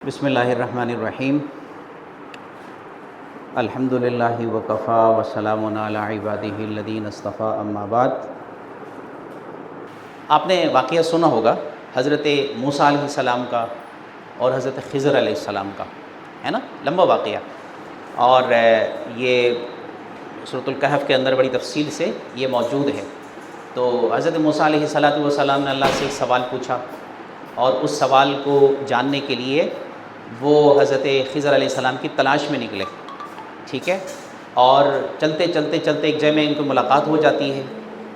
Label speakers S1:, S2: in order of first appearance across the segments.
S1: بسم اللہ الرحمن الرحیم الحمد للہ وکفا وسلام علی عبادہ الذین اصطفیٰ اما بعد۔ آپ نے واقعہ سنا ہوگا حضرت موسیٰ علیہ السلام کا اور حضرت خضر علیہ السلام کا، ہے نا، لمبا واقعہ، اور یہ سورۃ الکہف کے اندر بڑی تفصیل سے یہ موجود ہے۔ تو حضرت موسیٰ علیہ السلام نے اللہ سے ایک سوال پوچھا، اور اس سوال کو جاننے کے لیے وہ حضرت خضر علیہ السلام کی تلاش میں نکلے، ٹھیک ہے، اور چلتے ایک جگہ میں ان کو ملاقات ہو جاتی ہے،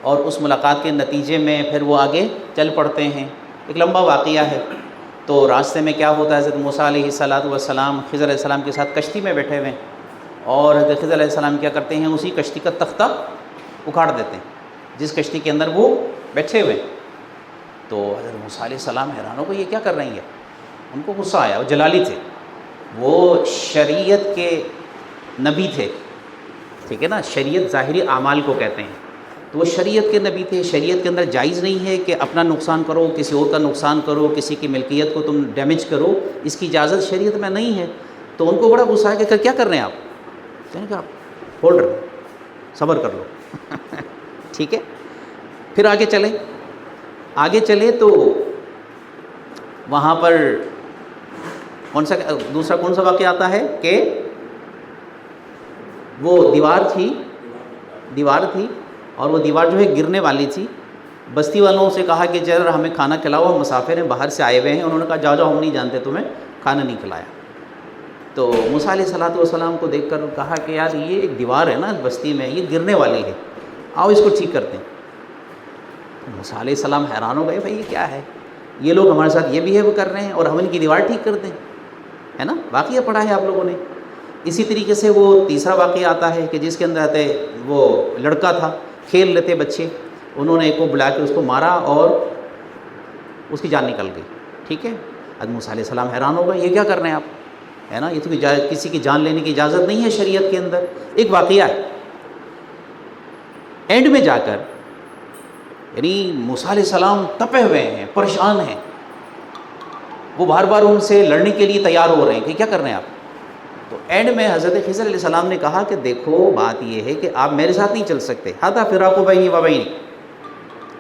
S1: اور اس ملاقات کے نتیجے میں پھر وہ آگے چل پڑتے ہیں۔ ایک لمبا واقعہ ہے۔ تو راستے میں کیا ہوتا ہے، حضرت موسیٰ علیہ السلام خضر علیہ السلام کے ساتھ کشتی میں بیٹھے ہوئے ہیں، اور حضرت خضر علیہ السلام کیا کرتے ہیں، اسی کشتی کا تختہ اکھاڑ دیتے ہیں جس کشتی کے اندر وہ بیٹھے ہوئے ہیں۔ تو حضرت موسیٰ علیہ السلام حیران ہو گئے، یہ کیا کر رہی ہے؟ ان کو غصہ آیا، وہ جلالی تھے، وہ شریعت کے نبی تھے، ٹھیک ہے نا، شریعت ظاہری اعمال کو کہتے ہیں، تو وہ شریعت کے نبی تھے۔ شریعت کے اندر جائز نہیں ہے کہ اپنا نقصان کرو، کسی اور کا نقصان کرو، کسی کی ملکیت کو تم ڈیمیج کرو، اس کی اجازت شریعت میں نہیں ہے۔ تو ان کو بڑا غصہ آیا کہ کیا کر رہے ہیں آپ؟ کہنے کہ آپ ہولڈ رہے، صبر کر لو ٹھیک ہے۔ پھر آگے چلے تو وہاں پر دوسرا کون سا واقعہ آتا ہے کہ وہ دیوار تھی، اور وہ دیوار جو ہے گرنے والی تھی۔ بستی والوں سے کہا کہ ذرا ہمیں کھانا کھلاؤ، ہم مسافر ہیں، باہر سے آئے ہوئے ہیں۔ انہوں نے کہا جاؤ ہم نہیں جانتے، تمہیں کھانا نہیں کھلایا۔ تو موسیٰ علیہ السلام کو دیکھ کر کہا کہ یار یہ ایک دیوار ہے نا بستی میں، یہ گرنے والی ہے، آؤ اس کو ٹھیک کرتے ہیں۔ موسیٰ علیہ السلام حیران ہو گئے، بھائی یہ کیا ہے، یہ لوگ ہمارے ساتھ یہ بہیو کر رہے ہیں اور ہم ان کی دیوار ٹھیک کر دیں، ہے نا، واقعہ پڑھا ہے آپ لوگوں نے۔ اسی طریقے سے وہ تیسرا واقعہ آتا ہے کہ جس کے اندر وہ لڑکا تھا، کھیل رہے تھے بچے، انہوں نے ایک کو بلا کے اس کو مارا اور اس کی جان نکل گئی، ٹھیک ہے۔ حضرت موسیٰ علیہ السلام حیران ہو گئے، یہ کیا کر رہے ہیں آپ، ہے نا، یہ تو کسی کی جان لینے کی اجازت نہیں ہے شریعت کے اندر۔ ایک واقعہ ہے، اینڈ میں جا کر یعنی موسیٰ علیہ السلام تپے ہوئے ہیں، پریشان ہیں، وہ بار بار ان سے لڑنے کے لیے تیار ہو رہے ہیں کہ کیا کر رہے ہیں آپ۔ تو اینڈ میں حضرت خضر علیہ السلام نے کہا کہ دیکھو بات یہ ہے کہ آپ میرے ساتھ نہیں چل سکتے، ھذا فراق بینی و بینک،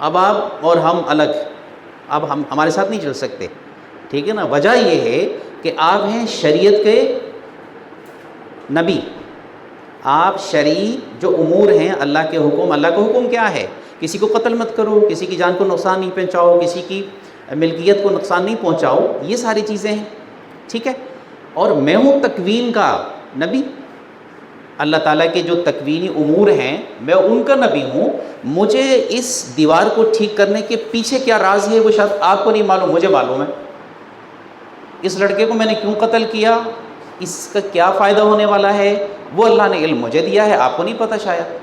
S1: اب آپ اور ہم الگ، اب ہم ہمارے ساتھ نہیں چل سکتے، ٹھیک ہے نا۔ وجہ یہ ہے کہ آپ ہیں شریعت کے نبی، آپ شرعی جو امور ہیں، اللہ کے حکم، اللہ کا حکم کیا ہے، کسی کو قتل مت کرو، کسی کی جان کو نقصان نہیں پہنچاؤ، کسی کی ملکیت کو نقصان نہیں پہنچاؤ، یہ ساری چیزیں ہیں، ٹھیک ہے۔ اور میں ہوں تکوین کا نبی، اللہ تعالیٰ کے جو تکوینی امور ہیں میں ان کا نبی ہوں۔ مجھے اس دیوار کو ٹھیک کرنے کے پیچھے کیا راز ہے وہ شاید آپ کو نہیں معلوم، مجھے معلوم ہے۔ اس لڑکے کو میں نے کیوں قتل کیا، اس کا کیا فائدہ ہونے والا ہے، وہ اللہ نے علم مجھے دیا ہے، آپ کو نہیں پتہ شاید،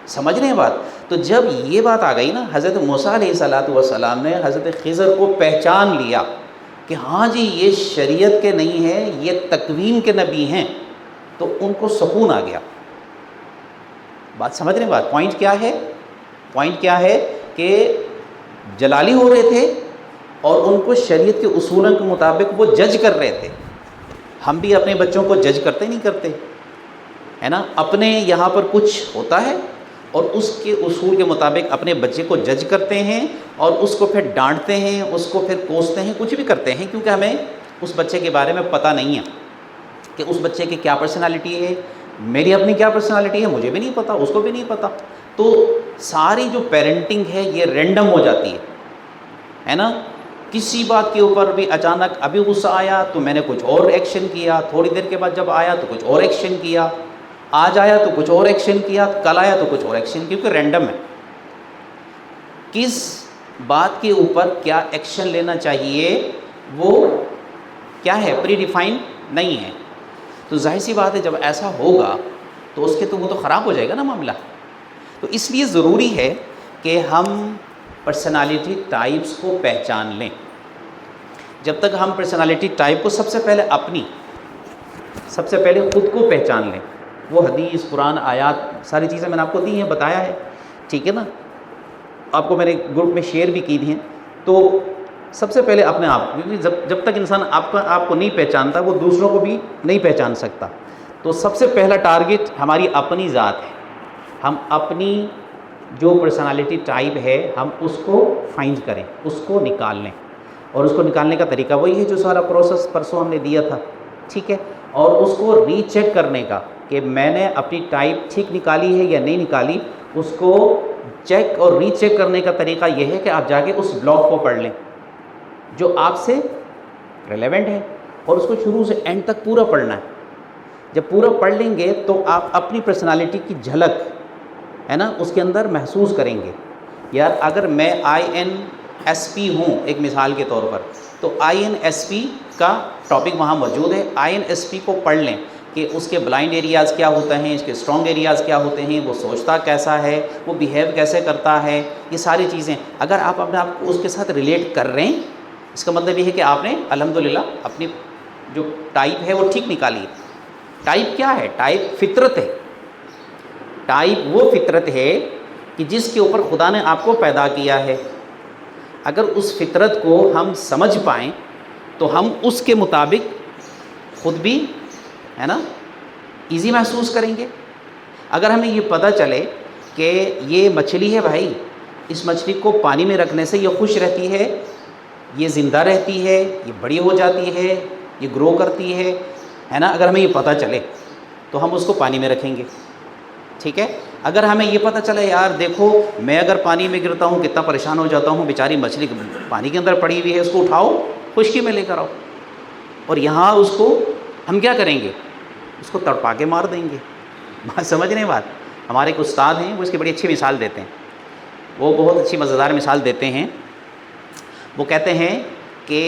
S1: سمجھ رہے ہیں بات۔ تو جب یہ بات آ گئی نا، حضرت موسیٰ علیہ السلام نے حضرت خضر کو پہچان لیا کہ ہاں جی یہ شریعت کے نہیں ہیں، یہ تکوین کے نبی ہیں، تو ان کو سکون آ گیا۔ بات سمجھ رہے ہیں بات، پوائنٹ کیا ہے کہ جلالی ہو رہے تھے اور ان کو شریعت کے اصولوں کے مطابق وہ جج کر رہے تھے۔ ہم بھی اپنے بچوں کو جج کرتے نہیں کرتے، ہے نا، اپنے یہاں پر کچھ ہوتا ہے اور اس کے اصول کے مطابق اپنے بچے کو جج کرتے ہیں اور اس کو پھر ڈانٹتے ہیں، اس کو پھر کوستے ہیں، کچھ بھی کرتے ہیں، کیونکہ ہمیں اس بچے کے بارے میں پتہ نہیں ہے کہ اس بچے کی کیا پرسنالٹی ہے، میری اپنی کیا پرسنالٹی ہے، مجھے بھی نہیں پتہ، اس کو بھی نہیں پتہ۔ تو ساری جو پیرنٹنگ ہے یہ رینڈم ہو جاتی ہے نا، کسی بات کے اوپر بھی اچانک ابھی غصہ آیا تو میں نے کچھ اور ایکشن کیا، تھوڑی دیر کے بعد جب آیا تو کچھ اور ایکشن کیا، آج آیا تو کچھ اور ایکشن کیا، کل آیا تو کچھ اور ایکشن، کیونکہ رینڈم ہے، کس بات کے اوپر کیا ایکشن لینا چاہیے وہ کیا ہے، پری ڈیفائن نہیں ہے۔ تو ظاہر سی بات ہے جب ایسا ہوگا تو اس کے تو وہ تو خراب ہو جائے گا نا معاملہ۔ تو اس لیے ضروری ہے کہ ہم پرسنالٹی ٹائپس کو پہچان لیں۔ جب تک ہم پرسنالٹی ٹائپ کو سب سے پہلے خود کو پہچان لیں، وہ حدیث، قرآن، آیات، ساری چیزیں میں نے آپ کو دی ہیں، بتایا ہے، ٹھیک ہے نا، آپ کو میں نے گروپ میں شیئر بھی کی دی ہیں۔ تو سب سے پہلے اپنے آپ، کیونکہ جب تک انسان آپ کو نہیں پہچانتا وہ دوسروں کو بھی نہیں پہچان سکتا. تو سب سے پہلا ٹارگٹ ہماری اپنی ذات ہے. ہم اپنی جو پرسنالٹی ٹائپ ہے ہم اس کو فائنڈ کریں، اس کو نکال لیں. اور اس کو نکالنے کا طریقہ وہی ہے جو سارا پروسیس پرسوں ہم نے دیا تھا، ٹھیک ہے. اور اس کو ری چیک کرنے کا کہ میں نے اپنی ٹائپ ٹھیک نکالی ہے یا نہیں نکالی، اس کو چیک اور ری چیک کرنے کا طریقہ یہ ہے کہ آپ جا کے اس بلاگ کو پڑھ لیں جو آپ سے ریلیونٹ ہے، اور اس کو شروع سے اینڈ تک پورا پڑھنا ہے. جب پورا پڑھ لیں گے تو آپ اپنی پرسنالٹی کی جھلک ہے نا اس کے اندر محسوس کریں گے. یار اگر میں INSP ہوں ایک مثال کے طور پر، تو INSP کا ٹاپک وہاں موجود ہے. INSP کو پڑھ لیں کہ اس کے بلائنڈ ایریاز کیا ہوتے ہیں، اس کے اسٹرانگ ایریاز کیا ہوتے ہیں، وہ سوچتا کیسا ہے، وہ بیہیو کیسے کرتا ہے. یہ ساری چیزیں اگر آپ اپنے آپ کو اس کے ساتھ ریلیٹ کر رہے ہیں، اس کا مطلب یہ ہے کہ آپ نے الحمدللہ اپنی جو ٹائپ ہے وہ ٹھیک نکالی ہے. ٹائپ کیا ہے؟ ٹائپ فطرت ہے. ٹائپ وہ فطرت ہے کہ جس کے اوپر خدا نے آپ کو پیدا کیا ہے. اگر اس فطرت کو ہم سمجھ پائیں تو ہم اس کے مطابق خود بھی ہے نا ایزی محسوس کریں گے. اگر ہمیں یہ پتہ چلے کہ یہ مچھلی ہے بھائی، اس مچھلی کو پانی میں رکھنے سے یہ خوش رہتی ہے، یہ زندہ رہتی ہے، یہ بڑی ہو جاتی ہے، یہ گرو کرتی ہے نا. اگر ہمیں یہ پتہ چلے تو ہم اس کو پانی میں رکھیں گے، ٹھیک ہے. اگر ہمیں یہ پتہ چلے یار دیکھو میں اگر پانی میں گرتا ہوں کتنا پریشان ہو جاتا ہوں، بیچاری مچھلی پانی کے اندر پڑی ہوئی ہے، اس کو اٹھاؤ خشکی میں لے کر آؤ، اور یہاں اس کو ہم کیا کریں گے؟ اس کو تڑپا کے مار دیں گے. بات سمجھ رہے ہیں بات؟ ہمارے ایک استاد ہیں وہ اس کی بڑی اچھی مثال دیتے ہیں. وہ بہت اچھی مزیدار مثال دیتے ہیں. وہ کہتے ہیں کہ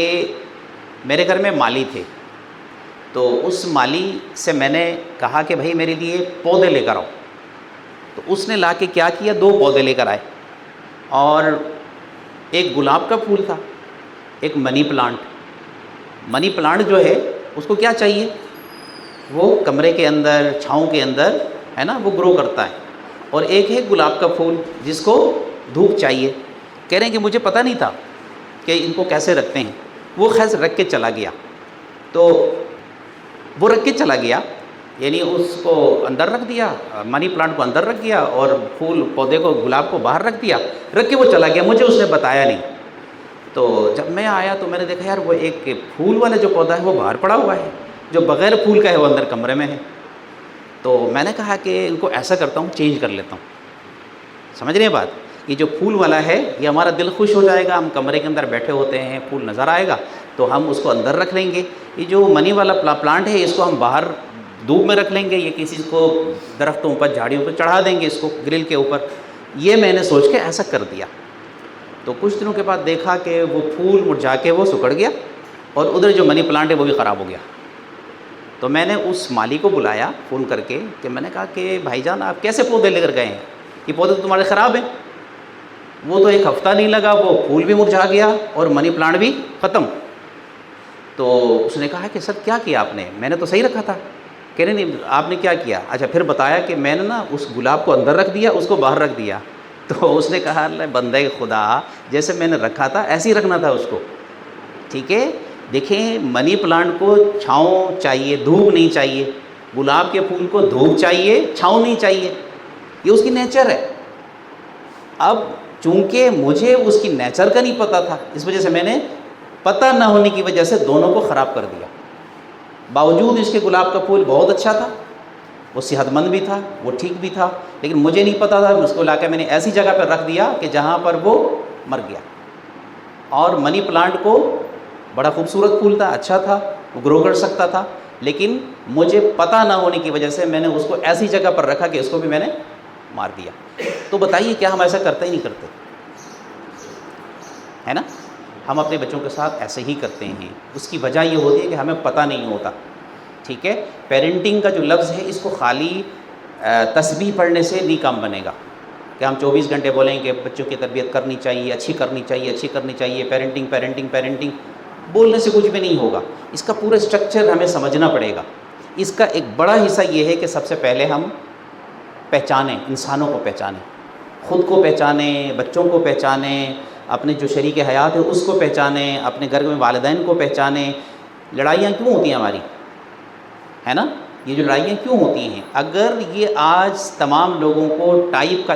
S1: میرے گھر میں مالی تھے، تو اس مالی سے میں نے کہا کہ بھائی میرے لیے پودے لے کر آؤ. تو اس نے لا کے کیا کیا، 2 پودے لے کر آئے، اور ایک گلاب کا پھول تھا، ایک منی پلانٹ. منی پلانٹ جو ہے اس کو کیا چاہیے؟ وہ کمرے کے اندر چھاؤں کے اندر ہے نا وہ گرو کرتا ہے. اور ایک ہے گلاب کا پھول جس کو دھوپ چاہیے. کہہ رہے ہیں کہ مجھے پتہ نہیں تھا کہ ان کو کیسے رکھتے ہیں. وہ خیز رکھ کے چلا گیا. تو وہ رکھ کے چلا گیا یعنی اس کو اندر رکھ دیا، منی پلانٹ کو اندر رکھ دیا، اور پھول پودے کو گلاب کو باہر رکھ دیا، رکھ کے وہ چلا گیا. مجھے اس نے بتایا نہیں. تو جب میں آیا تو میں نے دیکھا یار وہ ایک پھول والا جو پودا ہے وہ باہر پڑا ہوا ہے، جو بغیر پھول کا ہے وہ اندر کمرے میں ہے. تو میں نے کہا کہ ان کو ایسا کرتا ہوں چینج کر لیتا ہوں. سمجھ رہے ہیں بات؟ یہ جو پھول والا ہے یہ ہمارا دل خوش ہو جائے گا، ہم کمرے کے اندر بیٹھے ہوتے ہیں پھول نظر آئے گا تو ہم اس کو اندر رکھ لیں گے. یہ جو منی والا پلانٹ ہے اس کو ہم باہر دھوپ میں رکھ لیں گے، یہ کسی کو درختوں پر جھاڑیوں پر چڑھا دیں گے، اس کو گرل کے اوپر. یہ میں نے سوچ کے ایسا کر دیا. تو کچھ دنوں کے بعد دیکھا کہ وہ پھول مرجھا کے وہ سکڑ گیا، اور ادھر جو منی پلانٹ ہے وہ بھی خراب ہو گیا. تو میں نے اس مالی کو بلایا فون کر کے کہ میں نے کہا کہ بھائی جان آپ کیسے پودے لے کر گئے ہیں؟ یہ پودے تو تمہارے خراب ہیں. وہ تو ایک ہفتہ نہیں لگا وہ پھول بھی مرجھا گیا اور منی پلانٹ بھی ختم. تو اس نے کہا کہ سر کیا کیا آپ نے؟ میں نے تو صحیح رکھا تھا. کہہ رہے نہیں آپ نے کیا کیا؟ اچھا پھر بتایا کہ میں نے نا اس گلاب کو اندر رکھ دیا، اس کو باہر رکھ دیا. تو اس نے کہا اللہ بندے خدا جیسے میں نے رکھا تھا ایسے ہی رکھنا تھا اس کو، ٹھیک ہے. دیکھیں منی پلانٹ کو چھاؤں چاہیے، دھوپ نہیں چاہیے. گلاب کے پھول کو دھوپ چاہیے، چھاؤں نہیں چاہیے. یہ اس کی نیچر ہے. اب چونکہ مجھے اس کی نیچر کا نہیں پتہ تھا، اس وجہ سے میں نے پتہ نہ ہونے کی وجہ سے دونوں کو خراب کر دیا. باوجود اس کے گلاب کا پھول بہت اچھا تھا، وہ صحت مند بھی تھا، وہ ٹھیک بھی تھا، لیکن مجھے نہیں پتہ تھا. اس کو لا کے میں نے ایسی جگہ پر رکھ دیا کہ جہاں پر وہ مر گیا. اور منی پلانٹ کو بڑا خوبصورت پھول تھا، اچھا تھا، وہ گرو کر سکتا تھا، لیکن مجھے پتہ نہ ہونے کی وجہ سے میں نے اس کو ایسی جگہ پر رکھا کہ اس کو بھی میں نے مار دیا. تو بتائیے کیا ہم ایسا کرتے ہی نہیں کرتے؟ ہے نا. ہم اپنے بچوں کے ساتھ ایسے ہی کرتے ہیں. اس کی وجہ یہ ہوتی ہے کہ ہمیں پتہ نہیں ہوتا، ٹھیک ہے. پیرنٹنگ کا جو لفظ ہے اس کو خالی تسبیح پڑھنے سے نہیں کام بنے گا کہ ہم 24 گھنٹے بولیں کہ بچوں کی تربیت کرنی چاہیے، اچھی کرنی چاہیے، اچھی کرنی چاہیے، پیرنٹنگ پیرنٹنگ پیرنٹنگ. بولنے سے کچھ بھی نہیں ہوگا. اس کا پورا اسٹرکچر ہمیں سمجھنا پڑے گا. اس کا ایک بڑا حصہ یہ ہے کہ سب سے پہلے ہم پہچانیں، انسانوں کو پہچانیں، خود کو پہچانیں، بچوں کو پہچانیں، اپنے جو شریک حیات ہے اس کو پہچانیں، اپنے گھر میں والدین کو پہچانیں۔ لڑائیاں کیوں ہوتی ہیں ہماری، ہے نا؟ یہ جو لڑائیاں کیوں ہوتی ہیں؟ اگر یہ آج تمام لوگوں کو ٹائپ کا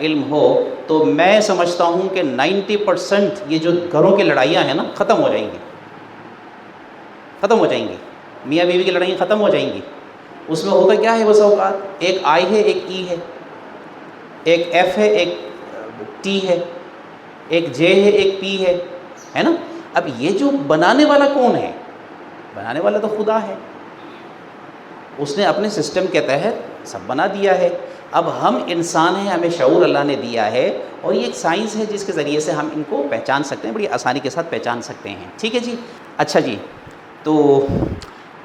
S1: علم ہو تو میں سمجھتا ہوں کہ 90% یہ جو گھروں کی لڑائیاں ہیں نا ختم ہو جائیں گی، میاں بیوی کی لڑائیاں ختم ہو جائیں گی۔ اس میں ہوتا کیا ہے بس اوقات، ایک آئی ہے ایک ای ہے، ایک ایف ہے ایک ٹی ہے، ایک جے ہے ایک پی ہے نا؟ اب یہ جو بنانے والا کون ہے؟ بنانے والا تو خدا ہے، اس نے اپنے سسٹم کے تحت سب بنا دیا ہے۔ اب ہم انسان ہیں، ہمیں شعور اللہ نے دیا ہے، اور یہ ایک سائنس ہے جس کے ذریعے سے ہم ان کو پہچان سکتے ہیں، بڑی آسانی کے ساتھ پہچان سکتے ہیں۔ ٹھیک ہے جی، اچھا جی، تو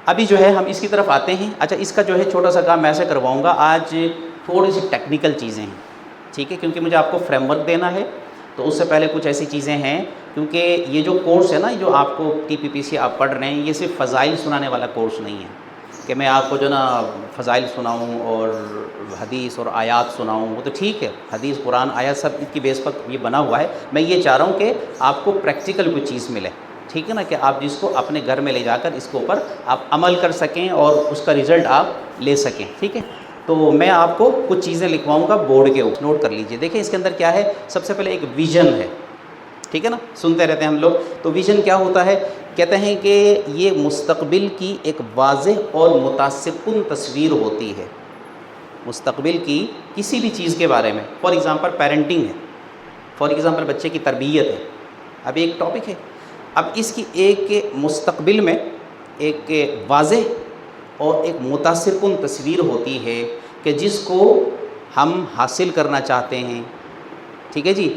S1: ابھی جو ہے ہم اس کی طرف آتے ہیں۔ اچھا، اس کا جو ہے چھوٹا سا کام میں ایسے کرواؤں گا، آج تھوڑی سی ٹیکنیکل چیزیں ہیں، ٹھیک ہے، کیونکہ مجھے آپ کو فریم ورک دینا ہے، تو اس سے پہلے کچھ ایسی چیزیں ہیں، کیونکہ یہ جو کورس ہے نا، جو آپ کو TPPC آپ پڑھ رہے ہیں، یہ صرف فضائل سنانے والا کورس نہیں ہے کہ میں آپ کو جو نا فضائل سناؤں اور حدیث اور آیات سناؤں، وہ تو ٹھیک ہے، حدیث قرآن آیات سب کی بیس پر یہ بنا ہوا ہے۔ میں یہ چاہ رہا ہوں کہ آپ کو پریکٹیکل کوئی چیز ملے، ٹھیک ہے نا، کہ آپ جس کو اپنے گھر میں لے جا کر اس کے اوپر آپ عمل کر سکیں اور اس کا رزلٹ آپ لے سکیں، ٹھیک ہے۔ تو میں آپ کو کچھ چیزیں لکھواؤں گا بورڈ کے اوپر، نوٹ کر لیجئے۔ دیکھیں اس کے اندر کیا ہے، سب سے پہلے ایک ویژن ہے، ٹھیک ہے نا، سنتے رہتے ہیں ہم لوگ، تو ویژن کیا ہوتا ہے؟ کہتے ہیں کہ یہ مستقبل کی ایک واضح اور متاثر کن تصویر ہوتی ہے، مستقبل کی کسی بھی چیز کے بارے میں۔ فار ایگزامپل پیرنٹنگ ہے، فار ایگزامپل بچے کی تربیت ہے، اب ایک ٹاپک ہے، اب اس کی ایک مستقبل میں ایک واضح اور ایک متاثر کن تصویر ہوتی ہے کہ جس کو ہم حاصل کرنا چاہتے ہیں، ٹھیک ہے جی،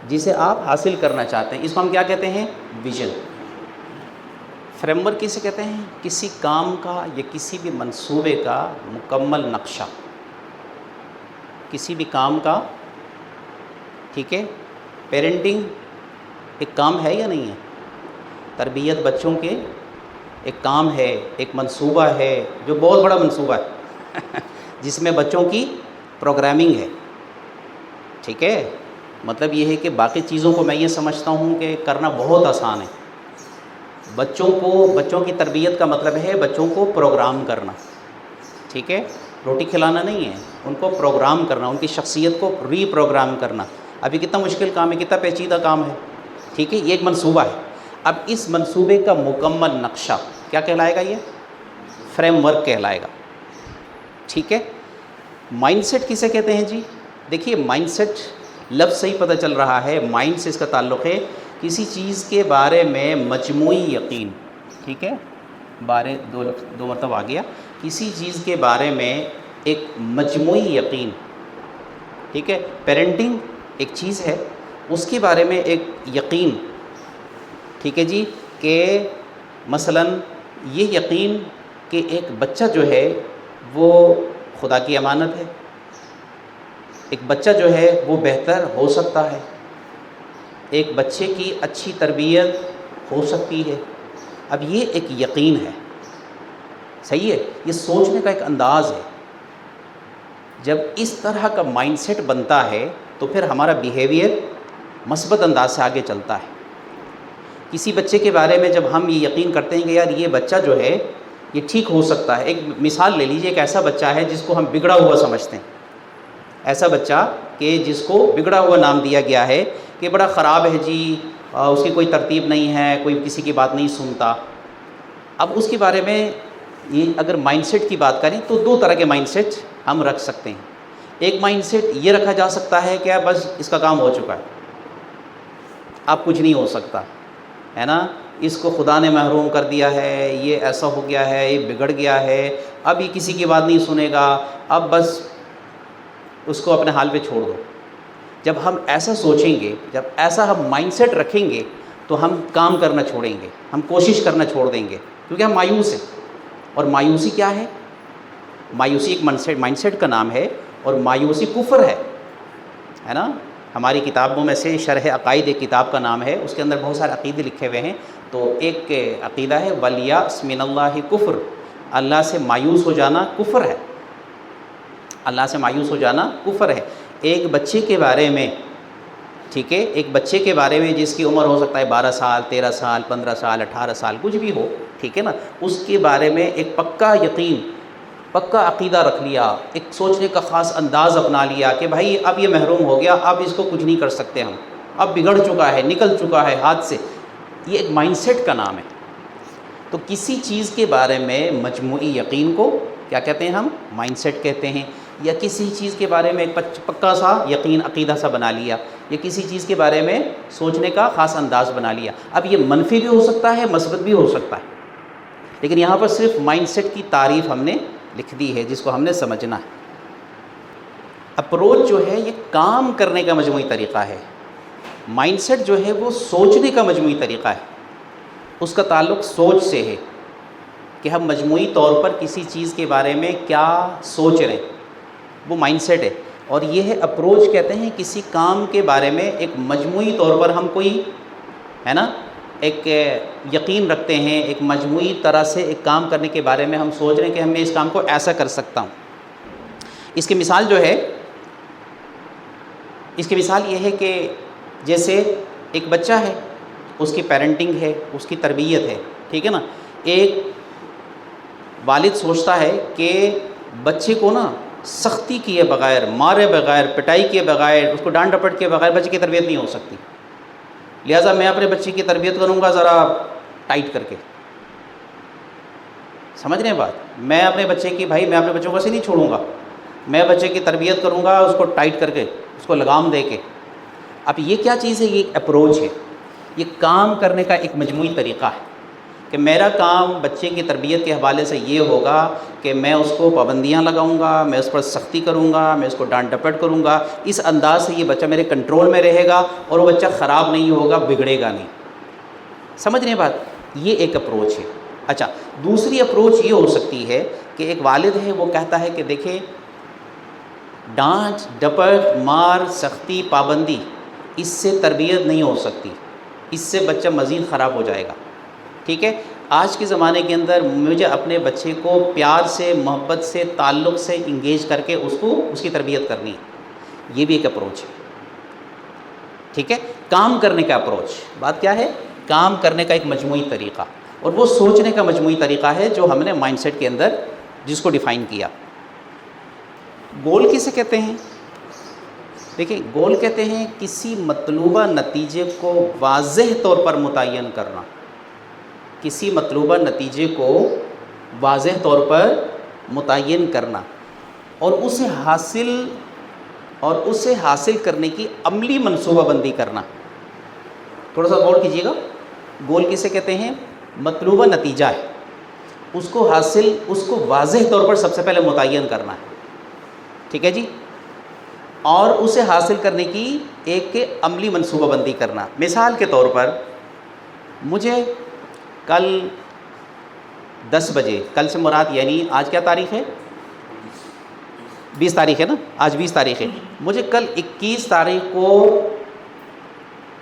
S1: جسے آپ حاصل کرنا چاہتے ہیں، اس کو ہم کیا کہتے ہیں؟ ویژن۔ فریم ورک کسے کہتے ہیں؟ کسی کام کا یا کسی بھی منصوبے کا مکمل نقشہ، کسی بھی کام کا، ٹھیک ہے۔ پیرنٹنگ ایک کام ہے یا نہیں ہے؟ تربیت بچوں کے ایک کام ہے، ایک منصوبہ ہے، جو بہت بڑا منصوبہ ہے جس میں بچوں کی پروگرامنگ ہے، ٹھیک ہے۔ مطلب یہ ہے کہ باقی چیزوں کو میں یہ سمجھتا ہوں کہ کرنا بہت آسان ہے، بچوں کی تربیت کا مطلب ہے بچوں کو پروگرام کرنا، ٹھیک ہے، روٹی کھلانا نہیں ہے، ان کو پروگرام کرنا، ان کی شخصیت کو ری پروگرام کرنا۔ ابھی کتنا مشکل کام ہے، کتنا پیچیدہ کام ہے، ٹھیک ہے، یہ ایک منصوبہ ہے۔ اب اس منصوبے کا مکمل نقشہ کیا کہلائے گا؟ یہ فریم ورک کہلائے گا، ٹھیک ہے۔ مائنڈ سیٹ کسے کہتے ہیں جی؟ دیکھیے مائنڈ سیٹ لفظ سے ہی پتہ چل رہا ہے، مائنڈ سے اس کا تعلق ہے کسی چیز کے بارے میں مجموعی یقین، ٹھیک ہے، دو مرتبہ آ گیا، کسی چیز کے بارے میں ایک مجموعی یقین، ٹھیک ہے۔ پیرنٹنگ ایک چیز ہے، اس کے بارے میں ایک یقین، ٹھیک ہے جی، کہ مثلا یہ یقین کہ ایک بچہ جو ہے وہ خدا کی امانت ہے، ایک بچہ جو ہے وہ بہتر ہو سکتا ہے، ایک بچے کی اچھی تربیت ہو سکتی ہے۔ اب یہ ایک یقین ہے، صحیح ہے، یہ سوچنے کا ایک انداز ہے۔ جب اس طرح کا مائنڈ سیٹ بنتا ہے تو پھر ہمارا بیہیویئر مثبت انداز سے آگے چلتا ہے۔ کسی بچے کے بارے میں جب ہم یہ یقین کرتے ہیں کہ یار یہ بچہ جو ہے یہ ٹھیک ہو سکتا ہے، ایک مثال لے لیجئے، ایک ایسا بچہ ہے جس کو ہم بگڑا ہوا سمجھتے ہیں، ایسا بچہ کہ جس کو بگڑا ہوا نام دیا گیا ہے کہ بڑا خراب ہے جی، اس کی کوئی ترتیب نہیں ہے، کوئی کسی کی بات نہیں سنتا۔ اب اس کے بارے میں یہ اگر مائنڈ سیٹ کی بات کریں تو دو طرح کے مائنڈ سیٹ ہم رکھ سکتے ہیں۔ ایک مائنڈ سیٹ یہ رکھا جا سکتا ہے کہ بس اس کا کام ہو چکا ہے، اب کچھ نہیں ہو سکتا، ہے نا، اس کو خدا نے محروم کر دیا ہے، یہ ایسا ہو گیا ہے، یہ بگڑ گیا ہے، اب یہ کسی کی بات نہیں سنے گا، اب بس اس کو اپنے حال پہ چھوڑ دو۔ جب ہم ایسا سوچیں گے، جب ایسا ہم مائنڈ سیٹ رکھیں گے تو ہم کام کرنا چھوڑیں گے، ہم کوشش کرنا چھوڑ دیں گے، کیونکہ ہم مایوس ہیں۔ اور مایوسی کیا ہے؟ مایوسی ایک مائنڈ سیٹ کا نام ہے، اور مایوسی کفر ہے نا۔ ہماری کتابوں میں سے شرح عقائد ایک کتاب کا نام ہے، اس کے اندر بہت سارے عقیدے لکھے ہوئے ہیں، تو ایک عقیدہ ہے وَالْيَأْسُ مِنَ اللَّهِ کفر، اللہ سے مایوس ہو جانا کفر ہے، اللہ سے مایوس ہو جانا کفر ہے۔ ایک بچے کے بارے میں ٹھیک ہے، ایک بچے کے بارے میں جس کی عمر ہو سکتا ہے 12 سال، 13 سال، 15 سال، 18 سال، کچھ بھی ہو، ٹھیک ہے نا، اس کے بارے میں ایک پکا یقین، پکا عقیدہ رکھ لیا، ایک سوچنے کا خاص انداز اپنا لیا کہ بھائی اب یہ محروم ہو گیا، اب اس کو کچھ نہیں کر سکتے ہم، اب بگڑ چکا ہے، نکل چکا ہے ہاتھ سے، یہ ایک مائنڈ سیٹ کا نام ہے۔ تو کسی چیز کے بارے میں مجموعی یقین کو کیا کہتے ہیں ہم؟ مائنڈ سیٹ کہتے ہیں۔ یا کسی چیز کے بارے میں ایک پکا سا یقین، عقیدہ سا بنا لیا، یا کسی چیز کے بارے میں سوچنے کا خاص انداز بنا لیا۔ اب یہ منفی بھی ہو سکتا ہے، مثبت بھی ہو سکتا ہے، لیکن یہاں پر صرف مائنڈ سیٹ کی تعریف ہم نے لکھ دی ہے جس کو ہم نے سمجھنا ہے۔ اپروچ جو ہے یہ کام کرنے کا مجموعی طریقہ ہے، مائنڈ سیٹ جو ہے وہ سوچنے کا مجموعی طریقہ ہے، اس کا تعلق سوچ سے ہے کہ ہم مجموعی طور پر کسی چیز کے بارے میں کیا سوچ رہے ہیں، وہ مائنڈ سیٹ ہے۔ اور یہ ہے اپروچ، کہتے ہیں کسی کام کے بارے میں ایک مجموعی طور پر ہم کوئی ہے نا ایک یقین رکھتے ہیں، ایک مجموعی طرح سے ایک کام کرنے کے بارے میں ہم سوچ رہے ہیں کہ میں اس کام کو ایسا کر سکتا ہوں۔ اس کی مثال جو ہے، اس کی مثال یہ ہے کہ جیسے ایک بچہ ہے، اس کی پیرنٹنگ ہے، اس کی تربیت ہے، ٹھیک ہے نا۔ ایک والد سوچتا ہے کہ بچے کو نا سختی کیے بغیر، مارے بغیر، پٹائی کیے بغیر، اس کو ڈانٹ ڈپٹ کیے بغیر بچے کی تربیت نہیں ہو سکتی، لہٰذا میں اپنے بچے کی تربیت کروں گا ذرا ٹائٹ کر کے۔ سمجھ رہے ہیں بات؟ میں اپنے بچے کی، بھائی میں اپنے بچوں کو ایسے نہیں چھوڑوں گا، میں بچے کی تربیت کروں گا اس کو ٹائٹ کر کے، اس کو لگام دے کے۔ اب یہ کیا چیز ہے؟ یہ ایک اپروچ ہے، یہ کام کرنے کا ایک مجموعی طریقہ ہے کہ میرا کام بچے کی تربیت کے حوالے سے یہ ہوگا کہ میں اس کو پابندیاں لگاؤں گا، میں اس پر سختی کروں گا، میں اس کو ڈانٹ ڈپٹ کروں گا، اس انداز سے یہ بچہ میرے کنٹرول میں رہے گا اور وہ بچہ خراب نہیں ہوگا، بگڑے گا نہیں۔ سمجھ رہے ہیں بات؟ یہ ایک اپروچ ہے۔ اچھا، دوسری اپروچ یہ ہو سکتی ہے کہ ایک والد ہے، وہ کہتا ہے کہ دیکھیں ڈانٹ ڈپٹ، مار، سختی، پابندی، اس سے تربیت نہیں ہو سکتی، اس سے بچہ مزید خراب ہو جائے گا، ٹھیک ہے۔ آج کے زمانے کے اندر مجھے اپنے بچے کو پیار سے، محبت سے، تعلق سے انگیج کر کے اس کی تربیت کرنی ہے، یہ بھی ایک اپروچ ہے، ٹھیک ہے۔ کام کرنے کا اپروچ، بات کیا ہے؟ کام کرنے کا ایک مجموعی طریقہ، اور وہ سوچنے کا مجموعی طریقہ ہے جو ہم نے مائنڈ سیٹ کے اندر جس کو ڈیفائن کیا۔ گول کسے کہتے ہیں؟ دیکھیں، گول کہتے ہیں کسی مطلوبہ نتیجے کو واضح طور پر متعین کرنا، کسی مطلوبہ نتیجے کو واضح طور پر متعین کرنا، اور اسے حاصل کرنے کی عملی منصوبہ بندی کرنا۔ تھوڑا سا غور کیجیے گا، گول کسے کہتے ہیں؟ مطلوبہ نتیجہ ہے، اس کو واضح طور پر سب سے پہلے متعین کرنا ہے، ٹھیک ہے جی، اور اسے حاصل کرنے کی ایک عملی منصوبہ بندی کرنا۔ مثال کے طور پر مجھے کل 10 بجے، کل سے مراد یعنی آج کیا تاریخ ہے؟ 20 تاریخ ہے نا، آج 20 تاریخ ہے، مجھے کل 21 تاریخ کو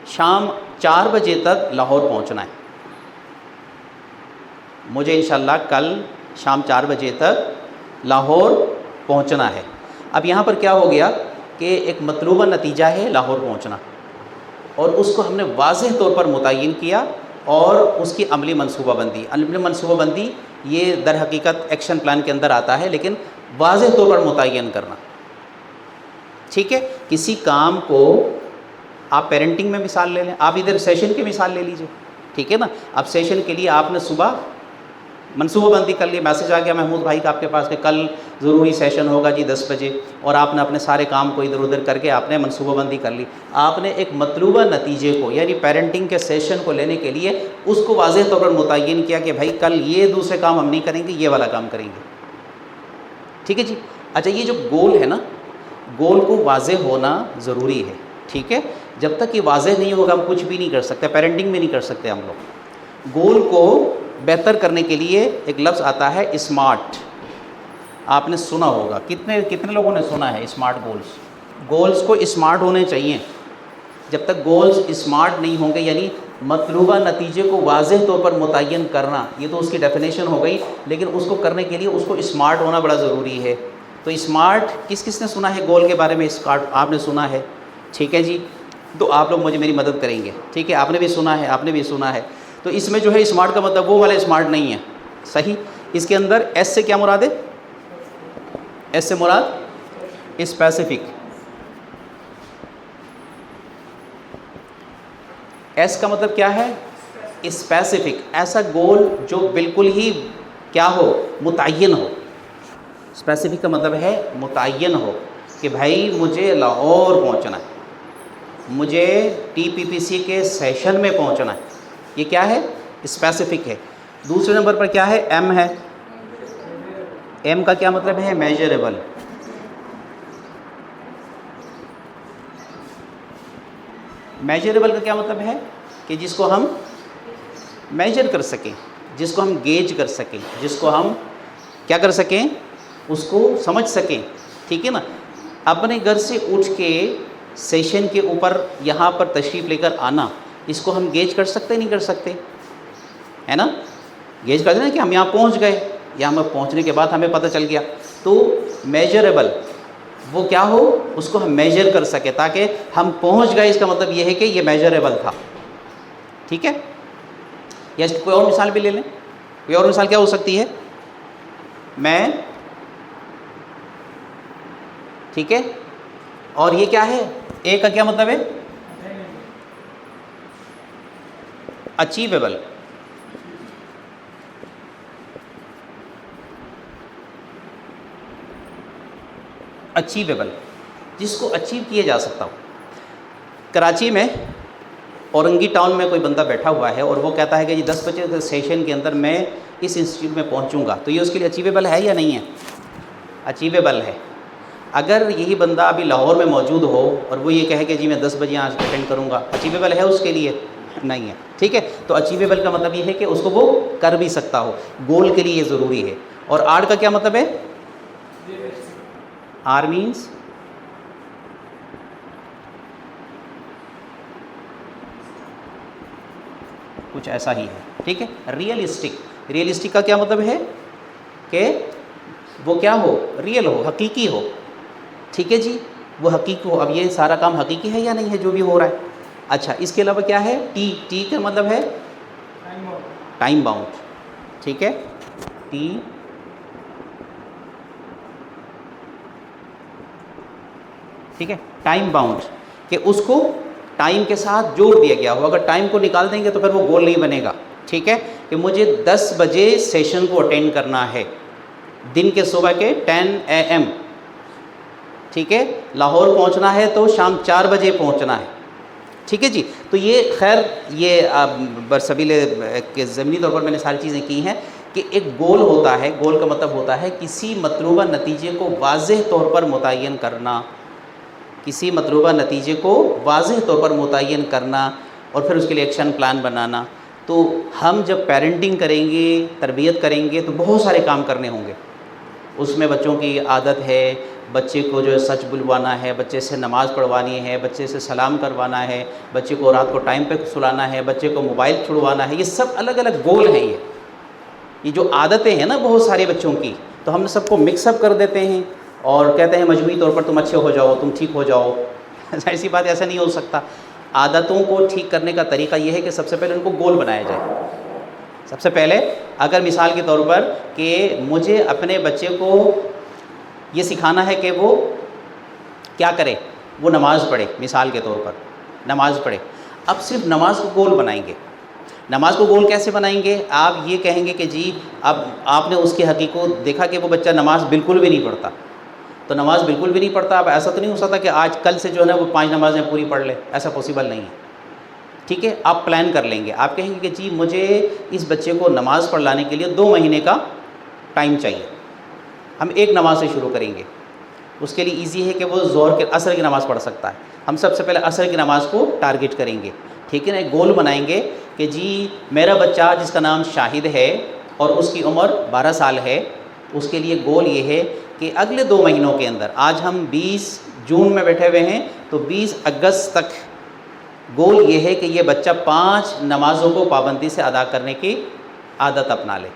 S1: شام 4 بجے تک لاہور پہنچنا ہے، مجھے انشاءاللہ کل شام 4 بجے تک لاہور پہنچنا ہے۔ اب یہاں پر کیا ہو گیا کہ ایک مطلوبہ نتیجہ ہے لاہور پہنچنا، اور اس کو ہم نے واضح طور پر متعین کیا، اور اس کی عملی منصوبہ بندی۔ عملی منصوبہ بندی یہ در حقیقت ایکشن پلان کے اندر آتا ہے، لیکن واضح طور پر متعین کرنا، ٹھیک ہے۔ کسی کام کو آپ پیرنٹنگ میں مثال لے لیں، آپ ادھر سیشن کی مثال لے لیجئے، ٹھیک ہے نا۔ اب سیشن کے لیے آپ نے صبح منصوبہ بندی کر لی، میسج آ گیا محمود بھائی کا آپ کے پاس کہ کل ضروری سیشن ہوگا جی 10 بجے، اور آپ نے اپنے سارے کام کو ادھر ادھر کر کے آپ نے منصوبہ بندی کر لی۔ آپ نے ایک مطلوبہ نتیجے کو یعنی پیرنٹنگ کے سیشن کو لینے کے لیے اس کو واضح طور پر متعین کیا کہ بھائی کل یہ دوسرے کام ہم نہیں کریں گے، یہ والا کام کریں گے، ٹھیک ہے جی۔ اچھا، یہ جو گول ہے نا، گول کو واضح ہونا ضروری ہے، ٹھیک ہے۔ جب تک یہ واضح نہیں ہوگا ہم کچھ بھی نہیں کر سکتے، پیرنٹنگ میں نہیں کر سکتے ہم لوگ۔ گول کو بہتر کرنے کے لیے ایک لفظ آتا ہے اسمارٹ، آپ نے سنا ہوگا، کتنے لوگوں نے سنا ہے اسمارٹ گولز کو اسمارٹ ہونے چاہیے۔ جب تک گولز اسمارٹ نہیں ہوں گے، یعنی مطلوبہ نتیجے کو واضح طور پر متعین کرنا، یہ تو اس کی ڈیفینیشن ہو گئی، لیکن اس کو کرنے کے لیے اس کو اسمارٹ ہونا بڑا ضروری ہے۔ تو اسمارٹ کس نے سنا ہے؟ گول کے بارے میں اسمارٹ آپ نے سنا ہے، ٹھیک ہے جی۔ تو آپ لوگ مجھے میری مدد کریں گے، ٹھیک ہے؟ آپ نے بھی سنا ہے، آپ نے بھی سنا ہے. تو اس میں جو ہے اسمارٹ کا مطلب وہ والا اسمارٹ نہیں ہے، صحیح. اس کے اندر ایس سے کیا مراد ہے؟ ایس سے مراد اسپیسیفک. ایس کا مطلب کیا ہے؟ اسپیسیفک. ایسا گول جو بالکل ہی کیا ہو؟ متعین ہو. اسپیسیفک کا مطلب ہے متعین ہو کہ بھائی مجھے لاہور پہنچنا ہے، مجھے ٹی پی پی سی کے سیشن میں پہنچنا ہے. یہ کیا ہے؟ اسپیسیفک ہے. دوسرے نمبر پر کیا ہے؟ ایم ہے. ایم کا کیا مطلب ہے؟ میجریبل. میجریبل کا کیا مطلب ہے؟ کہ جس کو ہم میجر کر سکیں، جس کو ہم گیج کر سکیں، جس کو ہم کیا کر سکیں؟ اس کو سمجھ سکیں. ٹھیک ہے نا؟ اپنے گھر سے اٹھ کے سیشن کے اوپر یہاں پر تشریف لے کر آنا، اس کو ہم گیج کر سکتے نہیں کر سکتے؟ ہے نا؟ گیج کر دیں کہ ہم یہاں پہنچ گئے، یا ہمیں پہنچنے کے بعد ہمیں پتہ چل گیا. تو میجریبل وہ کیا ہو؟ اس کو ہم میجر کر سکیں، تاکہ ہم پہنچ گئے، اس کا مطلب یہ ہے کہ یہ میجریبل تھا. ٹھیک ہے؟ یا اس کی کوئی اور مثال بھی لے لیں. کوئی اور مثال کیا ہو سکتی ہے؟ میں، ٹھیک ہے. اور یہ کیا ہے؟ اے کا کیا مطلب ہے؟ اچیویبل. اچیویبل جس کو اچیو کیا جا سکتا ہو. کراچی میں اورنگی ٹاؤن میں کوئی بندہ بیٹھا ہوا ہے اور وہ کہتا ہے کہ جی 10 بجے سیشن کے اندر میں اس انسٹیٹیوٹ میں پہنچوں گا، تو یہ اس کے لیے اچیویبل ہے یا نہیں ہے؟ اچیویبل ہے. اگر یہی بندہ ابھی لاہور میں موجود ہو اور وہ یہ کہے کہ جی میں 10 بجے یہاں اٹینڈ کروں گا، اچیویبل ہے اس کے لیے؟ نہیں ہے. ٹھیک ہے؟ تو اچیویبل کا مطلب یہ ہے کہ اس کو وہ کر بھی سکتا ہو، گول کے لیے یہ ضروری ہے. اور آر کا کیا مطلب ہے؟ آر مینس کچھ ایسا ہی ہے. ٹھیک ہے؟ ریئلسٹک. ریئلسٹک کا کیا مطلب ہے؟ کہ وہ کیا ہو؟ ریئل ہو، حقیقی ہو. ٹھیک ہے جی؟ وہ حقیقی ہو. اب یہ سارا کام حقیقی ہے یا نہیں ہے جو بھی ہو رہا ہے؟ اچھا، اس کے علاوہ کیا ہے؟ ٹی. ٹی کا مطلب ہے ٹائم باؤنڈ. ٹھیک ہے؟ ٹی ٹھیک ہے، ٹائم باؤنڈ، کہ اس کو ٹائم کے ساتھ جوڑ دیا گیا ہو. اگر ٹائم کو نکال دیں گے تو پھر وہ گول نہیں بنے گا. ٹھیک ہے؟ کہ مجھے 10 بجے سیشن کو اٹینڈ کرنا ہے، دن کے صبح کے 10 AM. ٹھیک ہے؟ لاہور پہنچنا ہے تو شام 4 بجے پہنچنا ہے. ٹھیک ہے جی؟ تو یہ خیر یہ برسبیل کہ ضمنی طور پر میں نے ساری چیزیں کی ہیں کہ ایک گول ہوتا ہے. گول کا مطلب ہوتا ہے کسی مطلوبہ نتیجے کو واضح طور پر متعین کرنا، کسی مطلوبہ نتیجے کو واضح طور پر متعین کرنا اور پھر اس کے لیے ایکشن پلان بنانا. تو ہم جب پیرنٹنگ کریں گے، تربیت کریں گے، تو بہت سارے کام کرنے ہوں گے. اس میں بچوں کی عادت ہے بچے کو جو ہے سچ بلوانا ہے، بچے سے نماز پڑھوانی ہے، بچے سے سلام کروانا ہے، بچے کو رات کو ٹائم پہ سلانا ہے، بچے کو موبائل چھڑوانا ہے. یہ سب الگ الگ گول ہیں. یہ جو عادتیں ہیں نا بہت سارے بچوں کی، تو ہم سب کو مکس اپ کر دیتے ہیں اور کہتے ہیں مجموعی طور پر تم اچھے ہو جاؤ، تم ٹھیک ہو جاؤ. ایسی بات ایسا نہیں ہو سکتا. عادتوں کو ٹھیک کرنے کا طریقہ یہ ہے کہ سب سے پہلے ان کو گول بنایا جائے. سب سے پہلے اگر مثال کے طور پر کہ مجھے اپنے بچے کو یہ سکھانا ہے کہ وہ کیا کرے، وہ نماز پڑھے، مثال کے طور پر نماز پڑھے. اب صرف نماز کو گول بنائیں گے. نماز کو گول کیسے بنائیں گے؟ آپ یہ کہیں گے کہ جی اب آپ نے اس کی حقیقت دیکھا کہ وہ بچہ نماز بالکل بھی نہیں پڑھتا، تو نماز بالکل بھی نہیں پڑھتا. اب ایسا تو نہیں ہو سکتا کہ آج کل سے جو ہے نا وہ 5 نمازیں پوری پڑھ لے، ایسا پاسبل نہیں ہے. ٹھیک ہے؟ آپ پلان کر لیں گے. آپ کہیں گے کہ جی مجھے اس بچے کو نماز پڑھلانے کے لیے 2 مہینے کا ٹائم چاہیے. ہم ایک نماز سے شروع کریں گے. اس کے لیے ایزی ہے کہ وہ ظہر کے عصر کی نماز پڑھ سکتا ہے. ہم سب سے پہلے عصر کی نماز کو ٹارگٹ کریں گے. ٹھیک ہے نا؟ ایک گول بنائیں گے کہ جی میرا بچہ جس کا نام شاہد ہے اور اس کی عمر 12 سال ہے، اس کے لیے گول یہ ہے کہ اگلے 2 مہینوں کے اندر، آج ہم 20 جون میں بیٹھے ہوئے ہیں تو 20 اگست تک گول یہ ہے کہ یہ بچہ 5 نمازوں کو پابندی سے ادا کرنے کی عادت اپنا لے.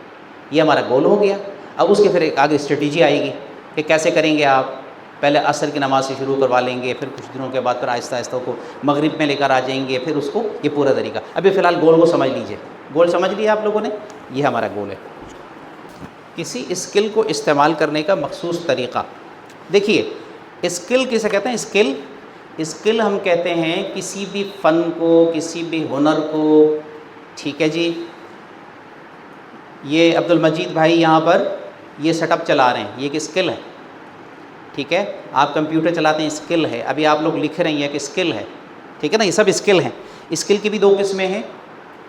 S1: یہ ہمارا گول ہو گیا. اب اس کے پھر آگے اسٹریٹجی آئے گی کہ کیسے کریں گے آپ. پہلے عصر کی نماز سے شروع کروا لیں گے، پھر کچھ دنوں کے بعد پھر آہستہ آہستہ کو مغرب میں لے کر آ جائیں گے، پھر اس کو یہ پورا طریقہ. ابھی فی الحال گول کو سمجھ لیجئے. گول سمجھ لیا آپ لوگوں نے؟ یہ ہمارا گول ہے. کسی اسکل کو استعمال کرنے کا مخصوص طریقہ. دیکھیے اسکل کسے کہتے ہیں؟ اسکل ہم کہتے ہیں کسی بھی فن کو، کسی بھی ہنر کو. ٹھیک ہے جی. یہ عبد المجید بھائی یہاں پر یہ سیٹ اپ چلا رہے ہیں، یہ ایک اسکل ہے. ٹھیک ہے. آپ کمپیوٹر چلاتے ہیں، اسکل ہے. ابھی آپ لوگ لکھ رہے ہیں، ایک اسکل ہے. ٹھیک ہے نا، یہ سب اسکل ہیں. اسکل کی بھی دو قسمیں ہیں،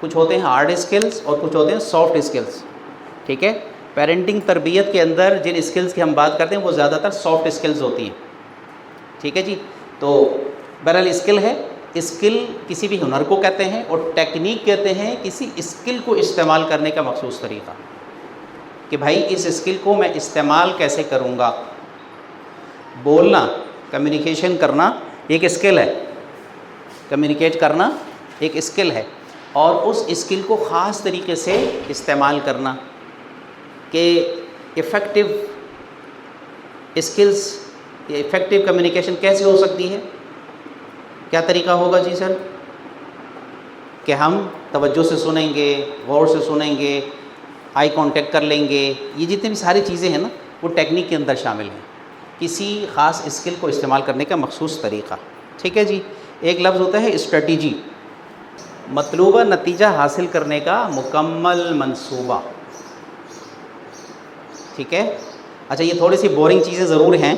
S1: کچھ ہوتے ہیں ہارڈ اسکلز اور کچھ ہوتے ہیں سافٹ اسکلز. ٹھیک ہے. پیرنٹنگ تربیت کے اندر جن اسکلز کی ہم بات کرتے ہیں وہ زیادہ تر سافٹ اسکلز ہوتی ہیں. ٹھیک ہے جی. تو بہرحال اسکل ہے. اسکل کسی بھی ہنر کو کہتے ہیں، اور ٹیکنیک کہتے ہیں کسی اسکل کو استعمال کرنے کا مخصوص طریقہ، کہ بھائی اس اسکل کو میں استعمال کیسے کروں گا. بولنا، کمیونیکیشن کرنا ایک اسکل ہے. کمیونیکیٹ کرنا ایک اسکل ہے، اور اس اسکل کو خاص طریقے سے استعمال کرنا، کہ افیکٹو اسکلز، افیکٹو کمیونیکیشن کیسے ہو سکتی ہے؟ کیا طریقہ ہوگا جی سر؟ کہ ہم توجہ سے سنیں گے، غور سے سنیں گے، آئی کانٹیکٹ کر لیں گے. یہ جتنی بھی ساری چیزیں ہیں نا وہ ٹیکنیک کے اندر شامل ہیں، کسی خاص اسکل کو استعمال کرنے کا مخصوص طریقہ. ٹھیک ہے جی. ایک لفظ ہوتا ہے اسٹریٹجی، مطلوبہ نتیجہ حاصل کرنے کا مکمل منصوبہ. ٹھیک ہے. اچھا یہ تھوڑی سی بورنگ چیزیں ضرور ہیں،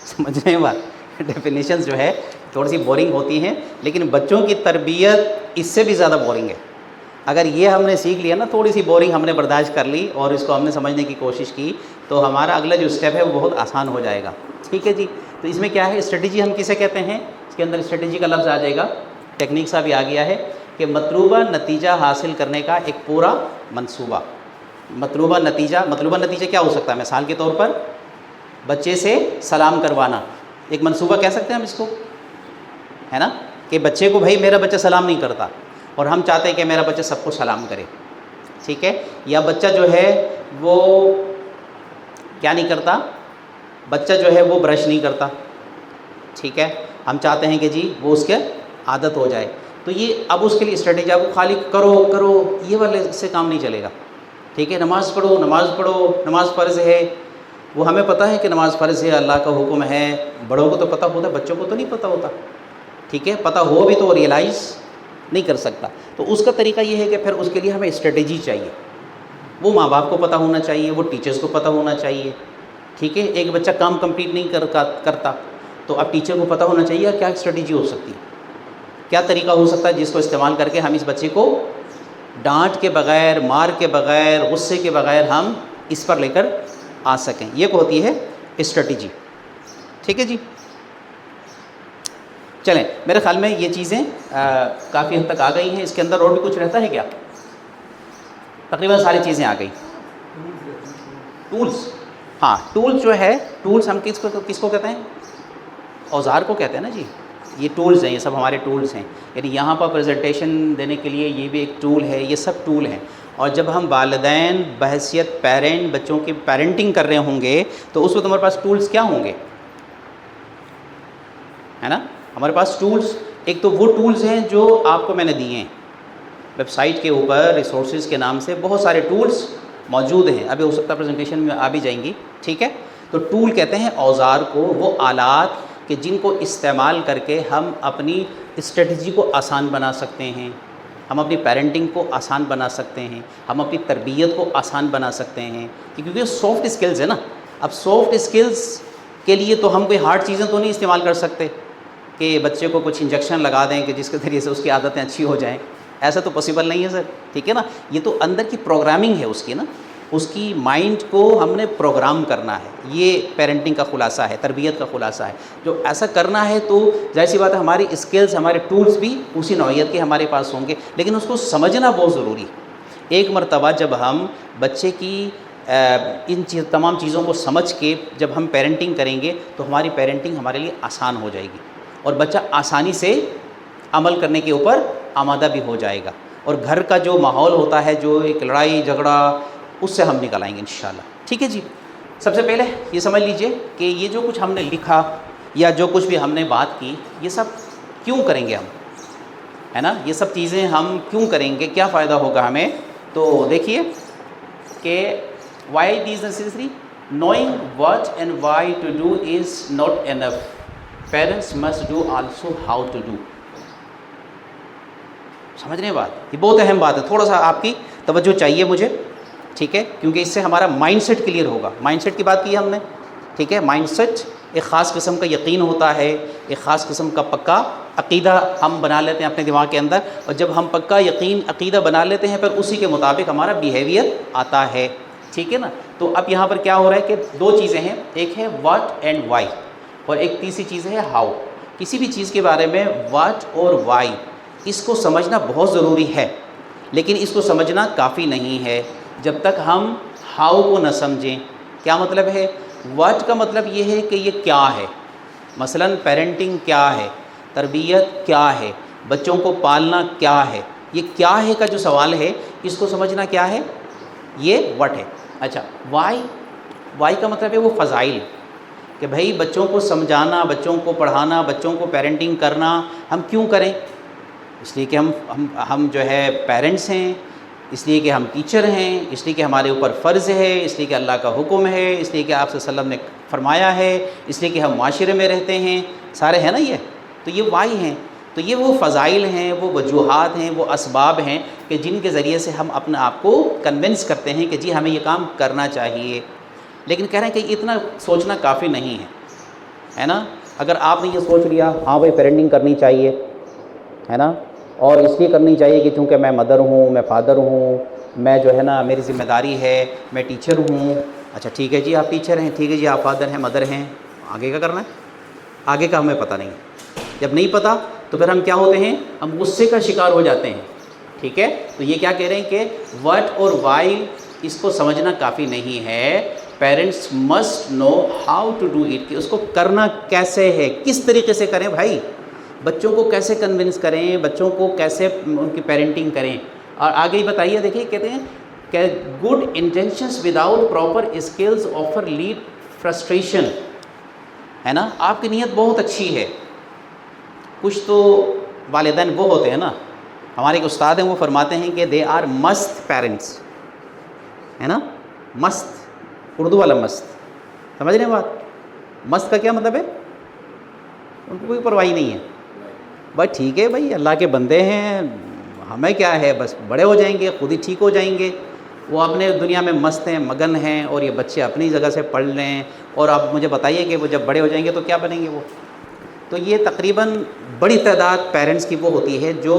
S1: سمجھنے میں بات، ڈیفینیشنز جو ہے تھوڑی سی بورنگ ہوتی ہیں، لیکن بچوں کی تربیت اس سے بھی زیادہ بورنگ ہے. اگر یہ ہم نے سیکھ لیا نا، تھوڑی سی بورنگ ہم نے برداشت کر لی اور اس کو ہم نے سمجھنے کی کوشش کی، تو ہمارا اگلا جو اسٹیپ ہے وہ بہت آسان ہو جائے گا. ٹھیک ہے جی. تو اس میں کیا ہے؟ اسٹریٹجی ہم کسے کہتے ہیں؟ اس کے اندر اسٹریٹجی کا لفظ آ جائے گا، ٹیکنیک سا بھی آ گیا ہے، کہ مطلوبہ نتیجہ حاصل کرنے کا ایک پورا منصوبہ. مطلوبہ نتیجہ کیا ہو سکتا ہے؟ مثال کے طور پر بچے سے سلام کروانا ایک منصوبہ کہہ سکتے ہیں ہم اس کو، ہے نا؟ کہ بچے کو، بھائی میرا بچہ سلام نہیں کرتا اور ہم چاہتے ہیں کہ میرا بچہ سب کو سلام کرے. ٹھیک ہے. یا بچہ جو ہے وہ کیا نہیں کرتا؟ بچہ جو ہے وہ برش نہیں کرتا. ٹھیک ہے. ہم چاہتے ہیں کہ جی وہ اس کے عادت ہو جائے. تو یہ اب اس کے لیے اسٹریٹجی، آپ کو خالی کرو یہ والے سے کام نہیں چلے گا. ٹھیک ہے. نماز پڑھو، نماز فرض ہے. وہ ہمیں پتہ ہے کہ نماز فرض ہے، اللہ کا حکم ہے. بڑوں کو تو پتہ ہوتا ہے، بچوں کو تو نہیں پتہ ہوتا. ٹھیک ہے. پتہ ہو بھی تو وہ ریئلائز نہیں کر سکتا. تو اس کا طریقہ یہ ہے کہ پھر اس کے لیے ہمیں اسٹریٹجی چاہیے. وہ ماں باپ کو پتہ ہونا چاہیے، وہ ٹیچرز کو پتہ ہونا چاہیے. ٹھیک ہے. ایک بچہ کام کمپلیٹ نہیں کرتا تو اب ٹیچر کو پتہ ہونا چاہیے کیا اسٹریٹجی ہو سکتی ہے، کیا طریقہ ہو سکتا ہے جس کو استعمال کر کے ہم اس بچے کو ڈانٹ کے بغیر، مار کے بغیر، غصے کے بغیر ہم اس پر لے کر آ سکیں. یہ کو ہوتی ہے اسٹریٹجی. ٹھیک ہے جی. چلیں، میرے خیال میں یہ چیزیں کافی حد تک آ گئی ہیں. اس کے اندر اور بھی کچھ رہتا ہے کیا؟ تقریباً ساری چیزیں آ گئی. ٹولز، ہاں ٹولز جو ہے، ٹولز ہم کس کو کہتے ہیں؟ اوزار کو کہتے ہیں نا جی. یہ ٹولز ہیں، یہ سب ہمارے ٹولز ہیں. یعنی یہاں پر پریزنٹیشن دینے کے لیے یہ بھی ایک ٹول ہے. یہ سب ٹول ہیں. اور جب ہم والدین بحیثیت پیرنٹ بچوں کی پیرنٹنگ کر رہے ہوں گے تو اس وقت ہمارے پاس ٹولز کیا ہوں گے؟ ہے نا. ہمارے پاس ٹولز، ایک تو وہ ٹولز ہیں جو آپ کو میں نے دیے ہیں. ویب سائٹ کے اوپر ریسورسز کے نام سے بہت سارے ٹولز موجود ہیں. ابھی ہو سکتا ہے پریزنٹیشن میں آ بھی جائیں گی. ٹھیک ہے. تو ٹول کہتے ہیں اوزار کو، وہ آلات کہ جن کو استعمال کر کے ہم اپنی اسٹریٹجی کو آسان بنا سکتے ہیں، ہم اپنی پیرنٹنگ کو آسان بنا سکتے ہیں، ہم اپنی تربیت کو آسان بنا سکتے ہیں. کیونکہ یہ سافٹ اسکلز ہے نا. اب سافٹ اسکلز کے لیے تو ہم کوئی ہارڈ چیزیں تو نہیں استعمال کر سکتے کہ بچے کو کچھ انجیکشن لگا دیں کہ جس کے ذریعے سے اس کی عادتیں اچھی ہو جائیں. ایسا تو پاسبل نہیں ہے سر. ٹھیک ہے نا. یہ تو اندر کی پروگرامنگ ہے اس کی نا، اس کی مائنڈ کو ہم نے پروگرام کرنا ہے. یہ پیرنٹنگ کا خلاصہ ہے، تربیت کا خلاصہ ہے. جو ایسا کرنا ہے تو ظاہر سی بات ہے ہماری اسکلز، ہمارے ٹولز بھی اسی نوعیت کے ہمارے پاس ہوں گے، لیکن اس کو سمجھنا بہت ضروری ہے. ایک مرتبہ جب ہم بچے کی ان تمام چیزوں کو سمجھ کے جب ہم پیرنٹنگ کریں گے تو ہماری پیرنٹنگ ہمارے لیے آسان ہو جائے گی، اور بچہ آسانی سے عمل کرنے کے اوپر آمادہ بھی ہو جائے گا. اور گھر کا جو ماحول ہوتا ہے، جو ایک لڑائی جھگڑا، اس سے ہم نکل آئیں گے انشاءاللہ. ٹھیک ہے جی. سب سے پہلے یہ سمجھ لیجئے کہ یہ جو کچھ ہم نے لکھا یا جو کچھ بھی ہم نے بات کی، یہ سب کیوں کریں گے ہم، ہے نا؟ یہ سب چیزیں ہم کیوں کریں گے، کیا فائدہ ہوگا ہمیں؟ تو دیکھیے کہ why it is necessary, knowing what and why to do is not enough, parents must do also how to do. سمجھ رہے ہیں بات؟ یہ بہت اہم بات ہے، تھوڑا سا آپ کی توجہ چاہیے مجھے، ٹھیک ہے؟ کیونکہ اس سے ہمارا مائنڈ سیٹ کلیئر ہوگا. مائنڈ سیٹ کی بات کی ہم نے، ٹھیک ہے؟ مائنڈ سیٹ ایک خاص قسم کا یقین ہوتا ہے، ایک خاص قسم کا پکا عقیدہ ہم بنا لیتے ہیں اپنے دماغ کے اندر، اور جب ہم پکا یقین عقیدہ بنا لیتے ہیں پھر اسی کے مطابق ہمارا بیہیویئر آتا ہے، ٹھیک ہے نا؟ تو اب یہاں پر کیا ہو رہا ہے کہ دو چیزیں ہیں، ایک ہے واٹ اینڈ وائی، اور ایک تیسری چیز ہے ہاؤ. کسی بھی چیز کے بارے میں واٹ اور وائی اس کو سمجھنا بہت ضروری ہے، لیکن اس کو سمجھنا کافی نہیں ہے جب تک ہم ہاؤ کو نہ سمجھیں. کیا مطلب ہے؟ واٹ کا مطلب یہ ہے کہ یہ کیا ہے، مثلا پیرنٹنگ کیا ہے، تربیت کیا ہے، بچوں کو پالنا کیا ہے، یہ کیا ہے کا جو سوال ہے اس کو سمجھنا کیا ہے، یہ واٹ ہے. اچھا وائی کا مطلب ہے وہ فضائل، کہ بھائی بچوں کو سمجھانا، بچوں کو پڑھانا، بچوں کو پیرنٹنگ کرنا ہم کیوں کریں؟ اس لیے کہ ہم جو ہے پیرنٹس ہیں، اس لیے کہ ہم ٹیچر ہیں، اس لیے کہ ہمارے اوپر فرض ہے، اس لیے کہ اللہ کا حکم ہے، اس لیے کہ آپ صلی اللہ علیہ وسلم نے فرمایا ہے، اس لیے کہ ہم معاشرے میں رہتے ہیں، سارے ہیں نا یہ. تو یہ وائی ہیں. تو یہ وہ فضائل ہیں، وہ وجوہات ہیں، وہ اسباب ہیں کہ جن کے ذریعے سے ہم اپنے آپ کو کنونس کرتے ہیں کہ جی ہمیں یہ کام کرنا چاہیے. لیکن کہہ رہے ہیں کہ اتنا سوچنا کافی نہیں ہے نا؟ اگر آپ نے یہ سوچ لیا ہاں بھائی پیرنٹنگ کرنی چاہیے، ہے نا، اور اس لیے کرنی چاہیے کہ چونکہ میں مدر ہوں، میں فادر ہوں، میں جو ہے نا میری ذمہ داری ہے، میں ٹیچر ہوں. اچھا ٹھیک ہے جی آپ ٹیچر ہیں، ٹھیک ہے جی آپ فادر ہیں، مدر ہیں، آگے کا کرنا ہے؟ آگے کا ہمیں پتہ نہیں. جب نہیں پتہ تو پھر ہم کیا ہوتے ہیں؟ ہم غصے کا شکار ہو جاتے ہیں، ٹھیک ہے؟ تو یہ کیا کہہ رہے ہیں کہ واٹ اور وائی اس کو سمجھنا کافی نہیں ہے. Parents must know how to do it, کہ اس کو کرنا کیسے ہے، کس طریقے سے کریں بھائی، بچوں کو کیسے کنونس کریں، بچوں کو کیسے ان کی پیرنٹنگ کریں. اور آگے ہی بتائیے، دیکھیے کہتے ہیں کہ good intentions without proper skills offer lead frustration, ہے نا؟ آپ کی نیت بہت اچھی ہے. کچھ تو والدین وہ ہوتے ہیں نا، ہمارے ایک استاد ہیں وہ فرماتے ہیں کہ دے آر مست پیرنٹس، ہے نا؟ مست، اردو والا مست، سمجھ رہے ہیں بات؟ مست کا کیا مطلب ہے؟ ان کو کوئی پرواہی نہیں ہے، بھائی ٹھیک ہے بھائی اللہ کے بندے ہیں، ہمیں کیا ہے، بس بڑے ہو جائیں گے خود ہی ٹھیک ہو جائیں گے. وہ اپنے دنیا میں مست ہیں، مگن ہیں، اور یہ بچے اپنی جگہ سے پڑھ لیں. اور آپ مجھے بتائیے کہ وہ جب بڑے ہو جائیں گے تو کیا بنیں گے وہ؟ تو یہ تقریباً بڑی تعداد پیرنٹس کی وہ ہوتی ہے جو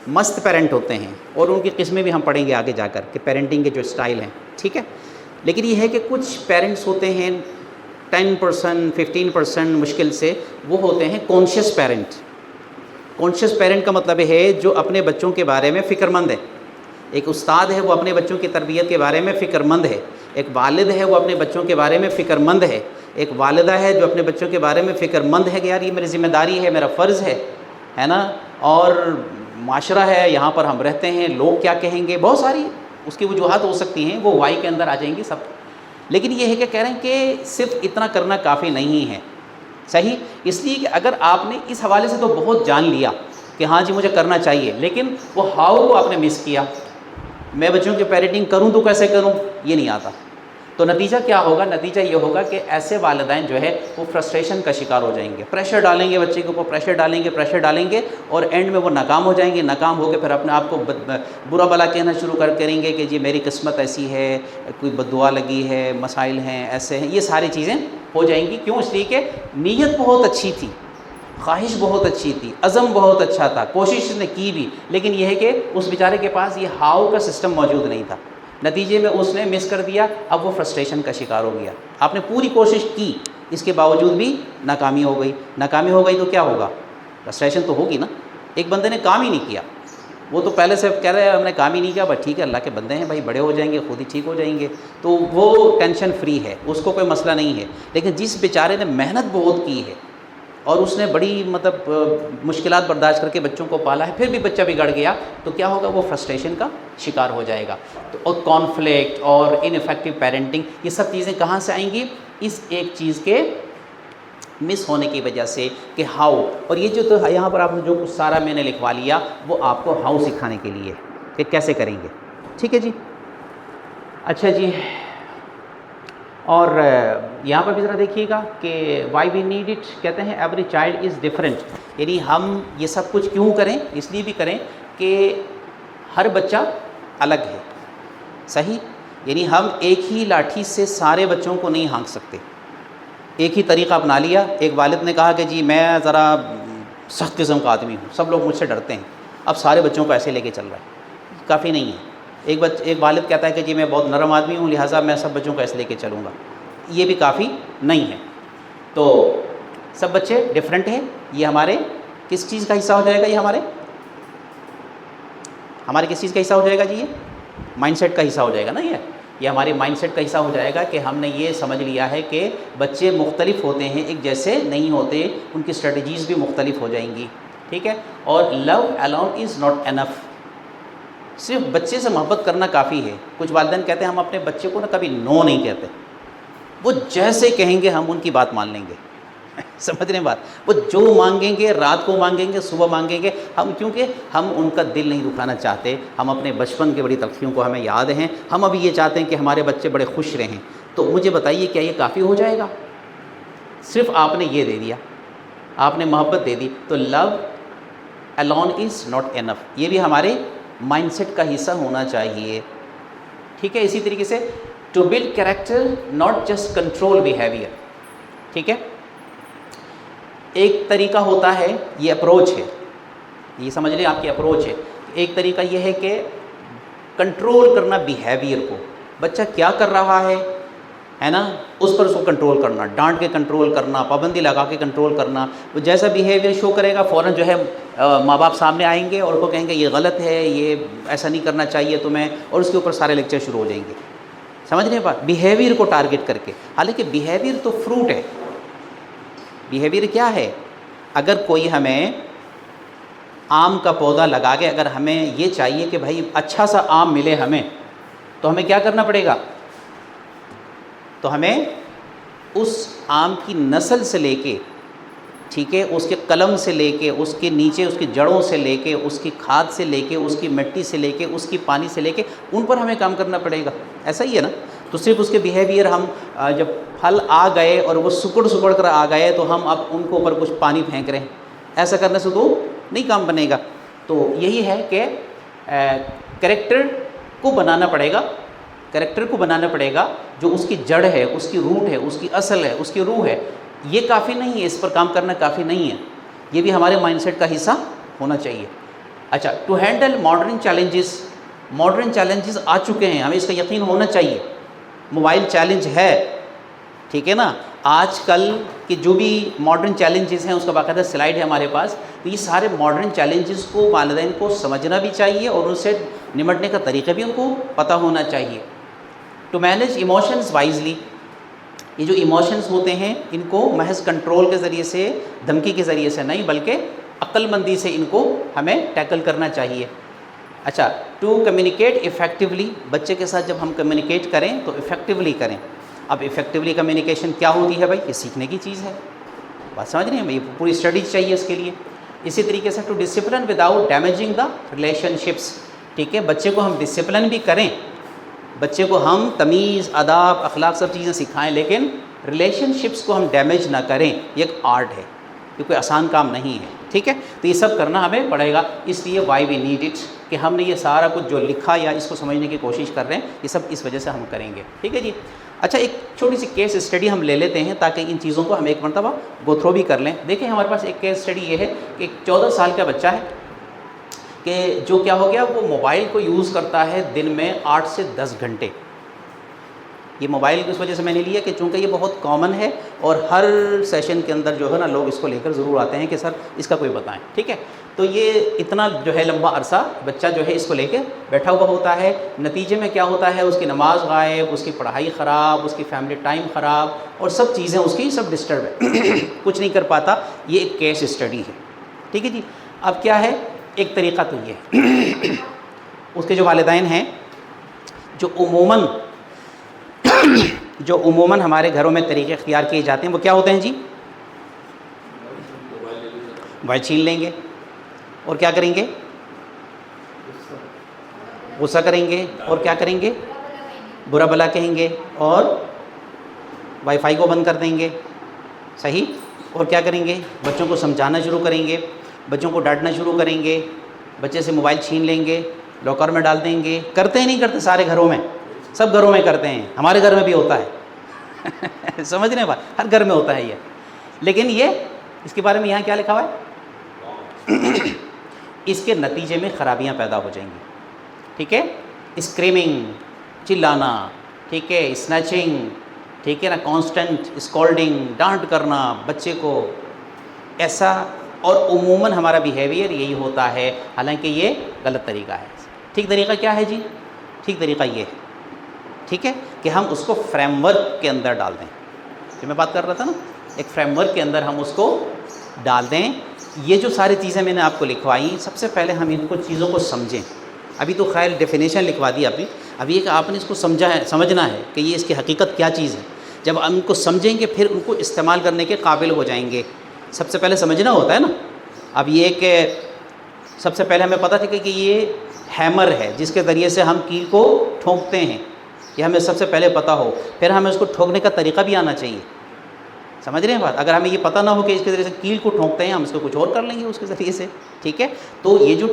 S1: مست پیرنٹ ہوتے ہیں، اور ان کی قسمیں بھی ہم پڑھیں گے آگے جا کر کہ پیرنٹنگ کے جو اسٹائل ہیں، ٹھیک ہے؟ لیکن یہ ہے کہ کچھ پیرنٹس ہوتے ہیں 10%، 15% مشکل سے وہ ہوتے ہیں کانشیس پیرنٹ. کانشیس پیرنٹ کا مطلب ہے جو اپنے بچوں کے بارے میں فکر مند ہے. ایک استاد ہے وہ اپنے بچوں کی تربیت کے بارے میں فکر مند ہے. ایک والد ہے وہ اپنے بچوں کے بارے میں فکر مند ہے. ایک والدہ ہے جو اپنے بچوں کے بارے میں فکر مند ہے کہ یار یہ میری ذمہ داری ہے، میرا فرض ہے نا، اور معاشرہ ہے، یہاں پر ہم رہتے ہیں، لوگ کیا کہیں گے، بہت ساری اس کی وجوہات ہو سکتی ہیں، وہ وائی کے اندر آ جائیں گی سب. لیکن یہ ہے کہ کہہ رہے ہیں کہ صرف اتنا کرنا کافی نہیں ہے، صحیح؟ اس لیے کہ اگر آپ نے اس حوالے سے تو بہت جان لیا کہ ہاں جی مجھے کرنا چاہیے، لیکن وہ ہاؤ کو آپ نے مس کیا. میں بچوں کی پیرنٹنگ کروں تو کیسے کروں، یہ نہیں آتا. تو نتیجہ کیا ہوگا؟ نتیجہ یہ ہوگا کہ ایسے والدین جو ہے وہ فرسٹریشن کا شکار ہو جائیں گے، پریشر ڈالیں گے بچے کے اوپر، پریشر ڈالیں گے، اور اینڈ میں وہ ناکام ہو جائیں گے. ناکام ہو کے پھر اپنے آپ کو برا بلا کہنا شروع کریں گے کہ جی میری قسمت ایسی ہے، کوئی بد دعا لگی ہے، مسائل ہیں، ایسے ہیں. یہ ساری چیزیں ہو جائیں گی. کیوں؟ اس لیے کہ نیت بہت اچھی تھی، خواہش بہت اچھی تھی، عزم بہت اچھا تھا، کوشش نے کی بھی، لیکن یہ ہے کہ اس بیچارے کے پاس یہ ہاؤ کا سسٹم موجود نہیں تھا. نتیجے میں اس نے مس کر دیا، اب وہ فرسٹریشن کا شکار ہو گیا. آپ نے پوری کوشش کی، اس کے باوجود بھی ناکامی ہو گئی. ناکامی ہو گئی تو کیا ہوگا؟ فرسٹریشن تو ہوگی نا. ایک بندے نے کام ہی نہیں کیا، وہ تو پہلے سے کہہ رہے ہیں ہم نے کام ہی نہیں کیا، بس ٹھیک ہے اللہ کے بندے ہیں بھائی، بڑے ہو جائیں گے خود ہی ٹھیک ہو جائیں گے، تو وہ ٹینشن فری ہے، اس کو کوئی مسئلہ نہیں ہے. لیکن جس بیچارے نے محنت بہت کی ہے اور اس نے بڑی مطلب مشکلات برداشت کر کے بچوں کو پالا ہے، پھر بھی بچہ بگڑ گیا تو کیا ہوگا؟ وہ فرسٹریشن کا شکار ہو جائے گا. تو اور کانفلکٹ اور ان افیکٹو پیرنٹنگ، یہ سب چیزیں کہاں سے آئیں گی؟ اس ایک چیز کے مس ہونے کی وجہ سے کہ ہاؤ. اور یہ جو تو یہاں پر آپ نے جو کچھ سارا میں نے لکھوا لیا وہ آپ کو ہاؤ سکھانے کے لیے کہ کیسے کریں گے. ٹھیک ہے جی. اچھا جی، اور یہاں پر بھی ذرا دیکھیے گا کہ وائی وی نیڈ اٹ، کہتے ہیں ایوری چائلڈ از ڈفرینٹ، یعنی ہم یہ سب کچھ کیوں کریں؟ اس لیے بھی کریں کہ ہر بچہ الگ ہے. صحیح، یعنی ہم ایک ہی لاٹھی سے سارے بچوں کو نہیں ہانک سکتے. ایک ہی طریقہ اپنا لیا. ایک والد نے کہا کہ جی میں ذرا سخت قسم کا آدمی ہوں، سب لوگ مجھ سے ڈرتے ہیں، اب سارے بچوں کو ایسے لے کے چل رہا ہے. کافی نہیں ہے. ایک والد کہتا ہے کہ جی میں بہت نرم آدمی ہوں لہٰذا میں سب بچوں کو ایسے لے کے چلوں گا، یہ بھی کافی نہیں ہے. تو سب بچے ڈفرینٹ ہیں. یہ ہمارے کس چیز کا حصہ ہو جائے گا؟ یہ ہمارے کس چیز کا حصہ ہو جائے گا جی؟ یہ مائنڈ سیٹ کا حصہ ہو جائے گا نا. یہ ہمارے مائنڈ سیٹ کا حصہ ہو جائے گا کہ ہم نے یہ سمجھ لیا ہے کہ بچے مختلف ہوتے ہیں، ایک جیسے نہیں ہوتے، ان کی اسٹریٹجیز بھی مختلف ہو جائیں گی. ٹھیک ہے. اور لو alone از ناٹ انف، صرف بچے سے محبت کرنا کافی ہے. کچھ والدین کہتے ہیں ہم اپنے بچے کو نا کبھی نو نہیں کہتے، وہ جیسے کہیں گے ہم ان کی بات مان لیں گے. سمجھ رہے ہیں بات؟ وہ جو مانگیں گے، رات کو مانگیں گے، صبح مانگیں گے، ہم کیونکہ ہم ان کا دل نہیں دکھانا چاہتے. ہم اپنے بچپن کی بڑی تلخیوں کو ہمیں یاد ہیں، ہم ابھی یہ چاہتے ہیں کہ ہمارے بچے بڑے خوش رہیں. تو مجھے بتائیے کیا یہ کافی ہو جائے گا؟ صرف آپ نے یہ دے دیا، آپ نے محبت دے دی. تو لو alone از ناٹ انف، یہ بھی ہمارے مائنڈ سیٹ کا حصہ ہونا چاہیے. ٹھیک ہے. اسی طریقے سے to build character not just control behaviour. ٹھیک ہے. ایک طریقہ ہوتا ہے، یہ اپروچ ہے، یہ سمجھ لیں آپ کی اپروچ ہے. ایک طریقہ یہ ہے کہ کنٹرول کرنا بیہیویئر کو، بچہ کیا کر رہا ہے نا، اس پر اس کو کنٹرول کرنا، ڈانٹ کے کنٹرول کرنا، پابندی لگا کے کنٹرول کرنا. وہ جیسا بیہیویئر شو کرے گا فوراً جو ہے ماں باپ سامنے آئیں گے اور اس کو کہیں گے یہ غلط ہے، یہ ایسا نہیں کرنا چاہیے تمہیں، اور اس کے اوپر سارے لیکچر شروع ہو جائیں گے. سمجھ رہے ہیں بات؟ بیہیویئر کو ٹارگٹ کر کے. حالانکہ بیہیویئر تو فروٹ ہے. بیہیویئر کیا ہے؟ اگر کوئی ہمیں آم کا پودا لگا کے اگر ہمیں یہ چاہیے کہ بھائی اچھا سا آم ملے ہمیں، تو ہمیں کیا کرنا پڑے گا؟ تو ہمیں اس آم کی نسل سے لے کے، ٹھیک ہے، اس کے قلم سے لے کے، اس کے نیچے اس کی جڑوں سے لے کے، اس کی کھاد سے لے کے، اس کی مٹی سے لے کے، اس کی پانی سے لے کے، ان پر ہمیں کام کرنا پڑے گا. ایسا ہی ہے نا. تو صرف اس کے بیہیویئر ہم جب پھل آ گئے اور وہ سکڑ کر آ گئے تو ہم اب ان کو اوپر کچھ پانی پھینک رہے ہیں، ایسا کرنے سے تو نہیں کام بنے گا. تو یہی ہے کہ کریکٹر کو بنانا پڑے گا. کریکٹر کو بنانا پڑے گا جو اس کی جڑ ہے، اس کی روٹ ہے، اس کی اصل ہے، اس کی روح ہے. یہ کافی نہیں ہے، اس پر کام کرنا کافی نہیں ہے. یہ بھی ہمارے مائنڈ سیٹ کا حصہ ہونا چاہیے. اچھا، ٹو ہینڈل ماڈرن چیلنجز آ چکے ہیں، ہمیں اس کا یقین ہونا چاہیے. موبائل چیلنج ہے، ٹھیک ہے نا. آج کل کے جو بھی ماڈرن چیلنجز ہیں اس کا باقاعدہ سلائڈ ہے ہمارے پاس. تو یہ سارے ماڈرن چیلنجز کو والدین کو سمجھنا بھی چاہیے اور ان سے نمٹنے کا طریقہ بھی ان کو پتہ ہونا چاہیے. ٹو مینیج ایموشنز وائزلی، یہ جو ایموشنز ہوتے ہیں ان کو محض کنٹرول کے ذریعے سے، دھمکی کے ذریعے سے نہیں بلکہ عقل مندی سے ان کو ہمیں ٹیکل کرنا چاہیے. اچھا، ٹو کمیونیکیٹ ایفیکٹولی، بچے کے ساتھ جب ہم کمیونیکیٹ کریں تو ایفیکٹولی کریں. اب ایفیکٹولی کمیونیکیشن کیا ہوتی ہے بھائی؟ یہ سیکھنے کی چیز ہے. بات سمجھ رہے ہیں؟ یہ پوری اسٹڈی چاہیے اس کے لیے. اسی طریقے سے to discipline without damaging the relationships. ٹھیک ہے، بچے کو ہم ڈسپلن بھی کریں، بچے کو ہم تمیز، آداب، اخلاق سب چیزیں سکھائیں، لیکن ریلیشن شپس کو ہم ڈیمیج نہ کریں. یہ ایک آرٹ ہے، یہ کوئی آسان کام نہیں ہے. ٹھیک ہے. تو یہ سب کرنا ہمیں پڑے گا. اس لیے وائی وی نیڈ اٹ، کہ ہم نے یہ سارا کچھ جو لکھا یا اس کو سمجھنے کی کوشش کر رہے ہیں یہ سب اس وجہ سے ہم کریں گے. ٹھیک ہے جی. اچھا، ایک چھوٹی سی کیس اسٹڈی ہم لے لیتے ہیں تاکہ ان چیزوں کو ہم ایک مرتبہ گو تھرو بھی کر لیں. دیکھیں ہمارے پاس ایک کیس اسٹڈی یہ ہے کہ ایک 14 سال کا بچہ ہے کہ جو کیا ہو گیا، وہ موبائل کو یوز کرتا ہے دن میں 8 سے 10 گھنٹے. یہ موبائل کی اس وجہ سے میں نے لیا کہ چونکہ یہ بہت کامن ہے اور ہر سیشن کے اندر جو ہے نا لوگ اس کو لے کر ضرور آتے ہیں کہ سر اس کا کوئی بتائیں، ٹھیک ہے. تو یہ اتنا جو ہے لمبا عرصہ بچہ جو ہے اس کو لے کے بیٹھا ہوا ہوتا ہے، نتیجے میں کیا ہوتا ہے، اس کی نماز غائب، اس کی پڑھائی خراب، اس کی فیملی ٹائم خراب، اور سب چیزیں اس کی سب ڈسٹرب ہے کچھ نہیں کر پاتا. یہ ایک کیس اسٹڈی ہے، ٹھیک ہے جی. اب کیا ہے، ایک طریقہ تو یہ ہے اس کے جو والدین ہیں جو عموماً ہمارے گھروں میں طریقے اختیار کیے جاتے ہیں، وہ کیا ہوتے ہیں جی؟ موبائل چھین لیں گے اور کیا کریں گے؟ غصہ کریں گے اور کیا کریں گے؟ برا بلا کہیں گے اور وائی فائی کو بند کر دیں گے، صحیح. اور کیا کریں گے؟ بچوں کو سمجھانا شروع کریں گے، بچوں کو ڈانٹنا شروع کریں گے، بچے سے موبائل چھین لیں گے، لاکر میں ڈال دیں گے. کرتے ہی نہیں کرتے؟ سارے گھروں میں، سب گھروں میں کرتے ہیں، ہمارے گھر میں بھی ہوتا ہے سمجھ رہے ہیں بات؟ ہر گھر میں ہوتا ہے یہ. لیکن یہ اس کے بارے میں یہاں کیا لکھا ہوا ہے؟ اس کے نتیجے میں خرابیاں پیدا ہو جائیں گی، ٹھیک ہے. اسکریمنگ، چلانا، ٹھیک ہے، اسنیچنگ، ٹھیک ہے نا، کانسٹنٹ اسکالڈنگ، ڈانٹ کرنا بچے کو، ایسا. اور عموماً ہمارا بیہیویئر یہی ہوتا ہے، حالانکہ یہ غلط طریقہ ہے. ٹھیک طریقہ کیا ہے جی؟ ٹھیک طریقہ یہ ہے، ٹھیک ہے، کہ ہم اس کو فریم ورک کے اندر ڈال دیں. جو میں بات کر رہا تھا نا، ایک فریم ورک کے اندر ہم اس کو ڈال دیں. یہ جو ساری چیزیں میں نے آپ کو لکھوائی، سب سے پہلے ہم ان کو چیزوں کو سمجھیں. ابھی تو خیر ڈیفینیشن لکھوا دی ابھی یہ کہ آپ نے اس کو سمجھنا ہے کہ یہ اس کی حقیقت کیا چیز ہے. جب ہم ان کو سمجھیں گے پھر ان کو استعمال کرنے کے قابل ہو جائیں گے. سب سے پہلے سمجھنا ہوتا ہے نا. اب یہ کہ سب سے پہلے ہمیں پتہ تھا کہ یہ ہیمر ہے جس کے ذریعے سے ہم کیل کو ٹھونکتے ہیں، یہ ہمیں سب سے پہلے پتہ ہو. پھر ہمیں اس کو ٹھونکنے کا طریقہ بھی آنا چاہیے. سمجھ رہے ہیں بات؟ اگر ہمیں یہ پتہ نہ ہو کہ اس کے ذریعے سے کیل کو ٹھونکتے ہیں، ہم اس کو کچھ اور کر لیں گے اس کے ذریعے سے، ٹھیک ہے. تو یہ جو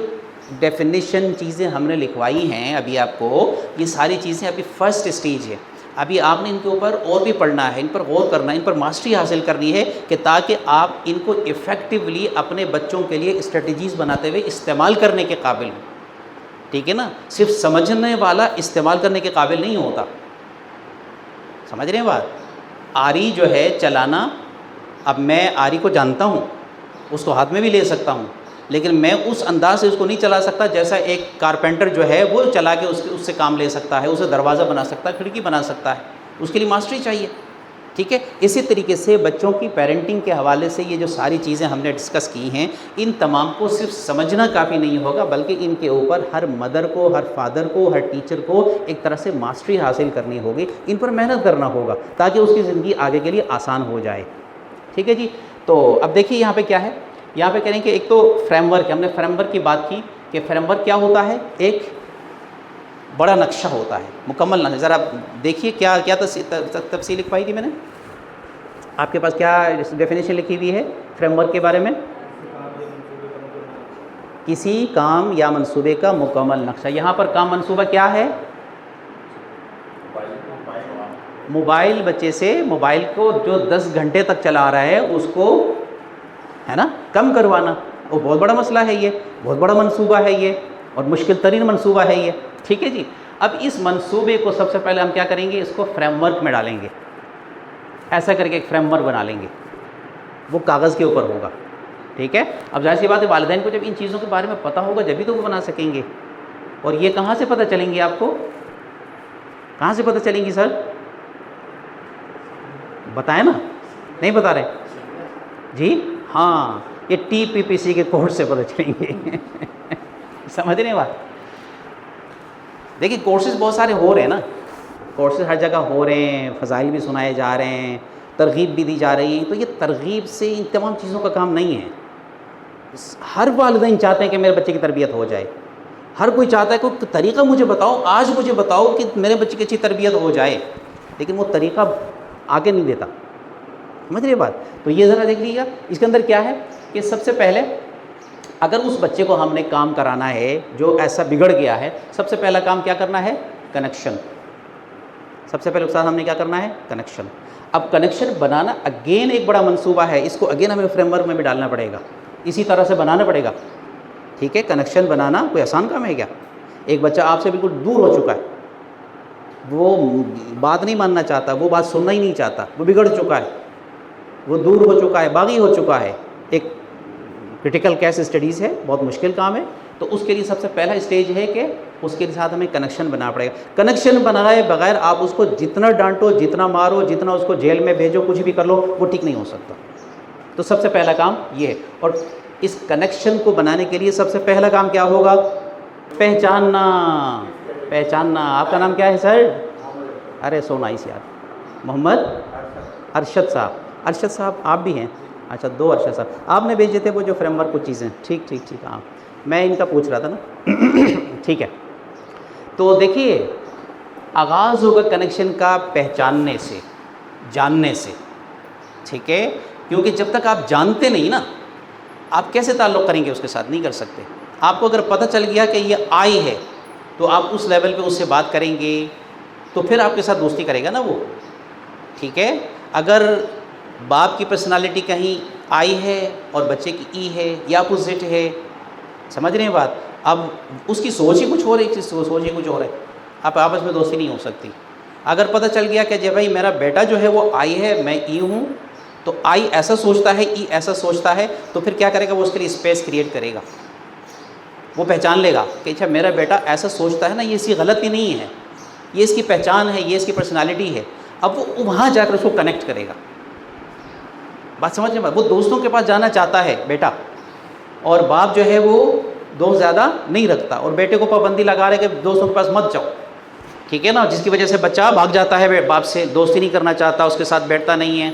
S1: ڈیفینیشن چیزیں ہم نے لکھوائی ہیں ابھی آپ کو، یہ ساری چیزیں ابھی فرسٹ اسٹیج ہے. ابھی آپ نے ان کے اوپر اور بھی پڑھنا ہے، ان پر غور کرنا ہے، ان پر ماسٹری حاصل کرنی ہے کہ تاکہ آپ ان کو ایفیکٹولی اپنے بچوں کے لیے اسٹریٹجیز بناتے ہوئے استعمال کرنے کے قابل ہوں. ٹھیک ہے نا. صرف سمجھنے والا استعمال کرنے کے قابل نہیں ہوتا. سمجھ رہے ہیں بات؟ آری جو ہے چلانا، اب میں آری کو جانتا ہوں، اس کو ہاتھ میں بھی لے سکتا ہوں، لیکن میں اس انداز سے اس کو نہیں چلا سکتا جیسا ایک کارپینٹر جو ہے وہ چلا کے اس سے کام لے سکتا ہے، اسے دروازہ بنا سکتا ہے، کھڑکی بنا سکتا ہے. اس کے لیے ماسٹری چاہیے، ٹھیک ہے. اسی طریقے سے بچوں کی پیرنٹنگ کے حوالے سے یہ جو ساری چیزیں ہم نے ڈسکس کی ہیں، ان تمام کو صرف سمجھنا کافی نہیں ہوگا، بلکہ ان کے اوپر ہر مدر کو، ہر فادر کو، ہر ٹیچر کو ایک طرح سے ماسٹری حاصل کرنی ہوگی. ان پر محنت کرنا ہوگا تاکہ اس کی زندگی آگے کے لیے آسان ہو جائے. ٹھیک ہے جی. تو اب دیکھیے یہاں پہ کیا ہے. یہاں پہ کریں کہ ایک تو فریم ورک، ہم نے فریم ورک کی بات کی کہ فریم ورک کیا ہوتا ہے، ایک بڑا نقشہ ہوتا ہے، مکمل نقشہ. ذرا دیکھیے کیا تفصیل لکھوائی تھی میں نے آپ کے پاس، کیا ڈیفینیشن لکھی ہوئی ہے فریم ورک کے بارے میں؟ کسی کام یا منصوبے کا مکمل نقشہ. یہاں پر کام منصوبہ کیا ہے؟ موبائل بچے سے موبائل کو جو 10 گھنٹے تک چلا رہا ہے اس کو ہے نا کم کروانا. وہ بہت بڑا مسئلہ ہے، یہ بہت بڑا منصوبہ ہے یہ، اور مشکل ترین منصوبہ ہے یہ. ٹھیک ہے جی. اب اس منصوبے کو سب سے پہلے ہم کیا کریں گے، اس کو فریم ورک میں ڈالیں گے. ایسا کر کے ایک فریم ورک بنا لیں گے، وہ کاغذ کے اوپر ہوگا. ٹھیک ہے. اب ظاہر سی بات ہے والدین کو جب ان چیزوں کے بارے میں پتہ ہوگا جبھی تو وہ بنا سکیں گے. اور یہ کہاں سے پتہ چلیں گی آپ کو؟ کہاں سے پتہ چلیں گی سر؟ بتائیں نا، نہیں بتا رہے جی؟ ہاں، یہ TPPC کے کورس سے پتہ چلیں گے سمجھ رہے ہیں بات؟ دیکھیں کورسز بہت سارے ہو رہے ہیں نا، کورسز ہر جگہ ہو رہے ہیں، فضائل بھی سنائے جا رہے ہیں، ترغیب بھی دی جا رہی ہے. تو یہ ترغیب سے ان تمام چیزوں کا کام نہیں ہے. ہر والدین چاہتے ہیں کہ میرے بچے کی تربیت ہو جائے، ہر کوئی چاہتا ہے کوئی طریقہ مجھے بتاؤ، آج مجھے بتاؤ کہ میرے بچے کی اچھی تربیت ہو جائے، لیکن وہ طریقہ آگے نہیں دیتا. سمجھ رہے بات؟ تو یہ ذرا دیکھ لیجیے اس کے اندر کیا ہے کہ سب سے پہلے اگر اس بچے کو ہم نے کام کرانا ہے جو ایسا بگڑ گیا ہے، سب سے پہلا کام کیا کرنا ہے؟ کنیکشن. سب سے پہلے استاد ہم نے کیا کرنا ہے؟ کنیکشن. اب کنیکشن بنانا اگین ایک بڑا منصوبہ ہے، اس کو اگین ہمیں فریم ورک میں بھی ڈالنا پڑے گا، اسی طرح سے بنانا پڑے گا. ٹھیک ہے. کنیکشن بنانا کوئی آسان کام ہے کیا؟ ایک بچہ آپ سے بالکل دور ہو چکا ہے، وہ بات نہیں ماننا چاہتا، وہ بات سننا ہی نہیں چاہتا، وہ بگڑ چکا ہے، وہ دور ہو چکا ہے، باغی ہو چکا ہے. ایک کرٹیکل کیس اسٹڈیز ہے، بہت مشکل کام ہے. تو اس کے لیے سب سے پہلا اسٹیج ہے کہ اس کے ساتھ ہمیں کنیکشن بنانا پڑے گا. کنیکشن بنائے بغیر آپ اس کو جتنا ڈانٹو، جتنا مارو، جتنا اس کو جیل میں بھیجو، کچھ بھی کر لو، وہ ٹھیک نہیں ہو سکتا. تو سب سے پہلا کام یہ ہے. اور اس کنیکشن کو بنانے کے لیے سب سے پہلا کام کیا ہوگا؟ پہچاننا. پہچاننا. آپ کا نام کیا ہے سر؟ ارے سو نائس یار. محمد ارشد صاحب. ارشد صاحب آپ بھی ہیں؟ اچھا، 2 ارشد صاحب. آپ نے بھیجے تھے وہ جو فریم ورک کچھ چیزیں. ٹھیک ٹھیک ٹھیک. ہاں میں ان کا پوچھ رہا تھا نا. ٹھیک ہے. تو دیکھیے، آغاز ہوگا کنیکشن کا پہچاننے سے، جاننے سے. ٹھیک ہے، کیونکہ جب تک آپ جانتے نہیں نا، آپ کیسے تعلق کریں گے اس کے ساتھ؟ نہیں کر سکتے. آپ کو اگر پتہ چل گیا کہ یہ آئی ہے تو آپ اس لیول پہ اس سے بات کریں گے، تو پھر آپ کے ساتھ دوستی کرے گا نا وہ. ٹھیک ہے. اگر باپ کی پرسنالٹی کہیں آئی ہے اور بچے کی ای ہے یا اپوزٹ ہے، سمجھ رہے ہیں بات؟ اب اس کی سوچ ہی کچھ ہو رہی، سوچ ہی کچھ ہو رہا ہے، آپ آپس میں دوستی نہیں ہو سکتی. اگر پتہ چل گیا کہ جی بھائی میرا بیٹا جو ہے وہ آئی ہے، میں ای ہوں، تو آئی ایسا سوچتا ہے، ای ایسا سوچتا ہے، تو پھر کیا کرے گا؟ وہ اس کے لیے اسپیس کریٹ کرے گا. وہ پہچان لے گا کہ اچھا میرا بیٹا ایسا سوچتا ہے نا، یہ اس کی غلطی نہیں ہے، یہ اس کی پہچان ہے، یہ اس کی پرسنالٹی ہے. اب وہ وہاں جا کر اس کو کنیکٹ کرے گا. بات سمجھ رہے ہیں؟ وہ دوستوں کے پاس جانا چاہتا ہے بیٹا، اور باپ جو ہے وہ دوست زیادہ نہیں رکھتا، اور بیٹے کو پابندی لگا رہے کہ دوستوں کے پاس مت جاؤ. ٹھیک ہے نا، جس کی وجہ سے بچہ بھاگ جاتا ہے باپ سے، دوستی نہیں کرنا چاہتا، اس کے ساتھ بیٹھتا نہیں ہے.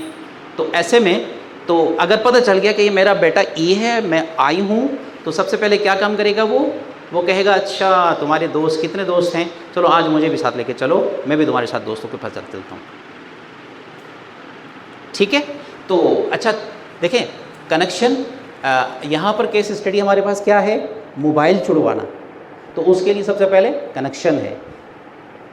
S1: تو ایسے میں تو اگر پتہ چل گیا کہ یہ میرا بیٹا ای ہے، میں آئی ہوں، تو سب سے پہلے کیا کام کرے گا؟ وہ کہے گا اچھا تمہارے دوست کتنے دوست ہیں، چلو آج مجھے بھی ساتھ لے کے چلو، میں بھی تمہارے ساتھ دوستوں کے پاس چلتا ہوں. ٹھیک ہے. تو اچھا دیکھیں، کنیکشن یہاں پر کیس اسٹڈی ہمارے پاس کیا ہے؟ موبائل چھڑوانا. تو اس کے لیے سب سے پہلے کنیکشن ہے.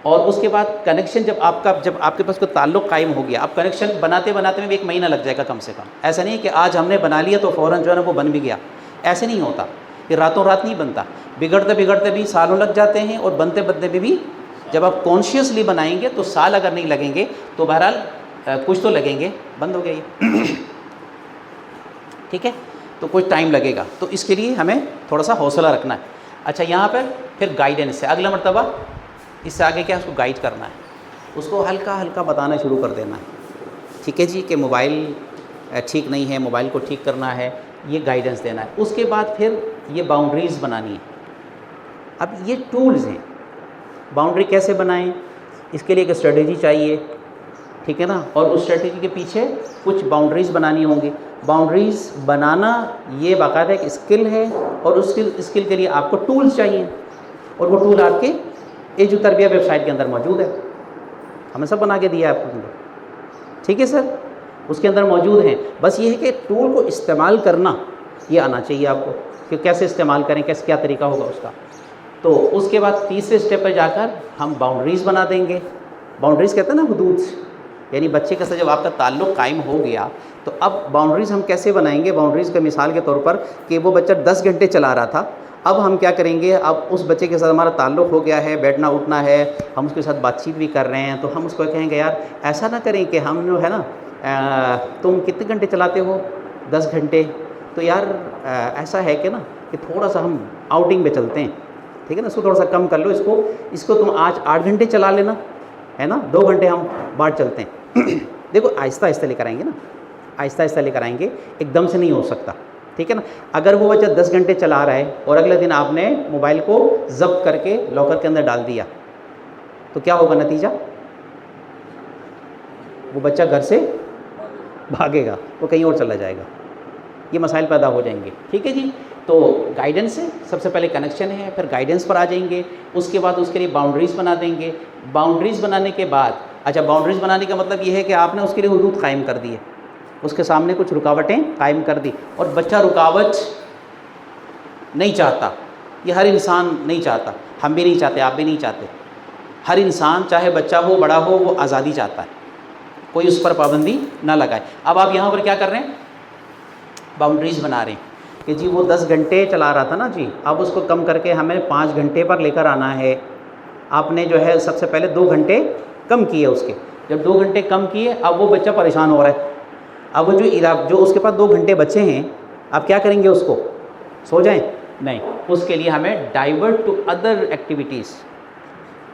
S1: اور اس کے بعد کنیکشن جب آپ کے پاس کوئی تعلق قائم ہو گیا، آپ کنیکشن بناتے بناتے میں بھی 1 مہینہ لگ جائے گا کم سے کم. ایسا نہیں ہے کہ آج ہم نے بنا لیا تو فوراً جو ہے نا وہ بن بھی گیا. ایسے نہیں ہوتا، یہ راتوں رات نہیں بنتا. بگڑتے بگڑتے بھی سالوں لگ جاتے ہیں، اور بنتے بنتے بھی جب آپ کانشیسلی بنائیں گے تو سال اگر نہیں لگیں گے تو بہرحال کچھ تو لگیں گے. بند ہو گیا یہ. ٹھیک ہے. تو کچھ ٹائم لگے گا، تو اس کے لیے ہمیں تھوڑا سا حوصلہ رکھنا ہے. اچھا یہاں پر پھر گائیڈنس ہے. اگلا مرتبہ اس سے آگے کیا اس کو گائیڈ کرنا ہے، اس کو ہلکا ہلکا بتانا شروع کر دینا ہے. ٹھیک ہے جی، کہ موبائل ٹھیک نہیں ہے، موبائل کو ٹھیک کرنا ہے، یہ گائیڈنس دینا ہے. اس کے بعد پھر یہ باؤنڈریز بنانی ہے. اب یہ ٹولز ہیں. باؤنڈری کیسے بنائیں؟ اس کے لیے ایک اسٹریٹجی چاہیے. ٹھیک ہے نا. اور اس اسٹریٹجی کے پیچھے کچھ باؤنڈریز بنانی ہوں گی. باؤنڈریز بنانا یہ باقاعدہ ایک اسکل ہے، اور اس اسکل کے لیے آپ کو ٹولز چاہیے، اور وہ ٹول آپ کے ایجو تربیہ ویب سائٹ کے اندر موجود ہے. ہمیں سب بنا کے دیا ہے آپ کو. ٹھیک ہے سر، اس کے اندر موجود ہیں. بس یہ ہے کہ ٹول کو استعمال کرنا یہ آنا چاہیے آپ کو، کہ کیسے استعمال کریں، کیا طریقہ ہوگا اس کا. تو اس کے بعد تیسرے اسٹیپ پہ جا کر ہم باؤنڈریز بنا دیں گے. باؤنڈریز کہتے ہیں نا حدود، یعنی بچے کے ساتھ جب آپ کا تعلق قائم ہو گیا تو اب باؤنڈریز ہم کیسے بنائیں گے؟ باؤنڈریز کا مثال کے طور پر کہ وہ بچہ 10 گھنٹے چلا رہا تھا، اب ہم کیا کریں گے؟ اب اس بچے کے ساتھ ہمارا تعلق ہو گیا ہے، بیٹھنا اٹھنا ہے، ہم اس کے ساتھ بات چیت بھی کر رہے ہیں، تو ہم اس کو کہیں گے یار ایسا نہ کریں کہ ہم جو ہے نا تم کتنے گھنٹے چلاتے ہو؟ 10 گھنٹے. تو یار ایسا ہے کہ نا کہ تھوڑا سا ہم آؤٹنگ پہ چلتے ہیں. ٹھیک ہے نا، اس کو تھوڑا سا کم کر لو، اس کو تم آج 8 گھنٹے چلا لینا ہے نا، 2 گھنٹے ہم بانٹ چلتے ہیں. دیکھو آہستہ آہستہ لے کر آئیں گے نا، آہستہ آہستہ لے کر آئیں گے، ایک دم سے نہیں ہو سکتا. ٹھیک ہے نا. اگر وہ بچہ 10 گھنٹے چلا رہا ہے اور اگلے دن آپ نے موبائل کو ضبط کر کے لاکر کے اندر ڈال دیا، تو کیا ہوگا نتیجہ؟ وہ بچہ گھر سے بھاگے گا، وہ کہیں اور چلا جائے گا. یہ مسائل پیدا ہو جائیں گے. ٹھیک ہے جی. تو گائیڈنس ہے، سب سے پہلے کنیکشن ہے، پھر گائیڈنس پر آ جائیں گے. اس کے بعد اس کے لیے باؤنڈریز بنا دیں گے. باؤنڈریز بنانے کے بعد اچھا باؤنڈریز بنانے کا مطلب یہ ہے کہ آپ نے اس کے لیے حدود قائم کر دی ہے، اس کے سامنے کچھ رکاوٹیں قائم کر دی. اور بچہ رکاوٹ نہیں چاہتا، یہ ہر انسان نہیں چاہتا، ہم بھی نہیں چاہتے، آپ بھی نہیں چاہتے. ہر انسان چاہے بچہ ہو بڑا ہو وہ آزادی چاہتا ہے، کوئی اس پر پابندی نہ لگائے. اب آپ یہاں پر کیا کر رہے ہیں؟ باؤنڈریز بنا رہے ہیں کہ جی وہ 10 گھنٹے چلا رہا تھا نا جی، اب اس کو کم کر کے ہمیں 5 گھنٹے پر لے کر آنا ہے. آپ نے جو ہے سب سے پہلے 2 گھنٹے کم کیے اس کے. جب 2 گھنٹے کم کیے اب وہ بچہ پریشان ہو رہا ہے. اب وہ جو اس کے پاس 2 گھنٹے بچے ہیں آپ کیا کریں گے؟ اس کو سو جائیں؟ نہیں، اس کے لیے ہمیں ڈائیورٹ ٹو ادر ایکٹیویٹیز.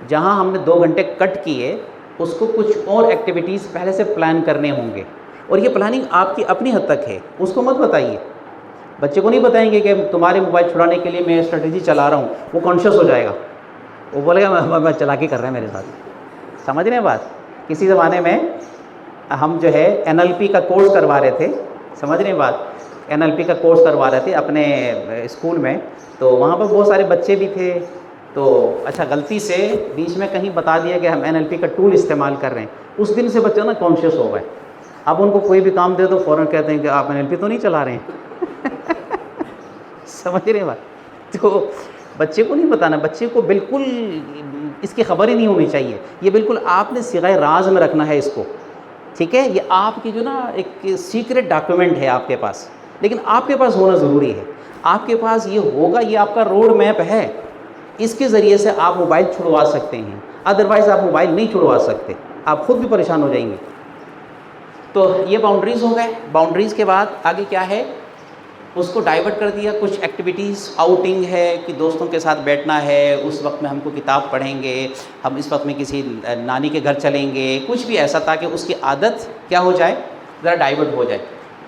S1: جہاں ہم نے 2 گھنٹے کٹ کیے اس کو کچھ اور ایکٹیویٹیز پہلے سے پلان کرنے ہوں گے. اور یہ پلاننگ آپ کی اپنی حد تک ہے، اس کو مت بتائیے. بچے کو نہیں بتائیں گے کہ تمہارے موبائل چھڑانے کے لیے میں اسٹریٹجی چلا رہا ہوں. وہ کانشیس ہو جائے گا، وہ بولے گا میں چلا کے کر رہے ہیں میرے ساتھ. سمجھ رہے ہیں بات؟ کسی زمانے میں ہم جو ہے NLP کا کورس کروا رہے تھے. سمجھ رہے ہیں بات؟ NLP کا کورس کروا رہے تھے اپنے اسکول میں. تو وہاں پر بہت سارے بچے بھی تھے. تو اچھا غلطی سے بیچ میں کہیں بتا دیا کہ ہم NLP کا ٹول استعمال کر رہے ہیں. اس دن سے بچہ نا کانشیس ہو گئے. اب ان کو کوئی بھی کام دے تو فوراً کہتے ہیں کہ آپ NLP تو نہیں چلا رہے ہیں. سمجھ رہے ہیں بات؟ تو بچے کو نہیں بتانا، بچے کو بالکل اس کی خبر ہی نہیں ہونی چاہیے. یہ بالکل آپ نے صیغہ راز میں رکھنا ہے اس کو. ٹھیک ہے؟ یہ آپ کی جو نا ایک سیکرٹ ڈاکیومنٹ ہے آپ کے پاس، لیکن آپ کے پاس ہونا ضروری ہے. آپ کے پاس یہ ہوگا، یہ آپ کا روڈ میپ ہے. اس کے ذریعے سے آپ موبائل چھڑوا سکتے ہیں، ادروائز آپ موبائل نہیں چھڑوا سکتے، آپ خود بھی پریشان ہو جائیں گے. تو یہ باؤنڈریز ہو گئے. باؤنڈریز کے بعد آگے کیا ہے؟ اس کو ڈائیورٹ کر دیا. کچھ ایکٹیویٹیز، آؤٹنگ ہے کہ دوستوں کے ساتھ بیٹھنا ہے، اس وقت میں ہم کو کتاب پڑھیں گے، ہم اس وقت میں کسی نانی کے گھر چلیں گے، کچھ بھی ایسا تاکہ اس کی عادت کیا ہو جائے، ذرا ڈائیورٹ ہو جائے.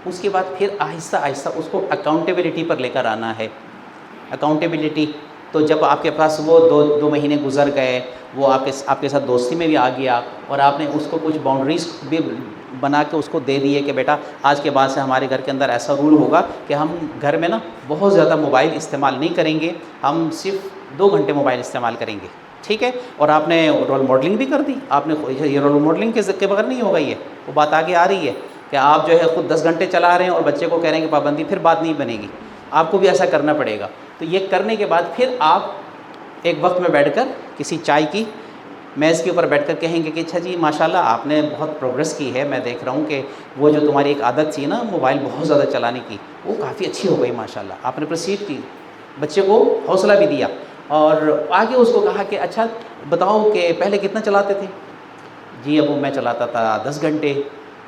S1: اس کے بعد پھر آہستہ آہستہ اس کو اکاؤنٹیبلٹی پر لے کر آنا ہے. اکاؤنٹیبلٹی تو جب آپ کے پاس وہ دو مہینے گزر گئے، وہ آپ کے ساتھ دوستی میں بھی آ گیا اور آپ نے اس کو کچھ باؤنڈریز بھی بنا کے اس کو دے دیے کہ بیٹا آج کے بعد سے ہمارے گھر کے اندر ایسا رول ہوگا کہ ہم گھر میں نا بہت زیادہ موبائل استعمال نہیں کریں گے، ہم صرف 2 گھنٹے موبائل استعمال کریں گے. ٹھیک ہے؟ اور آپ نے رول ماڈلنگ بھی کر دی. آپ نے یہ رول ماڈلنگ کے بغیر نہیں ہوگا. وہ بات آگے آ رہی ہے کہ آپ جو ہے خود 10 گھنٹے چلا رہے ہیں اور بچے کو کہہ رہے ہیں کہ پابندی، پھر بات نہیں بنے گی. آپ کو بھی ایسا کرنا پڑے گا. تو یہ کرنے کے بعد پھر آپ ایک وقت میں بیٹھ کر کسی چائے کی میز کے اوپر بیٹھ کر کہیں گے کہ اچھا جی ماشاءاللہ آپ نے بہت پروگریس کی ہے. میں دیکھ رہا ہوں کہ وہ جو تمہاری ایک عادت تھی نا موبائل بہت زیادہ چلانے کی، وہ کافی اچھی ہو گئی ماشاءاللہ. آپ نے پروسیڈ کی، بچے کو حوصلہ بھی دیا اور آگے اس کو کہا کہ اچھا بتاؤ کہ پہلے کتنا چلاتے تھے؟ جی ابو میں چلاتا تھا 10 گھنٹے.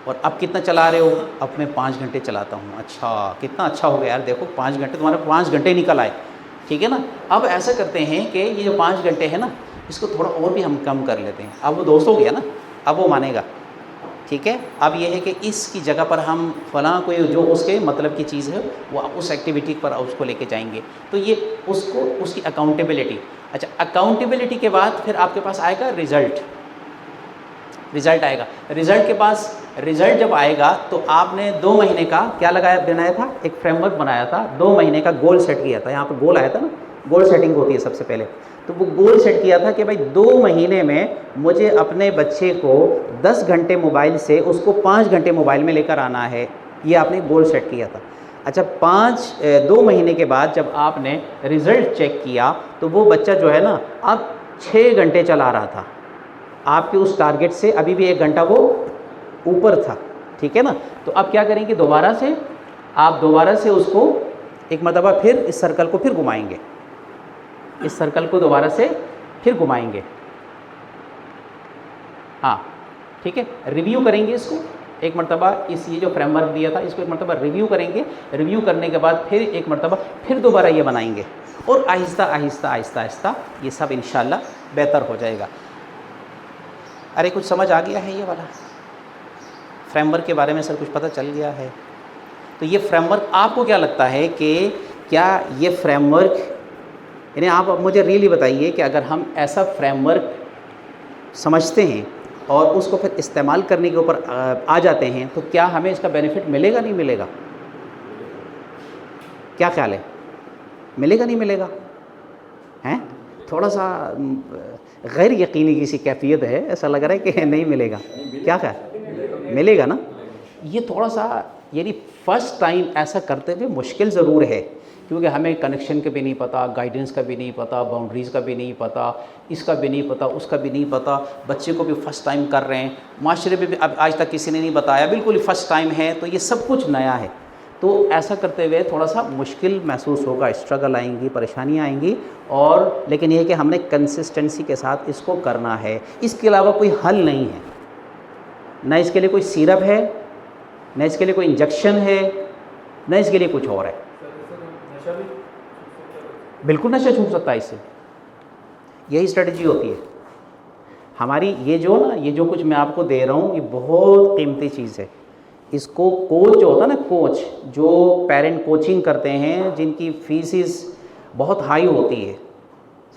S1: اور اب کتنا چلا رہے ہو؟ اب میں 5 گھنٹے چلاتا ہوں. اچھا کتنا اچھا ہو گیا یار، دیکھو 5 گھنٹے، تمہارے 5 گھنٹے نکل آئے. ٹھیک ہے نا؟ اب ایسا کرتے ہیں کہ یہ جو 5 گھنٹے ہیں نا اس کو تھوڑا اور بھی ہم کم کر لیتے ہیں. اب وہ دوست ہو گیا نا، اب وہ مانے گا. ٹھیک ہے؟ اب یہ ہے کہ اس کی جگہ پر ہم فلاں کوئی جو اس کے مطلب کی چیز ہے وہ اس ایکٹیویٹی پر اس کو لے کے جائیں گے. تو یہ اس کو اس کی اکاؤنٹیبلٹی. اچھا اکاؤنٹیبلٹی کے بعد پھر آپ کے پاس آئے گا رزلٹ آئے گا. رزلٹ کے پاس رزلٹ جب آئے گا تو آپ نے 2 مہینے کا کیا بنایا تھا، ایک فریم ورک بنایا تھا. 2 مہینے کا گول سیٹ کیا تھا. یہاں پہ گول آیا تھا نا، گول سیٹنگ ہوتی ہے سب سے پہلے. تو وہ گول سیٹ کیا تھا کہ بھائی 2 مہینے میں مجھے اپنے بچے کو 10 گھنٹے موبائل سے اس کو 5 گھنٹے موبائل میں لے کر آنا ہے. یہ آپ نے گول سیٹ کیا تھا. اچھا 2 مہینے کے بعد جب آپ نے رزلٹ چیک کیا تو وہ بچہ جو ہے نا اب 6 گھنٹے چلا رہا تھا. آپ کے اس ٹارگٹ سے ابھی بھی 1 گھنٹہ وہ اوپر تھا. ٹھیک ہے نا؟ تو اب کیا کریں گے، دوبارہ سے اس کو ایک مرتبہ پھر اس سرکل کو پھر گھمائیں گے. اس سرکل کو دوبارہ سے پھر گھمائیں گے. ہاں ٹھیک ہے، ریویو کریں گے اس کو ایک مرتبہ. یہ جو فریم ورک دیا تھا اس کو ایک مرتبہ ریویو کریں گے. ریویو کرنے کے بعد پھر ایک مرتبہ پھر دوبارہ یہ بنائیں گے اور آہستہ آہستہ یہ سب انشاءاللہ بہتر ہو جائے گا. ارے کچھ سمجھ آ گیا ہے یہ والا فریم ورک کے بارے میں؟ سر کچھ پتہ چل گیا ہے؟ تو یہ فریم ورک آپ کو کیا لگتا ہے کہ کیا یہ فریم ورک، یعنی آپ مجھے ریئلی بتائیے کہ اگر ہم ایسا فریم ورک سمجھتے ہیں اور اس کو پھر استعمال کرنے کے اوپر آ جاتے ہیں تو کیا ہمیں اس کا بینیفٹ ملے گا نہیں ملے گا؟ کیا خیال ہے، ملے گا نہیں ملے گا؟ ہیں تھوڑا سا غیر یقینی کسی کیفیت ہے، ایسا لگ رہا ہے کہ نہیں ملے گا. کیا خیال، ملے گا نا؟ یہ تھوڑا سا یعنی فرسٹ ٹائم ایسا کرتے ہوئے مشکل ضرور ہے، کیونکہ ہمیں کنیکشن کا بھی نہیں پتہ، گائیڈنس کا بھی نہیں پتہ، باؤنڈریز کا بھی نہیں پتہ، اس کا بھی نہیں پتہ، اس کا بھی نہیں پتہ. بچے کو بھی فرسٹ ٹائم کر رہے ہیں، معاشرے میں بھی اب آج تک کسی نے نہیں بتایا، بالکل ہی فرسٹ ٹائم ہے. تو یہ سب کچھ نیا ہے. تو ایسا کرتے ہوئے تھوڑا سا مشکل محسوس ہوگا، اسٹرگل آئیں گی، پریشانیاں آئیں گی، اور لیکن یہ ہے کہ ہم نے کنسسٹنسی کے ساتھ اس کو کرنا ہے. اس کے علاوہ کوئی حل نہیں ہے، نہ اس کے لیے کوئی سیرپ ہے، نہ اس کے لیے کوئی انجیکشن ہے، نہ اس کے لیے کچھ اور ہے. بالکل نشہ چھوٹ سکتا ہے اس سے. یہی اسٹریٹجی ہوتی ہے ہماری. یہ جو کچھ میں آپ کو دے رہا ہوں یہ بہت قیمتی چیز ہے. اس کو کوچ جو ہوتا ہے نا، کوچ جو پیرنٹ کوچنگ کرتے ہیں، جن کی فیسز بہت ہائی ہوتی ہے،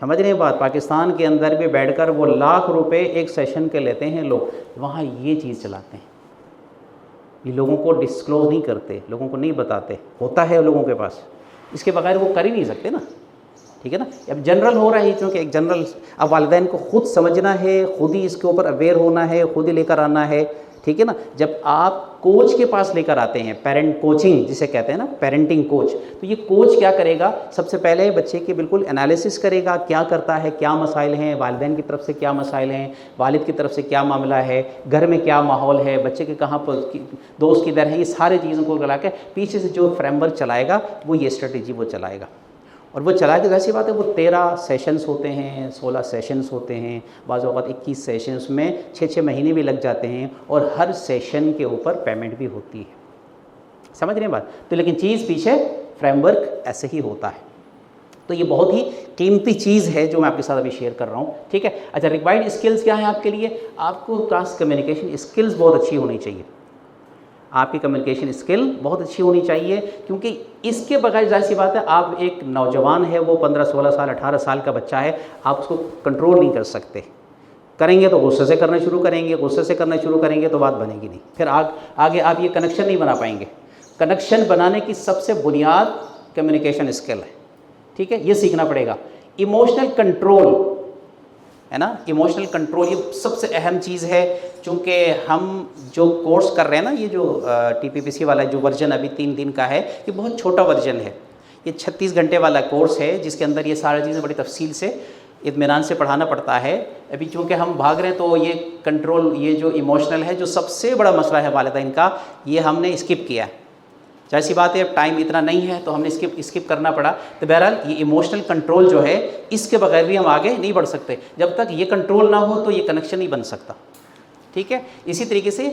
S1: سمجھ رہے ہیں بات. پاکستان کے اندر بھی بیٹھ کر وہ لاکھ روپے ایک سیشن کے لیتے ہیں لوگ، وہاں یہ چیز چلاتے ہیں. یہ لوگوں کو ڈسکلوز نہیں کرتے، لوگوں کو نہیں بتاتے. ہوتا ہے لوگوں کے پاس، اس کے بغیر وہ کر ہی نہیں سکتے نا. ٹھیک ہے نا. اب جنرل ہو رہا ہے چونکہ ایک جنرل، اب والدین کو خود سمجھنا ہے، خود ہی اس کے اوپر اویئر ہونا ہے، خود ہی لے کر آنا ہے. ٹھیک ہے نا. جب آپ کوچ کے پاس لے کر آتے ہیں، پیرنٹ کوچنگ جسے کہتے ہیں نا، پیرنٹنگ کوچ، تو یہ کوچ کیا کرے گا؟ سب سے پہلے بچے کی بالکل انالیسس کرے گا، کیا کرتا ہے، کیا مسائل ہیں، والدین کی طرف سے کیا مسائل ہیں، والد کی طرف سے کیا معاملہ ہے، گھر میں کیا ماحول ہے، بچے کے کہاں پر دوست کدھر ہے، یہ سارے چیزوں کو ملا کے پیچھے سے جو فریم ورک چلائے گا وہ یہ اسٹریٹجی وہ چلائے گا. اور وہ چلا کے ایسی بات ہے، وہ 13 سیشنز ہوتے ہیں، 16 سیشنز ہوتے ہیں، بعض اوقات 21 سیشنز میں 6 مہینے بھی لگ جاتے ہیں، اور ہر سیشن کے اوپر پیمنٹ بھی ہوتی ہے. سمجھ رہے ہیں بات؟ تو لیکن چیز پیچھے فریم ورک ایسے ہی ہوتا ہے. تو یہ بہت ہی قیمتی چیز ہے جو میں آپ کے ساتھ ابھی شیئر کر رہا ہوں. ٹھیک ہے. اچھا، ریکوائرڈ اسکلز کیا ہیں آپ کے لیے؟ آپ کو کلاس کمیونیکیشن اسکلز بہت اچھی ہونی چاہیے. آپ کی کمیونیکیشن اسکل بہت اچھی ہونی چاہیے، کیونکہ اس کے بغیر ظاہر سی بات ہے، آپ ایک نوجوان ہے، وہ 15 16 سال 18 سال کا بچہ ہے، آپ اس کو کنٹرول نہیں کر سکتے. کریں گے تو غصے سے کرنا شروع کریں گے، غصے سے کرنا شروع کریں گے تو بات بنے گی نہیں. پھر آگے آپ یہ کنیکشن نہیں بنا پائیں گے. کنیکشن بنانے کی سب سے بنیاد کمیونیکیشن اسکل ہے. ٹھیک ہے. یہ سیکھنا پڑے گا. ایموشنل کنٹرول ہے نا، ایموشنل کنٹرول یہ سب سے اہم چیز ہے. چونکہ ہم جو کورس کر رہے ہیں نا، یہ جو TPPC والا جو ورژن ابھی 3 دن کا ہے، یہ بہت چھوٹا ورژن ہے. یہ 36 گھنٹے والا کورس ہے، جس کے اندر یہ ساری چیزیں بڑی تفصیل سے اطمینان سے پڑھانا پڑتا ہے. ابھی چونکہ ہم بھاگ رہے ہیں تو یہ کنٹرول، یہ جو ایموشنل ہے، جو سب سے بڑا مسئلہ ہے والدین کا، یہ ہم نے اسکپ کیا ہے. جیسی بات ہے، اب ٹائم اتنا نہیں ہے تو ہم نے اسکپ کرنا پڑا. تو بہرحال یہ ایموشنل کنٹرول جو ہے، اس کے بغیر بھی ہم آگے نہیں بڑھ سکتے. جب تک یہ کنٹرول نہ ہو تو یہ کنیکشن نہیں بن سکتا. ٹھیک ہے. اسی طریقے سے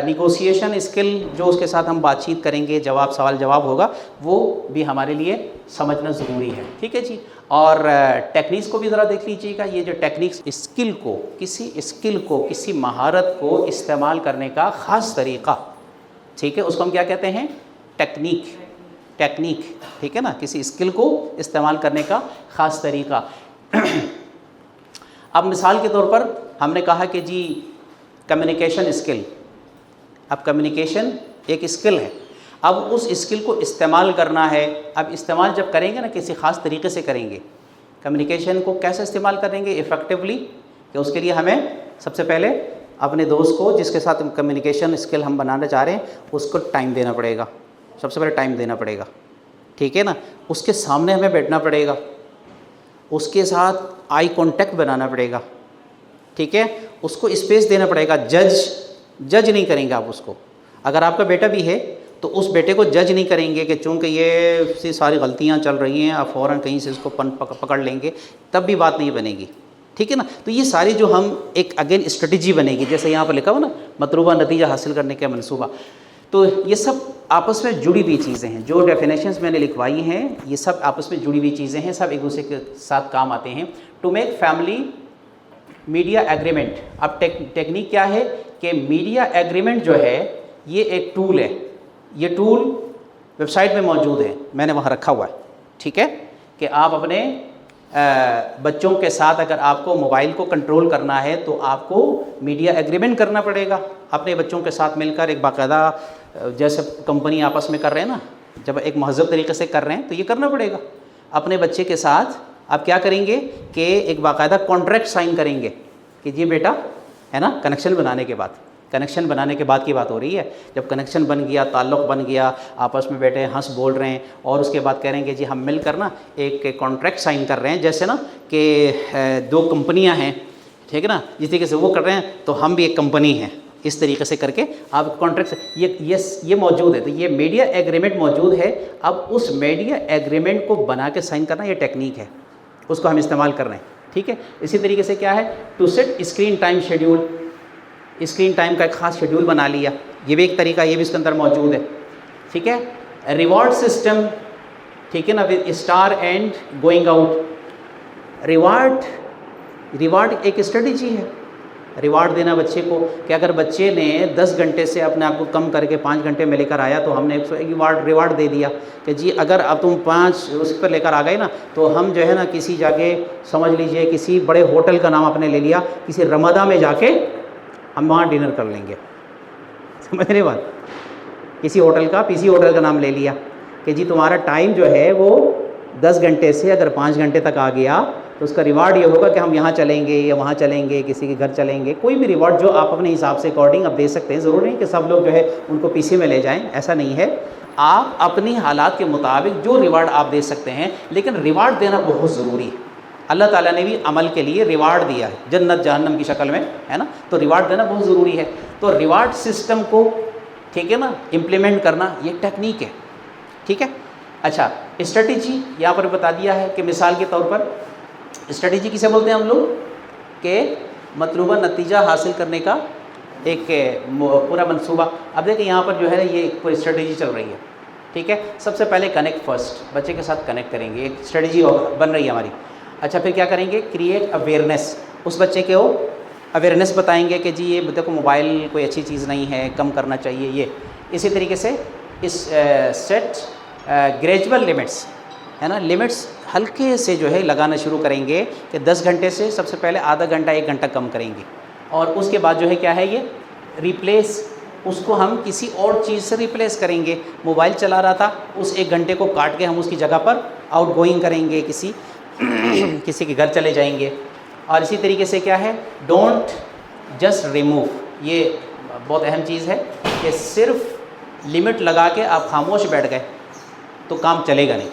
S1: نیگوسیشن اسکل جو اس کے ساتھ ہم بات چیت کریں گے، سوال جواب ہوگا، وہ بھی ہمارے لیے سمجھنا ضروری ہے. ٹھیک ہے جی. اور ٹیکنیکس کو بھی ذرا دیکھ لیجیے گا. یہ جو ٹیکنیکس، کسی مہارت کو استعمال کرنے کا خاص طریقہ، ٹھیک ہے، اس کو ہم کیا کہتے ہیں؟ ٹیکنیک. ٹھیک ہے نا. کسی اسکل کو استعمال کرنے کا خاص طریقہ. اب مثال کے طور پر ہم نے کہا کہ جی کمیونیکیشن اسکل. اب کمیونیکیشن ایک اسکل ہے. اب اس اسکل کو استعمال کرنا ہے. اب استعمال جب کریں گے نا، کسی خاص طریقے سے کریں گے. کمیونیکیشن کو کیسے استعمال کریں گے افیکٹولی؟ کہ اس کے لیے ہمیں سب سے پہلے اپنے دوست کو، جس کے ساتھ کمیونیکیشن اسکل ہم بنانا چاہ رہے ہیں، اس کو ٹائم دینا پڑے گا. سب سے پہلے ٹائم دینا پڑے گا. ٹھیک ہے نا. اس کے سامنے ہمیں بیٹھنا پڑے گا، اس کے ساتھ آئی کانٹیکٹ بنانا پڑے گا. ٹھیک ہے. اس کو اسپیس دینا پڑے گا. جج نہیں کریں گے آپ اس کو. اگر آپ کا بیٹا بھی ہے تو اس بیٹے کو جج نہیں کریں گے کہ چونکہ یہ ساری غلطیاں چل رہی ہیں، آپ فوراً کہیں سے اس کو پکڑ لیں گے، تب بھی بات نہیں بنے گی. ٹھیک ہے نا. تو یہ ساری جو ہم ایک اگین اسٹریٹجی بنے گی، جیسے یہاں پر لکھا ہوا نا، مطلوبہ نتیجہ حاصل کرنے کا منصوبہ. تو یہ سب آپس میں جڑی ہوئی چیزیں ہیں. جو ڈیفینیشنز میں نے لکھوائی ہیں، یہ سب آپس میں جڑی ہوئی چیزیں ہیں، سب ایک دوسرے کے ساتھ کام آتے ہیں. To make family media agreement. اب ٹیکنیک کیا ہے کہ میڈیا ایگریمنٹ جو ہے، یہ ایک ٹول ہے. یہ ٹول ویب سائٹ میں موجود ہے، میں نے وہاں رکھا ہوا ہے. ٹھیک ہے. کہ آپ اپنے بچوں کے ساتھ اگر آپ کو موبائل کو کنٹرول کرنا ہے تو آپ کو میڈیا ایگریمنٹ کرنا پڑے گا اپنے بچوں کے ساتھ مل کر. ایک باقاعدہ جیسے کمپنی آپس میں کر رہے ہیں نا، جب ایک مہذب طریقے سے کر رہے ہیں تو یہ کرنا پڑے گا. اپنے بچے کے ساتھ آپ کیا کریں گے کہ ایک باقاعدہ کانٹریکٹ سائن کریں گے کہ جی بیٹا، ہے نا. کنیکشن بنانے کے بعد کی بات ہو رہی ہے. جب کنیکشن بن گیا، تعلق بن گیا، آپس میں بیٹھے ہنس بول رہے ہیں، اور اس کے بعد کہہ رہے ہیں کہ جی ہم مل کر نا ایک کانٹریکٹ سائن کر رہے ہیں، جیسے نا کہ 2 کمپنیاں ہیں. ٹھیک ہے نا. جس طریقے سے وہ کر رہے ہیں تو ہم بھی ایک کمپنی ہیں. اس طریقے سے کر کے آپ کانٹریکٹ یہ موجود ہے، تو یہ میڈیا ایگریمنٹ موجود ہے. اب اس میڈیا ایگریمنٹ کو بنا کے سائن کرنا یہ ٹیکنیک ہے، اس کو ہم استعمال کر رہے ہیں. ٹھیک ہے. اسی طریقے سے کیا ہے، to set screen time schedule, screen time کا ایک خاص شیڈیول بنا لیا، یہ بھی ایک طریقہ، یہ بھی اس کے اندر موجود ہے. ٹھیک ہے. ریوارڈ سسٹم، ٹھیک ہے نا، with star and going out. Reward ایک اسٹریٹجی ہے، ریوارڈ دینا بچے کو، کہ اگر بچے نے 10 گھنٹے سے اپنے آپ کو کم کر کے 5 گھنٹے میں لے کر آیا تو ہم نے ریوارڈ دے دیا کہ جی اگر اب تم 5 اس پر لے کر آ گئے نا تو ہم جو ہے نا کسی جا کے سمجھ لیجئے کسی بڑے ہوٹل کا نام آپ نے لے لیا، کسی رمادہ میں جا کے ہم وہاں ڈنر کر لیں گے. سمجھ رہے بات؟ کسی ہوٹل کا ہوٹل کا نام لے لیا کہ جی تمہارا ٹائم جو ہے وہ 10 گھنٹے سے اگر 5 گھنٹے تک آ گیا تو اس کا ریوارڈ یہ ہوگا کہ ہم یہاں چلیں گے یا وہاں چلیں گے، کسی کے گھر چلیں گے. کوئی بھی ریوارڈ جو آپ اپنے حساب سے اکارڈنگ آپ دے سکتے ہیں، ضروری نہیں کہ سب لوگ جو ہے ان کو پی سی میں لے جائیں، ایسا نہیں ہے. آپ اپنی حالات کے مطابق جو ریوارڈ آپ دے سکتے ہیں، لیکن ریوارڈ دینا بہت ضروری ہے. اللہ تعالیٰ نے بھی عمل کے لیے ریوارڈ دیا ہے، جنت جہنم کی شکل میں، ہے نا. تو ریوارڈ دینا بہت ضروری ہے. تو ریوارڈ سسٹم کو، ٹھیک ہے نا، امپلیمنٹ کرنا یہ ٹیکنیک ہے. ٹھیک ہے. اچھا، اسٹریٹجی یہاں پر بتا دیا ہے کہ مثال کے طور پر اسٹریٹجی کسے بولتے ہیں ہم لوگ، کہ مطلوبہ نتیجہ حاصل کرنے کا ایک پورا منصوبہ. اب دیکھیں یہاں پر جو ہے یہ ایک پوری اسٹریٹجی چل رہی ہے. ٹھیک ہے. سب سے پہلے کنیکٹ فرسٹ، بچے کے ساتھ کنیکٹ کریں گے، ایک اسٹریٹجی بن رہی ہے ہماری. اچھا، پھر کیا کریں گے، کریٹ اویئرنیس، اس بچے کو اویئرنیس بتائیں گے کہ جی یہ دیکھو موبائل کوئی اچھی چیز نہیں ہے، کم کرنا چاہیے یہ. اسی طریقے سے اس سیٹ گریجول لمٹس، ہے نا، لمٹس ہلکے سے جو ہے لگانا شروع کریں گے کہ 10 گھنٹے سے سب سے پہلے آدھا گھنٹہ 1 گھنٹہ کم کریں گے. اور اس کے بعد جو ہے کیا ہے، یہ ریپلیس، اس کو ہم کسی اور چیز سے ریپلیس کریں گے. موبائل چلا رہا تھا، اس 1 گھنٹے کو کاٹ کے ہم اس کی جگہ پر آؤٹ گوئنگ کریں گے، کسی کے گھر چلے جائیں گے. اور اسی طریقے سے کیا ہے، ڈونٹ جسٹ ریموو، یہ بہت اہم چیز ہے کہ صرف لمٹ لگا کے آپ خاموش بیٹھ گئے تو کام چلے گا نہیں.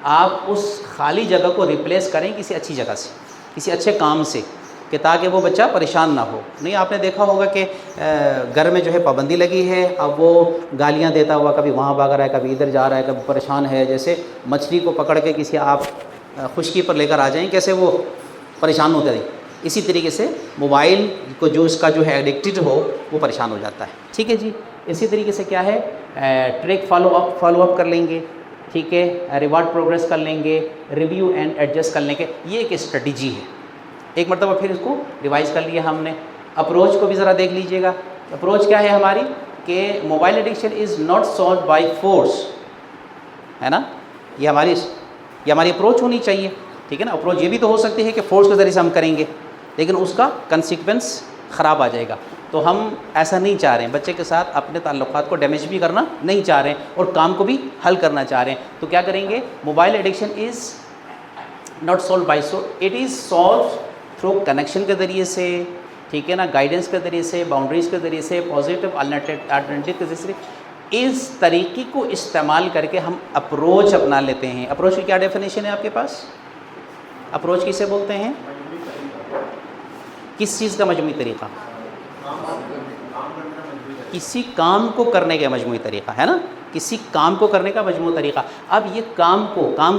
S1: آپ اس خالی جگہ کو ریپلیس کریں کسی اچھی جگہ سے، کسی اچھے کام سے، کہ تاکہ وہ بچہ پریشان نہ ہو. نہیں، آپ نے دیکھا ہوگا کہ گھر میں جو ہے پابندی لگی ہے، اب وہ گالیاں دیتا ہوا کبھی وہاں بھاگ رہا ہے، کبھی ادھر جا رہا ہے، کبھی پریشان ہے. جیسے مچھلی کو پکڑ کے کسی آپ خشکی پر لے کر آ جائیں، کیسے وہ پریشان ہوتا ہے. اسی طریقے سے موبائل کو جو اس کا جو ہے ایڈکٹڈ ہو وہ پریشان ہو جاتا ہے. ٹھیک ہے جی. اسی طریقے سے کیا ہے، ٹریک فالو اپ کر لیں گے. ٹھیک ہے. ریوارڈ پروگریس کر لیں گے، ریویو اینڈ ایڈجسٹ کر لیں گے. یہ ایک اسٹریٹجی ہے. ایک مرتبہ پھر اس کو ریوائز کر لیا ہم نے. اپروچ کو بھی ذرا دیکھ لیجئے گا. اپروچ کیا ہے ہماری، کہ mobile addiction is not solved by force, ہے نا. یہ ہماری اپروچ ہونی چاہیے. ٹھیک ہے نا. اپروچ یہ بھی تو ہو سکتی ہے کہ فورس کے ذریعے سے ہم کریں گے، لیکن اس کا کنسیکوینس خراب آ جائے گا. تو ہم ایسا نہیں چاہ رہے ہیں، بچے کے ساتھ اپنے تعلقات کو ڈیمیج بھی کرنا نہیں چاہ رہے ہیں اور کام کو بھی حل کرنا چاہ رہے ہیں. تو کیا کریں گے، mobile addiction is not solved by it is solved through connection کے ذریعے سے. ٹھیک ہے نا. گائیڈنس کے ذریعے سے، باؤنڈریز کے ذریعے سے، پازیٹیو الٹرنیٹیو کے ذریعے سے. اس طریقے کو استعمال کر کے ہم اپروچ اپنا لیتے ہیں. اپروچ کی کیا ڈیفینیشن ہے آپ کے پاس؟ اپروچ کسے بولتے ہیں؟ کس چیز کا مجموعی طریقہ؟ کسی کام کو کرنے کا مجموعی طریقہ، ہے نا. کسی کام کو کرنے کا مجموعی طریقہ. اب یہ کام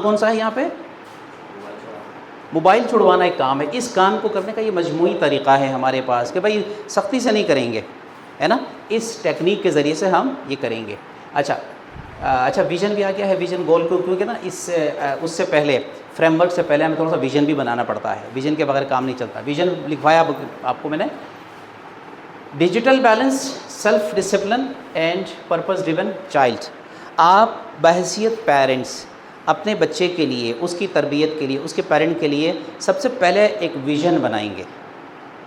S1: کون سا ہے یہاں پہ؟ موبائل چھڑوانا ایک کام ہے. اس کام کو کرنے کا یہ مجموعی طریقہ ہے ہمارے پاس کہ بھائی سختی سے نہیں کریں گے، ہے نا. اس ٹیکنیک کے ذریعے سے ہم یہ کریں گے. اچھا ویژن بھی آ گیا ہے. ویژن گول کو، کیونکہ نا اس سے پہلے فریم ورک سے پہلے ہمیں تھوڑا سا ویژن بھی بنانا پڑتا ہے. ویژن کے بغیر کام نہیں چلتا. ویژن لکھوایا آپ کو میں نے. Digital balance, self discipline and purpose driven child. آپ بحیثیت پیرنٹس اپنے بچے کے لیے، اس کی تربیت کے لیے، اس کے پیرنٹ کے لیے سب سے پہلے ایک ویژن بنائیں گے.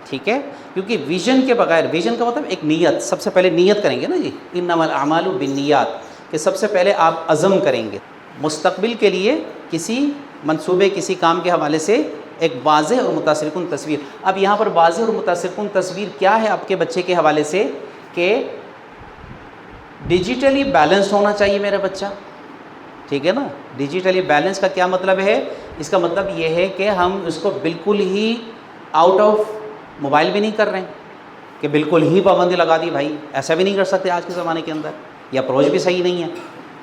S1: ٹھیک ہے. کیونکہ ویژن کے بغیر، ویژن کا مطلب ایک نیت، سب سے پہلے نیت کریں گے نا جی، انما الاعمال بالنیات، کہ سب سے پہلے آپ عزم کریں گے مستقبل کے لیے کسی منصوبے، کسی کام کے حوالے سے ایک واضح اور متاثر کن تصویر. اب یہاں پر واضح اور متاثر کن تصویر کیا ہے آپ کے بچے کے حوالے سے، کہ ڈیجیٹلی بیلنسڈ ہونا چاہیے میرا بچہ. ٹھیک ہے نا. ڈیجیٹلی بیلنس کا کیا مطلب ہے؟ اس کا مطلب یہ ہے کہ ہم اس کو بالکل ہی آؤٹ آف موبائل بھی نہیں کر رہے ہیں، کہ بالکل ہی پابندی لگا دی بھائی، ایسا بھی نہیں کر سکتے آج کے زمانے کے اندر، یہ اپروچ بھی صحیح نہیں ہے،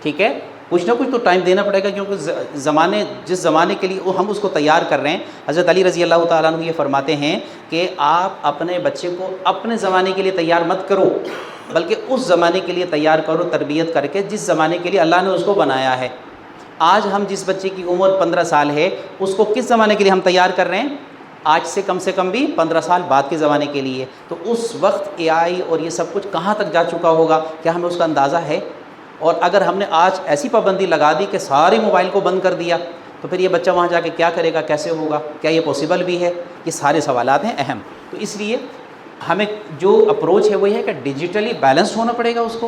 S1: ٹھیک ہے، کچھ نہ کچھ تو ٹائم دینا پڑے گا، کیونکہ جس زمانے کے لیے ہم اس کو تیار کر رہے ہیں، حضرت علی رضی اللہ تعالیٰ عنہ یہ فرماتے ہیں کہ آپ اپنے بچے کو اپنے زمانے کے لیے تیار مت کرو، بلکہ اس زمانے کے لیے تیار کرو تربیت کر کے جس زمانے کے لیے اللہ نے اس کو بنایا ہے۔ آج ہم جس بچے کی عمر 15 سال ہے اس کو کس زمانے کے لیے ہم تیار کر رہے ہیں؟ آج سے کم بھی 15 سال بعد کے زمانے کے لیے۔ تو اس وقت اے آئی اور یہ سب کچھ کہاں تک جا چکا ہوگا، کیا ہمیں اس کا اندازہ ہے؟ اور اگر ہم نے آج ایسی پابندی لگا دی کہ سارے موبائل کو بند کر دیا تو پھر یہ بچہ وہاں جا کے کیا کرے گا، کیسے ہوگا، کیا یہ پاسبل بھی ہے؟ یہ سارے سوالات ہیں اہم۔ تو اس لیے ہمیں جو اپروچ ہے وہ یہ ہے کہ ڈیجیٹلی بیلنس ہونا پڑے گا اس کو،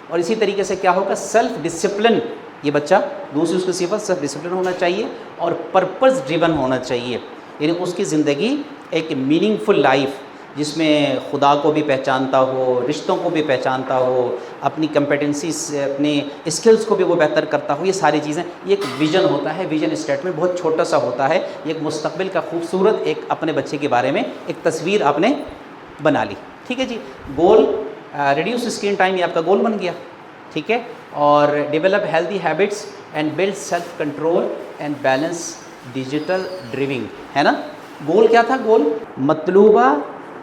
S1: اور اسی طریقے سے کیا ہوگا، سیلف ڈسپلن، یہ بچہ دوسری اس کی صفت سیلف ڈسپلن ہونا چاہیے اور پرپز ڈریون ہونا چاہیے، یعنی اس کی زندگی ایک میننگ فل لائف جس میں خدا کو بھی پہچانتا ہو، رشتوں کو بھی پہچانتا ہو، اپنی کمپیٹنسیز سے اپنے اسکلز کو بھی وہ بہتر کرتا ہو، یہ ساری چیزیں، یہ ایک ویژن ہوتا ہے، ویژن اسٹیٹمنٹ بہت چھوٹا سا ہوتا ہے، یہ ایک مستقبل کا خوبصورت ایک اپنے بچے کے بارے میں ایک تصویر آپ نے بنا لی، ٹھیک ہے جی۔ گول ریڈیوس اسکرین ٹائم، یہ آپ کا گول بن گیا، ٹھیک ہے، اور develop healthy habits and build self control and balance digital driving, ہے نا۔ گول کیا تھا؟ گول مطلوبہ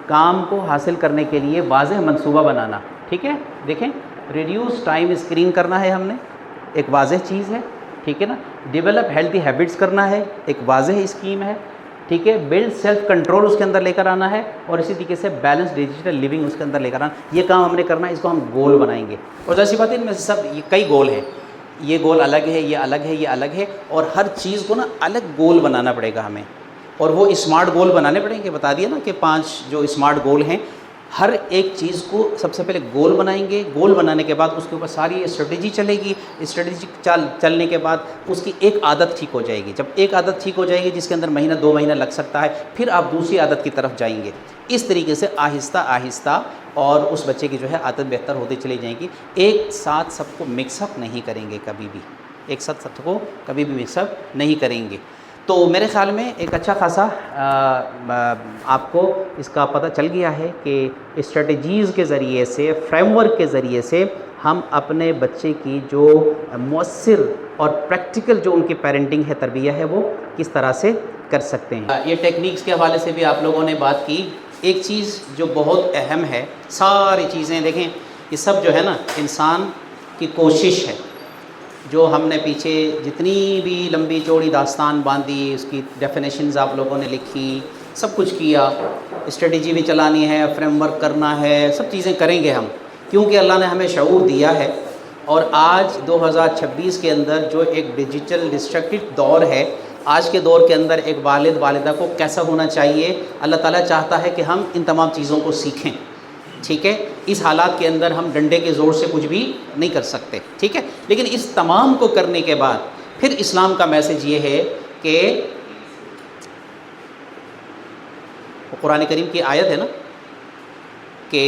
S1: کام کو حاصل کرنے کے لیے واضح منصوبہ بنانا، ٹھیک ہے، دیکھیں ریڈیوس ٹائم اسکرین کرنا ہے ہم نے، ایک واضح چیز ہے، ٹھیک ہے نا۔ ڈیولپ ہیلدی ہیبٹس کرنا ہے، ایک واضح اسکیم ہے، ٹھیک ہے۔ بلڈ سیلف کنٹرول اس کے اندر لے کر آنا ہے، اور اسی طریقے سے بیلنس ڈیجیٹل لیونگ اس کے اندر لے کر آنا، یہ کام ہم نے کرنا ہے، اس کو ہم گول بنائیں گے۔ اور جیسی بات ہے ان میں سے سب یہ کئی گول ہیں، یہ گول الگ ہے، یہ الگ ہے، یہ الگ ہے، اور ہر چیز کو نا الگ گول بنانا پڑے گا ہمیں، اور وہ اسمارٹ گول بنانے پڑیں گے، بتا دیا نا کہ 5 جو اسمارٹ گول ہیں، ہر ایک چیز کو سب سے پہلے گول بنائیں گے، گول بنانے کے بعد اس کے اوپر ساری اسٹریٹجی چلے گی، اسٹریٹجی چلنے کے بعد اس کی ایک عادت ٹھیک ہو جائے گی، جب ایک عادت ٹھیک ہو جائے گی جس کے اندر مہینہ 2 مہینہ لگ سکتا ہے، پھر آپ دوسری عادت کی طرف جائیں گے، اس طریقے سے آہستہ آہستہ، اور اس بچے کی جو ہے عادت بہتر ہوتی چلی جائیں گی۔ ایک ساتھ سب کو مکس اپ نہیں کریں گے کبھی بھی، ایک ساتھ سب کو کبھی بھی مکس اپ نہیں کریں گے۔ تو میرے خیال میں ایک اچھا خاصا آپ کو اس کا پتہ چل گیا ہے کہ اسٹریٹجیز کے ذریعے سے، فریم ورک کے ذریعے سے ہم اپنے بچے کی جو مؤثر اور پریکٹیکل جو ان کی پیرنٹنگ ہے، تربیہ ہے، وہ کس طرح سے کر سکتے ہیں۔ یہ ٹیکنیکس کے حوالے سے بھی آپ لوگوں نے بات کی۔ ایک چیز جو بہت اہم ہے، ساری چیزیں دیکھیں یہ سب جو ہے نا انسان کی کوشش ہے، جو ہم نے پیچھے جتنی بھی لمبی چوڑی داستان باندھی، اس کی ڈیفینیشنز آپ لوگوں نے لکھی، سب کچھ کیا، اسٹریٹجی بھی چلانی ہے، فریم ورک کرنا ہے، سب چیزیں کریں گے ہم، کیونکہ اللہ نے ہمیں شعور دیا ہے۔ اور آج 2026 کے اندر جو ایک ڈیجیٹل ڈسٹرکٹڈ دور ہے، آج کے دور کے اندر ایک والد والدہ کو کیسا ہونا چاہیے، اللہ تعالیٰ چاہتا ہے کہ ہم ان تمام چیزوں کو سیکھیں، ٹھیک ہے۔ اس حالات کے اندر ہم ڈنڈے کے زور سے کچھ بھی نہیں کر سکتے، ٹھیک ہے، لیکن اس تمام کو کرنے کے بعد پھر اسلام کا میسج یہ ہے کہ قرآن کریم کی آیت ہے نا کہ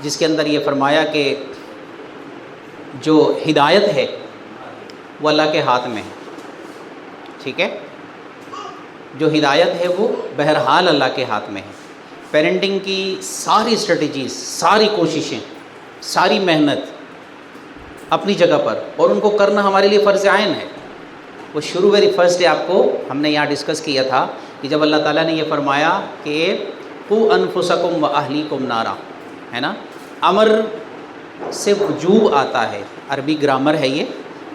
S1: جس کے اندر یہ فرمایا کہ جو ہدایت ہے وہ اللہ کے ہاتھ میں ہے، ٹھیک ہے، جو ہدایت ہے وہ بہرحال اللہ کے ہاتھ میں ہے۔ پیرنٹنگ کی ساری اسٹریٹجیز، ساری کوششیں، ساری محنت اپنی جگہ پر، اور ان کو کرنا ہمارے لیے فرض عین ہے۔ وہ شروع ویری فرسٹ ڈے آپ کو ہم نے یہاں ڈسکس کیا تھا کہ جب اللہ تعالیٰ نے یہ فرمایا کہ قوا انفسکم واہلیکم نارا، ہے نا، امر سے وجوب آتا ہے، عربی گرامر ہے یہ،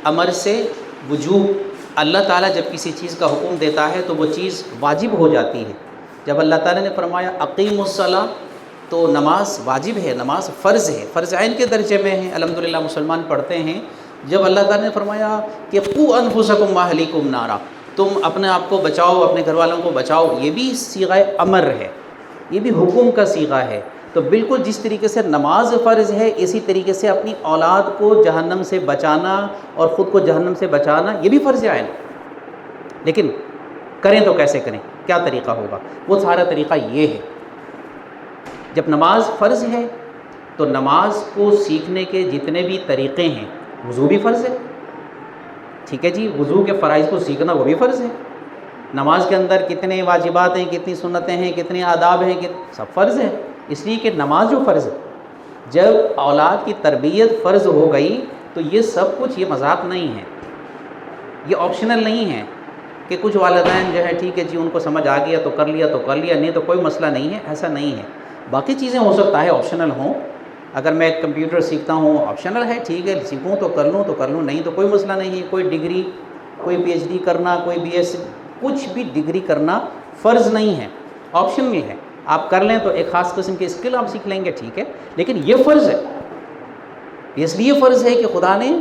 S1: امر سے وجوب، اللہ تعالیٰ جب کسی چیز کا حکم دیتا ہے تو وہ چیز واجب ہو جاتی ہے۔ جب اللہ تعالیٰ نے فرمایا اقیم الصلاۃ، تو نماز واجب ہے، نماز فرض ہے، فرض عین کے درجے میں ہے، الحمدللہ مسلمان پڑھتے ہیں۔ جب اللہ تعالیٰ نے فرمایا کہ قوا انفسکم واہلیکم نارا، تم اپنے آپ کو بچاؤ، اپنے گھر والوں کو بچاؤ، یہ بھی صیغہ امر ہے، یہ بھی حکم کا صیغہ ہے۔ تو بالکل جس طریقے سے نماز فرض ہے، اسی طریقے سے اپنی اولاد کو جہنم سے بچانا اور خود کو جہنم سے بچانا یہ بھی فرض عین۔ لیکن کریں تو کیسے کریں، کیا طریقہ ہوگا؟ وہ سارا طریقہ یہ ہے، جب نماز فرض ہے تو نماز کو سیکھنے کے جتنے بھی طریقے ہیں، وضو بھی فرض ہے، ٹھیک ہے جی، وضو کے فرائض کو سیکھنا وہ بھی فرض ہے، نماز کے اندر کتنے واجبات ہیں، کتنی سنتیں ہیں، کتنے آداب ہیں، سب فرض ہے، اس لیے کہ نماز جو فرض ہے، جب اولاد کی تربیت فرض ہو گئی تو یہ سب کچھ یہ مذاق نہیں ہے، یہ آپشنل نہیں ہے کہ کچھ والدین جو ہے ٹھیک ہے جی ان کو سمجھ آ گیا تو کر لیا تو کر لیا، نہیں تو کوئی مسئلہ نہیں ہے، ایسا نہیں ہے۔ باقی چیزیں ہو سکتا ہے آپشنل ہوں، اگر میں کمپیوٹر سیکھتا ہوں آپشنل ہے، ٹھیک ہے سیکھوں تو کر لوں نہیں تو کوئی مسئلہ نہیں ہے۔ کوئی ڈگری، کوئی پی ایچ ڈی کرنا، کوئی بی ایس، کچھ بھی ڈگری کرنا فرض نہیں ہے، آپشنل ہے، آپ کر لیں تو ایک خاص قسم کی اسکل آپ سیکھ لیں گے، ٹھیک ہے، لیکن یہ فرض ہے۔ اس لیے فرض ہے کہ خدا نے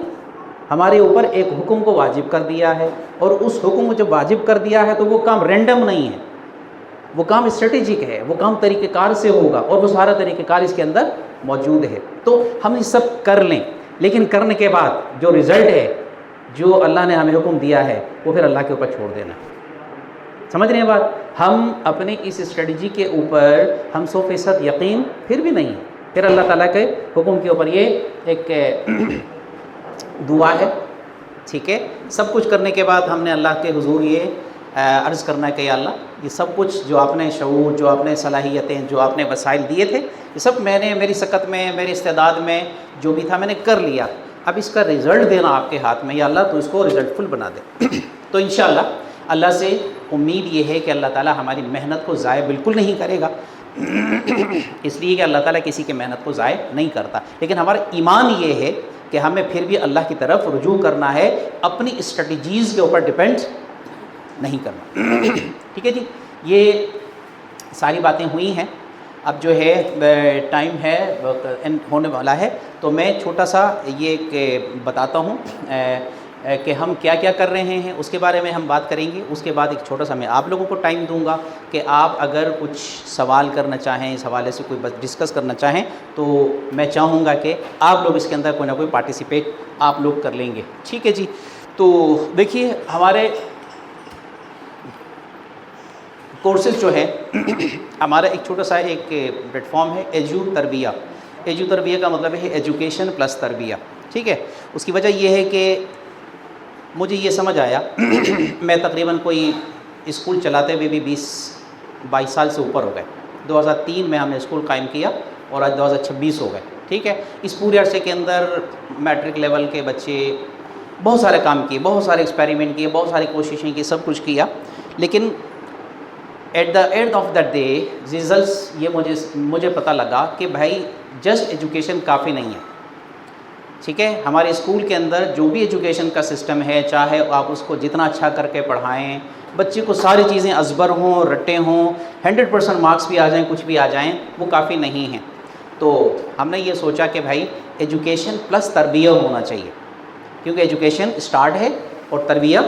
S1: ہمارے اوپر ایک حکم کو واجب کر دیا ہے، اور اس حکم کو جب واجب کر دیا ہے تو وہ کام رینڈم نہیں ہے، وہ کام اسٹریٹجک ہے، وہ کام طریقہ کار سے ہوگا، اور وہ سارا طریقہ کار اس کے اندر موجود ہے۔ تو ہم یہ سب کر لیں، لیکن کرنے کے بعد جو رزلٹ ہے، جو اللہ نے ہمیں حکم دیا ہے، وہ پھر اللہ کے اوپر چھوڑ دینا۔ سمجھ رہے ہیں بات؟ ہم اپنے اس اسٹریٹجی کے اوپر ہم 100% یقین پھر بھی نہیں ہے، پھر اللہ تعالیٰ کے حکم کے اوپر یہ ایک دعا ہے، ٹھیک ہے۔ سب کچھ کرنے کے بعد ہم نے اللہ کے حضور یہ عرض کرنا ہے کہ یا اللہ یہ سب کچھ جو آپ نے شعور، جو آپ نے صلاحیتیں، جو آپ نے وسائل دیے تھے، یہ سب میں نے میری سکت میں، میری استعداد میں جو بھی تھا میں نے کر لیا، اب اس کا رزلٹ دینا آپ کے ہاتھ میں، یا اللہ تو اس کو رزلٹ فل بنا دے۔ تو انشاءاللہ اللہ سے امید یہ ہے کہ اللہ تعالیٰ ہماری محنت کو ضائع بالکل نہیں کرے گا، اس لیے کہ اللہ تعالیٰ کسی کی محنت کو ضائع نہیں کرتا، لیکن ہمارا ایمان یہ ہے کہ ہمیں پھر بھی اللہ کی طرف رجوع کرنا ہے، اپنی اسٹریٹجیز کے اوپر ڈیپینڈ نہیں کرنا، ٹھیک ہے جی۔ یہ ساری باتیں ہوئی ہیں، اب جو ہے ٹائم ہے ہونے والا ہے، تو میں چھوٹا سا یہ بتاتا ہوں کہ ہم کیا کیا کر رہے ہیں، اس کے بارے میں ہم بات کریں گے۔ اس کے بعد ایک چھوٹا سا میں آپ لوگوں کو ٹائم دوں گا کہ آپ اگر کچھ سوال کرنا چاہیں، اس حوالے سے کوئی ڈسکس کرنا چاہیں، تو میں چاہوں گا کہ آپ لوگ اس کے اندر کوئی نہ کوئی پارٹیسپیٹ آپ لوگ کر لیں گے، ٹھیک ہے جی۔ تو دیکھیے ہمارے کورسز جو ہے ہمارا ایک چھوٹا سا ایک پلیٹ فارم ہے ایجو تربیہ۔ ایجو تربیہ کا مطلب ہے ایجوکیشن پلس تربیہ، ٹھیک ہے۔ اس کی وجہ یہ ہے کہ مجھے یہ سمجھ آیا میں تقریباً کوئی اسکول چلاتے ہوئے بھی 20-22 سال سے اوپر ہو گئے، 2003 میں ہم نے اسکول قائم کیا اور آج 2026 ہو گئے، ٹھیک ہے۔ اس پورے عرصے کے اندر میٹرک لیول کے بچے بہت سارے کام کیے، بہت سارے ایکسپیریمنٹ کیے، بہت ساری کوششیں کی، سب کچھ کیا، لیکن at the end of the day results یہ مجھے پتہ لگا کہ بھائی جسٹ ایجوکیشن کافی نہیں ہے، ٹھیک ہے۔ ہمارے اسکول کے اندر جو بھی ایجوکیشن کا سسٹم ہے، چاہے آپ اس کو جتنا اچھا کر کے پڑھائیں، بچے کو ساری چیزیں ازبر ہوں، رٹے ہوں، 100% مارکس بھی آ جائیں، کچھ بھی آ جائیں، وہ کافی نہیں ہیں۔ تو ہم نے یہ سوچا کہ بھائی ایجوکیشن پلس تربیہ ہونا چاہیے، کیونکہ ایجوکیشن اسٹارٹ ہے اور تربیہ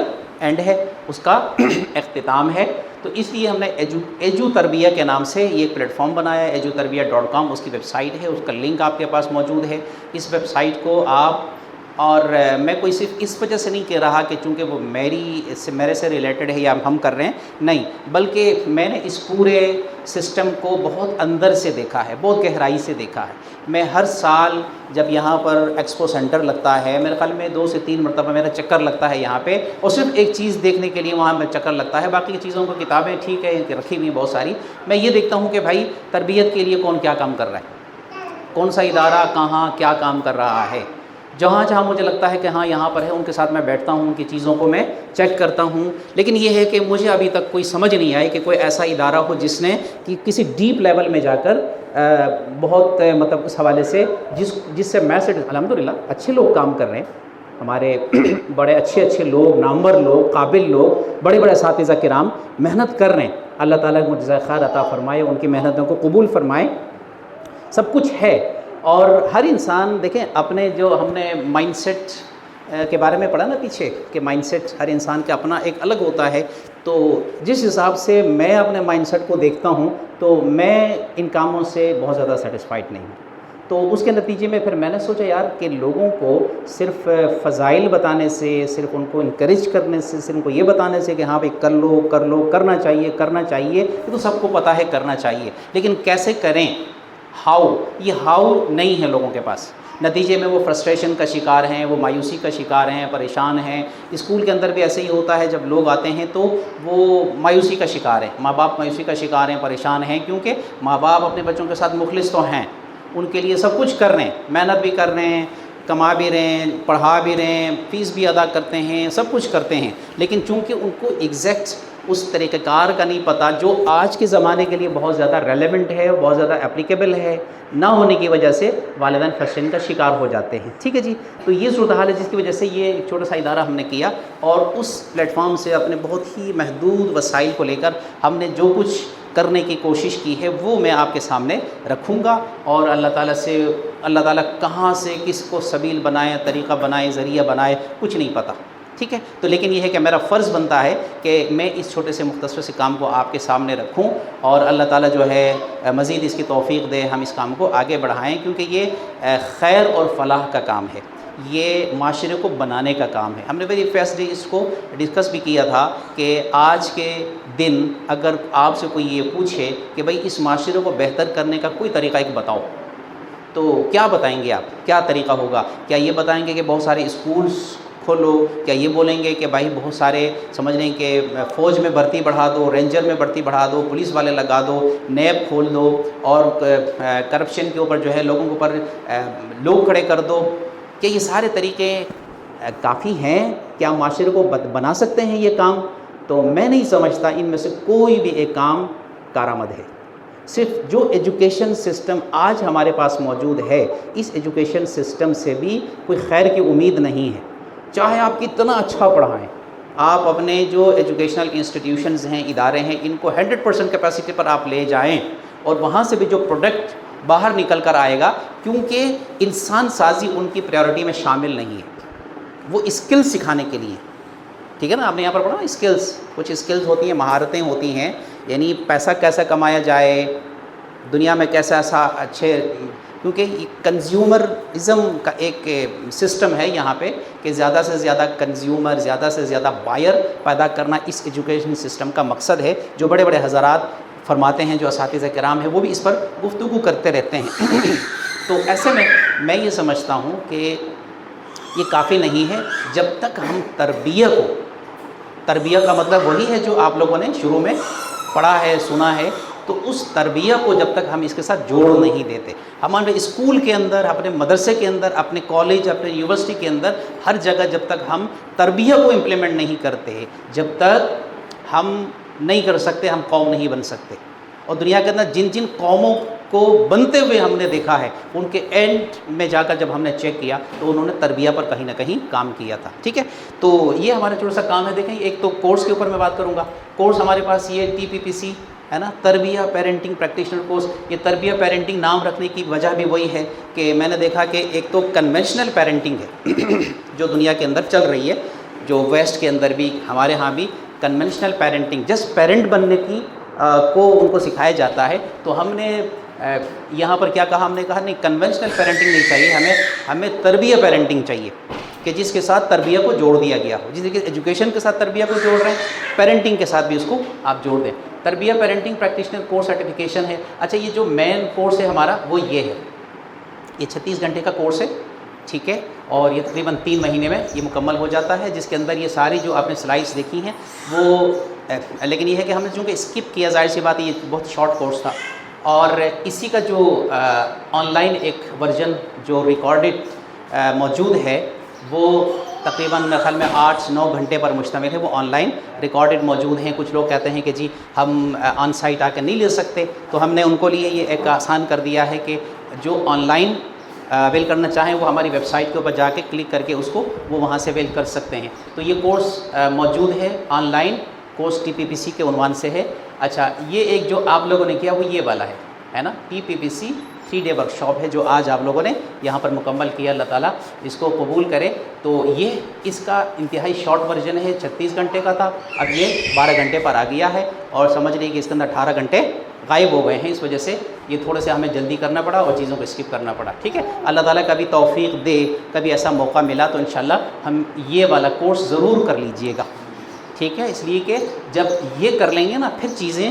S1: اینڈ ہے، اس کا اختتام ہے۔ تو اس لیے ہم نے ایجو تربیہ کے نام سے یہ ایک پلیٹ فارم بنایا ہے، EJUTarbiyya.com اس کی ویب سائٹ ہے، اس کا لنک آپ کے پاس موجود ہے۔ اس ویب سائٹ کو آپ، اور میں کوئی صرف اس وجہ سے نہیں کہہ رہا کہ چونکہ وہ میرے سے ریلیٹڈ ہے یا ہم کر رہے ہیں، نہیں، بلکہ میں نے اس پورے سسٹم کو بہت اندر سے دیکھا ہے، بہت گہرائی سے دیکھا ہے۔ میں ہر سال جب یہاں پر ایکسپو سینٹر لگتا ہے، میرے خیال میں 2 سے 3 مرتبہ میرا چکر لگتا ہے یہاں پہ، اور صرف ایک چیز دیکھنے کے لیے وہاں میں چکر لگتا ہے، باقی چیزوں کو کتابیں ٹھیک ہے رکھی ہوئی بہت ساری، میں یہ دیکھتا ہوں کہ بھائی تربیت کے لیے کون کیا کام کر رہا ہے، کون سا ادارہ کہاں کیا کام کر رہا ہے۔ جہاں مجھے لگتا ہے کہ ہاں یہاں پر ہے، ان کے ساتھ میں بیٹھتا ہوں، ان کی چیزوں کو میں چیک کرتا ہوں، لیکن یہ ہے کہ مجھے ابھی تک کوئی سمجھ نہیں آئی کہ کوئی ایسا ادارہ ہو جس نے کہ کسی ڈیپ لیول میں جا کر بہت مطلب اس حوالے سے جس سے میں الحمدللہ اچھے لوگ کام کر رہے ہیں، ہمارے بڑے اچھے لوگ، نامور لوگ، قابل لوگ، بڑے اساتذہ کرام محنت کر رہے ہیں، اللہ تعالیٰ کو جزائے خیر عطا فرمائے، ان کی محنتوں کو قبول فرمائے، سب کچھ ہے۔ اور ہر انسان دیکھیں اپنے جو ہم نے مائنڈ سیٹ کے بارے میں پڑھا نا پیچھے کہ مائنڈ سیٹ ہر انسان کا اپنا ایک الگ ہوتا ہے، تو جس حساب سے میں اپنے مائنڈ سیٹ کو دیکھتا ہوں تو میں ان کاموں سے بہت زیادہ سیٹسفائڈ نہیں ہوں۔ تو اس کے نتیجے میں پھر میں نے سوچا یار کہ لوگوں کو صرف فضائل بتانے سے، صرف ان کو انکریج کرنے سے، صرف ان کو یہ بتانے سے کہ ہاں بھائی کر لو، کرنا چاہیے، یہ تو سب کو پتہ ہے کرنا چاہیے، لیکن کیسے کریں، ہاؤ، یہ ہاؤ نہیں ہے لوگوں کے پاس، نتیجے میں وہ فرسٹریشن کا شکار ہیں، وہ مایوسی کا شکار ہیں، پریشان ہیں۔ اسکول کے اندر بھی ایسے ہی ہوتا ہے، جب لوگ آتے ہیں تو وہ مایوسی کا شکار ہیں، ماں باپ مایوسی کا شکار ہیں، پریشان ہیں، کیونکہ ماں باپ اپنے بچوں کے ساتھ مخلص تو ہیں، ان کے لیے سب کچھ کر رہے ہیں، محنت بھی کر رہے ہیں، کما بھی رہے ہیں، پڑھا بھی رہے ہیں، فیس بھی ادا کرتے ہیں، سب کچھ کرتے ہیں، لیکن چونکہ ان کو ایگزیکٹ اس طریقہ کار کا نہیں پتہ جو آج کے زمانے کے لیے بہت زیادہ ریلیونٹ ہے، بہت زیادہ اپلیکیبل ہے، نہ ہونے کی وجہ سے والدین فرسٹریشن کا شکار ہو جاتے ہیں۔ ٹھیک ہے جی، تو یہ صورتحال ہے جس کی وجہ سے یہ ایک چھوٹا سا ادارہ ہم نے کیا، اور اس پلیٹ فارم سے اپنے بہت ہی محدود وسائل کو لے کر ہم نے جو کچھ کرنے کی کوشش کی ہے وہ میں آپ کے سامنے رکھوں گا، اور اللہ تعالیٰ کہاں سے کس کو سبیل بنائے، طریقہ بنائے، ذریعہ بنائے، کچھ نہیں پتہ۔ ٹھیک ہے، تو لیکن یہ ہے کہ میرا فرض بنتا ہے کہ میں اس چھوٹے سے مختصر سے کام کو آپ کے سامنے رکھوں، اور اللہ تعالیٰ جو ہے مزید اس کی توفیق دے، ہم اس کام کو آگے بڑھائیں، کیونکہ یہ خیر اور فلاح کا کام ہے، یہ معاشرے کو بنانے کا کام ہے۔ ہم نے ویری فرسٹ ڈے اس کو ڈسکس بھی کیا تھا کہ آج کے دن اگر آپ سے کوئی یہ پوچھے کہ بھئی اس معاشرے کو بہتر کرنے کا کوئی طریقہ ایک بتاؤ، تو کیا بتائیں گے آپ؟ کیا طریقہ ہوگا؟ کیا یہ بتائیں گے کہ بہت سارے اسکولز کھولو؟ کیا یہ بولیں گے کہ بھائی بہت سارے سمجھ لیں کہ فوج میں بھرتی بڑھا دو، رینجر میں بھرتی بڑھا دو، پولیس والے لگا دو، نیب کھول دو، اور کرپشن کے اوپر جو ہے لوگوں کے اوپر لوگ کھڑے کر دو؟ کہ یہ سارے طریقے کافی ہیں؟ کیا معاشرے کو بنا سکتے ہیں یہ کام؟ تو میں نہیں سمجھتا ان میں سے کوئی بھی ایک کام کارآمد ہے۔ صرف جو ایجوکیشن سسٹم آج ہمارے پاس موجود ہے، اس ایجوکیشن سسٹم سے بھی کوئی خیر کی امید نہیں ہے، چاہے آپ کتنا اچھا پڑھائیں۔ آپ اپنے جو ایجوکیشنل انسٹیٹیوشنز ہیں، ادارے ہیں، ان کو 100% کیپیسٹی پر آپ لے جائیں، اور وہاں سے بھی جو پروڈکٹ باہر نکل کر آئے گا، کیونکہ انسان سازی ان کی پریورٹی میں شامل نہیں ہے، وہ اسکل سکھانے کے لیے۔ ٹھیک ہے نا، آپ نے یہاں پر پڑھا اسکلز، کچھ اسکلز ہوتی ہیں، مہارتیں ہوتی ہیں، یعنی پیسہ کیسا کمایا جائے، دنیا میں کیسا ایسا اچھے، کیونکہ کنزیومرزم کا ایک سسٹم ہے یہاں پہ کہ زیادہ سے زیادہ کنزیومر، زیادہ سے زیادہ بائر پیدا کرنا اس ایجوکیشن سسٹم کا مقصد ہے، جو بڑے بڑے حضرات فرماتے ہیں، جو اساتذہ کرام ہیں وہ بھی اس پر گفتگو کرتے رہتے ہیں۔ تو ایسے میں یہ سمجھتا ہوں کہ یہ کافی نہیں ہے جب تک ہم تربیہ کا مطلب وہی ہے جو آپ لوگوں نے شروع میں پڑھا ہے، سنا ہے، تو اس تربیہ کو جب تک ہم اس کے ساتھ جوڑ نہیں دیتے، ہمارے اسکول کے اندر، اپنے مدرسے کے اندر، اپنے کالج، اپنے یونیورسٹی کے اندر، ہر جگہ جب تک ہم تربیہ کو امپلیمنٹ نہیں کرتے، جب تک ہم نہیں کر سکتے، ہم قوم نہیں بن سکتے۔ اور دنیا کے اندر جن جن قوموں کو بنتے ہوئے ہم نے دیکھا ہے، ان کے اینڈ میں جا کر جب ہم نے چیک کیا تو انہوں نے تربیہ پر کہیں نہ کہیں کام کیا تھا۔ ٹھیک ہے، تو یہ ہمارا چھوٹا سا کام ہے۔ دیکھیں، ایک تو کورس کے اوپر میں بات کروں گا۔ کورس ہمارے پاس یہ TPPC ہے نا، تربیہ پیرنٹنگ پریکٹیشنر کورس۔ یہ تربیہ پیرنٹنگ نام رکھنے کی وجہ بھی وہی ہے کہ میں نے دیکھا کہ ایک تو کنونشنل پیرنٹنگ ہے جو دنیا کے اندر چل رہی ہے، جو ویسٹ کے اندر بھی، ہمارے ہاں بھی کنونشنل پیرنٹنگ، جسٹ پیرنٹ بننے کی کو ان کو سکھایا جاتا ہے۔ تو ہم نے یہاں پر کیا کہا؟ ہم نے کہا نہیں، کنونشنل پیرنٹنگ نہیں چاہیے، ہمیں تربیہ پیرنٹنگ چاہیے، کہ جس کے ساتھ تربیہ کو جوڑ دیا گیا ہو۔ جس طریقے سے ایجوکیشن کے ساتھ تربیہ کو جوڑ رہے ہیں، پیرنٹنگ کے ساتھ بھی اس کو آپ جوڑ دیں۔ تربیہ پیرنٹنگ پریکٹیشنر کورس سرٹیفکیشن ہے۔ اچھا، یہ جو مین کورس ہے ہمارا وہ یہ ہے، یہ 36 گھنٹے کا کورس ہے، ٹھیک ہے، اور یہ تقریباً 3 مہینے میں یہ مکمل ہو جاتا ہے، جس کے اندر یہ ساری جو آپ نے سلائڈس دیکھی ہیں وہ، لیکن یہ ہے کہ ہم نے چونکہ اسکپ کیا، ظاہر سی بات ہے، یہ بہت شارٹ کورس تھا، اور اسی کا جو آن لائن ایک ورژن جو ریکارڈڈ موجود ہے، وہ تقریباً میرے خیال میں 8-9 گھنٹے پر مشتمل ہے، وہ آن لائن ریکارڈڈ موجود ہیں۔ کچھ لوگ کہتے ہیں کہ جی ہم آن سائٹ آ کے نہیں لے سکتے، تو ہم نے ان کو لیے یہ ایک آسان کر دیا ہے کہ جو آن لائن اویل کرنا چاہیں وہ ہماری ویب سائٹ کے اوپر جا کے کلک کر کے اس کو وہ وہاں سے اویل کر سکتے ہیں۔ تو یہ کورس موجود ہے، آن لائن کورس TPPC کے عنوان سے ہے۔ اچھا، یہ ایک جو آپ لوگوں نے کیا وہ یہ والا ہے نا، TPPC 3 ڈے ورک شاپ ہے، جو آج آپ لوگوں نے یہاں پر مکمل کیا۔ اللہ تعالیٰ اس کو قبول کرے۔ تو یہ اس کا انتہائی شارٹ ورژن ہے، 36 گھنٹے کا تھا، اب یہ 12 گھنٹے پر آ گیا ہے، اور سمجھ لیجیے کہ اس کے اندر 18 گھنٹے غائب ہو گئے ہیں۔ اس وجہ سے یہ تھوڑے سے ہمیں جلدی کرنا پڑا اور چیزوں کو اسکپ کرنا پڑا، ٹھیک ہے۔ اللہ تعالیٰ کبھی توفیق دے، کبھی ایسا موقع ملا تو انشاءاللہ ہم یہ والا کورس ضرور کر لیجئے گا، ٹھیک ہے۔ اس لیے کہ جب یہ کر لیں گے نا، پھر چیزیں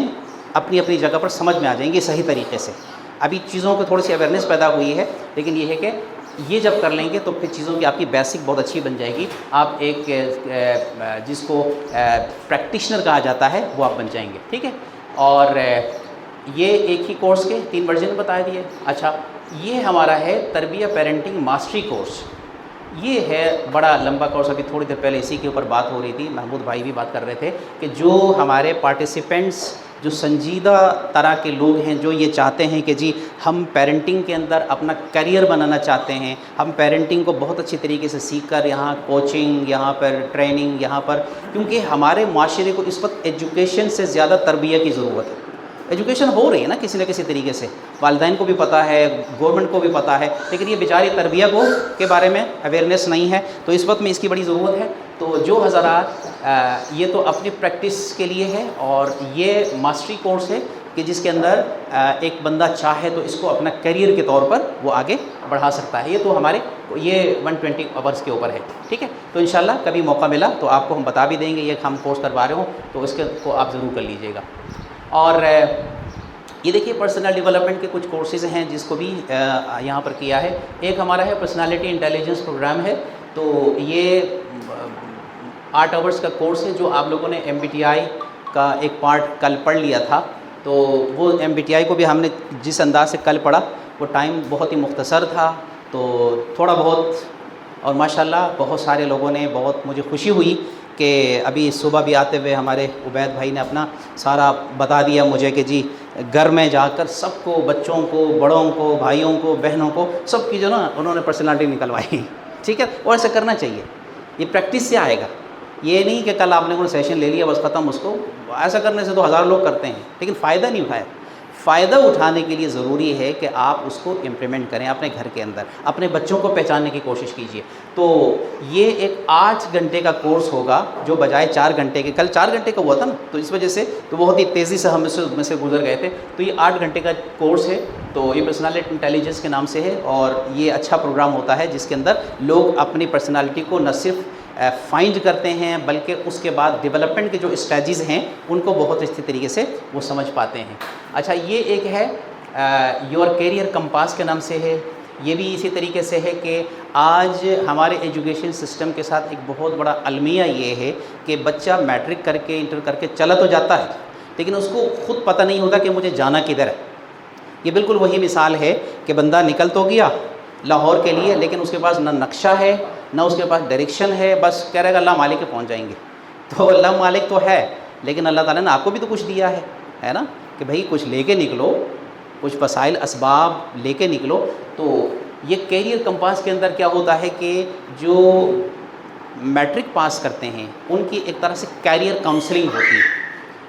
S1: اپنی اپنی جگہ پر سمجھ میں آ جائیں گی صحیح طریقے سے۔ ابھی چیزوں کو تھوڑی سی اویئرنیس پیدا ہوئی ہے، لیکن یہ ہے کہ یہ جب کر لیں گے تو پھر چیزوں کی آپ کی بیسک بہت اچھی بن جائے گی، آپ ایک جس کو پریکٹیشنر کہا جاتا ہے وہ آپ بن جائیں گے، ٹھیک ہے۔ اور یہ ایک ہی کورس کے 3 ورژن بتا دیے۔ اچھا، یہ ہمارا ہے تربیہ پیرنٹنگ ماسٹری کورس، یہ ہے بڑا لمبا کورس، ابھی تھوڑی دیر پہلے اسی کے اوپر بات ہو رہی تھی، محمود بھائی بھی بات کر رہے تھے کہ جو ہمارے پارٹیسپینٹس جو سنجیدہ طرح کے لوگ ہیں، جو یہ چاہتے ہیں کہ جی ہم پیرنٹنگ کے اندر اپنا کیریئر بنانا چاہتے ہیں، ہم پیرنٹنگ کو بہت اچھی طریقے سے سیکھ کر یہاں کوچنگ، یہاں پر ٹریننگ، یہاں پر، کیونکہ ہمارے معاشرے کو اس وقت ایجوکیشن سے زیادہ تربیت کی ضرورت ہے۔ ایجوکیشن ہو رہی ہے نا کسی نہ کسی طریقے سے، والدین کو بھی پتہ ہے، گورنمنٹ کو بھی پتہ ہے، لیکن یہ بیچاری تربیت کو کے بارے میں اویئرنیس نہیں ہے، تو اس وقت میں اس کی بڑی ضرورت ہے۔ تو جو حضرات یہ تو اپنی پریکٹس کے لیے ہے، اور یہ ماسٹری کورس ہے کہ جس کے اندر ایک بندہ چاہے تو اس کو اپنا کیریئر کے طور پر وہ آگے بڑھا سکتا ہے۔ یہ تو ہمارے یہ 120 آورس کے اوپر ہے، ٹھیک ہے۔ تو انشاءاللہ کبھی موقع ملا تو آپ کو ہم بتا بھی دیں گے، یہ ہم کورس کروا رہے ہوں تو اس کو آپ ضرور کر لیجئے گا۔ اور یہ دیکھیے پرسنل ڈیولپمنٹ کے کچھ کورسز ہیں جس کو بھی یہاں پر کیا ہے۔ ایک ہمارا ہے پرسنالٹی انٹیلیجنس پروگرام ہے، تو یہ 8 آورس کا کورس ہے جو آپ لوگوں نے MBTI کا ایک پارٹ کل پڑھ لیا تھا، تو وہ MBTI کو بھی ہم نے جس انداز سے کل پڑھا وہ ٹائم بہت ہی مختصر تھا، تو تھوڑا بہت، اور ماشاءاللہ بہت سارے لوگوں نے، بہت مجھے خوشی ہوئی کہ ابھی صبح بھی آتے ہوئے ہمارے عبید بھائی نے اپنا سارا بتا دیا مجھے کہ جی گھر میں جا کر سب کو، بچوں کو، بڑوں کو، بھائیوں کو، بہنوں کو، سب کی جو نا انہوں نے پرسنالٹی نکلوائی، ٹھیک ہے۔ اور ایسا کرنا چاہیے، یہ پریکٹس سے آئے گا، یہ نہیں کہ کل آپ نے کوئی سیشن لے لیا بس ختم، اس کو ایسا کرنے سے تو 1000 لوگ کرتے ہیں لیکن فائدہ نہیں اٹھایا۔ فائدہ اٹھانے کے لیے ضروری ہے کہ آپ اس کو امپلیمنٹ کریں اپنے گھر کے اندر، اپنے بچوں کو پہچاننے کی کوشش کیجیے۔ تو یہ ایک 8 گھنٹے کا کورس ہوگا جو بجائے 4 گھنٹے کے، کل 4 گھنٹے کا ہوا تھا نا، تو اس وجہ سے تو بہت ہی تیزی سے ہم اس میں سے گزر گئے تھے، تو یہ 8 گھنٹے کا کورس ہے، تو یہ پرسنالٹی انٹیلیجنس کے نام سے ہے، اور یہ اچھا پروگرام ہوتا ہے جس کے اندر لوگ اپنی پرسنالٹی کو نہ صرف فائنڈ کرتے ہیں بلکہ اس کے بعد ڈیولپمنٹ کے جو اسٹیجز ہیں ان کو بہت اچھی طریقے سے وہ سمجھ پاتے ہیں۔ اچھا، یہ ایک ہے یور کیریئر کمپاس کے نام سے ہے، یہ بھی اسی طریقے سے ہے کہ آج ہمارے ایجوکیشن سسٹم کے ساتھ ایک بہت بڑا المیہ یہ ہے کہ بچہ میٹرک کر کے، انٹر کر کے چلا تو جاتا ہے لیکن اس کو خود پتہ نہیں ہوتا کہ مجھے جانا کدھر ہے۔ یہ بالکل وہی مثال ہے کہ بندہ نکل تو گیا لاہور کے لیے لیکن اس کے پاس نہ نقشہ ہے نہ اس کے پاس ڈائریکشن ہے، بس کہہ رہے گا اللہ مالک کے پہنچ جائیں گے، تو اللہ مالک تو ہے لیکن اللہ تعالیٰ نے آپ کو بھی تو کچھ دیا ہے نا، کہ بھئی کچھ لے کے نکلو، کچھ وسائل اسباب لے کے نکلو۔ تو یہ کیریئر کمپاس کے اندر کیا ہوتا ہے کہ جو میٹرک پاس کرتے ہیں ان کی ایک طرح سے کیریئر کاؤنسلنگ ہوتی ہے،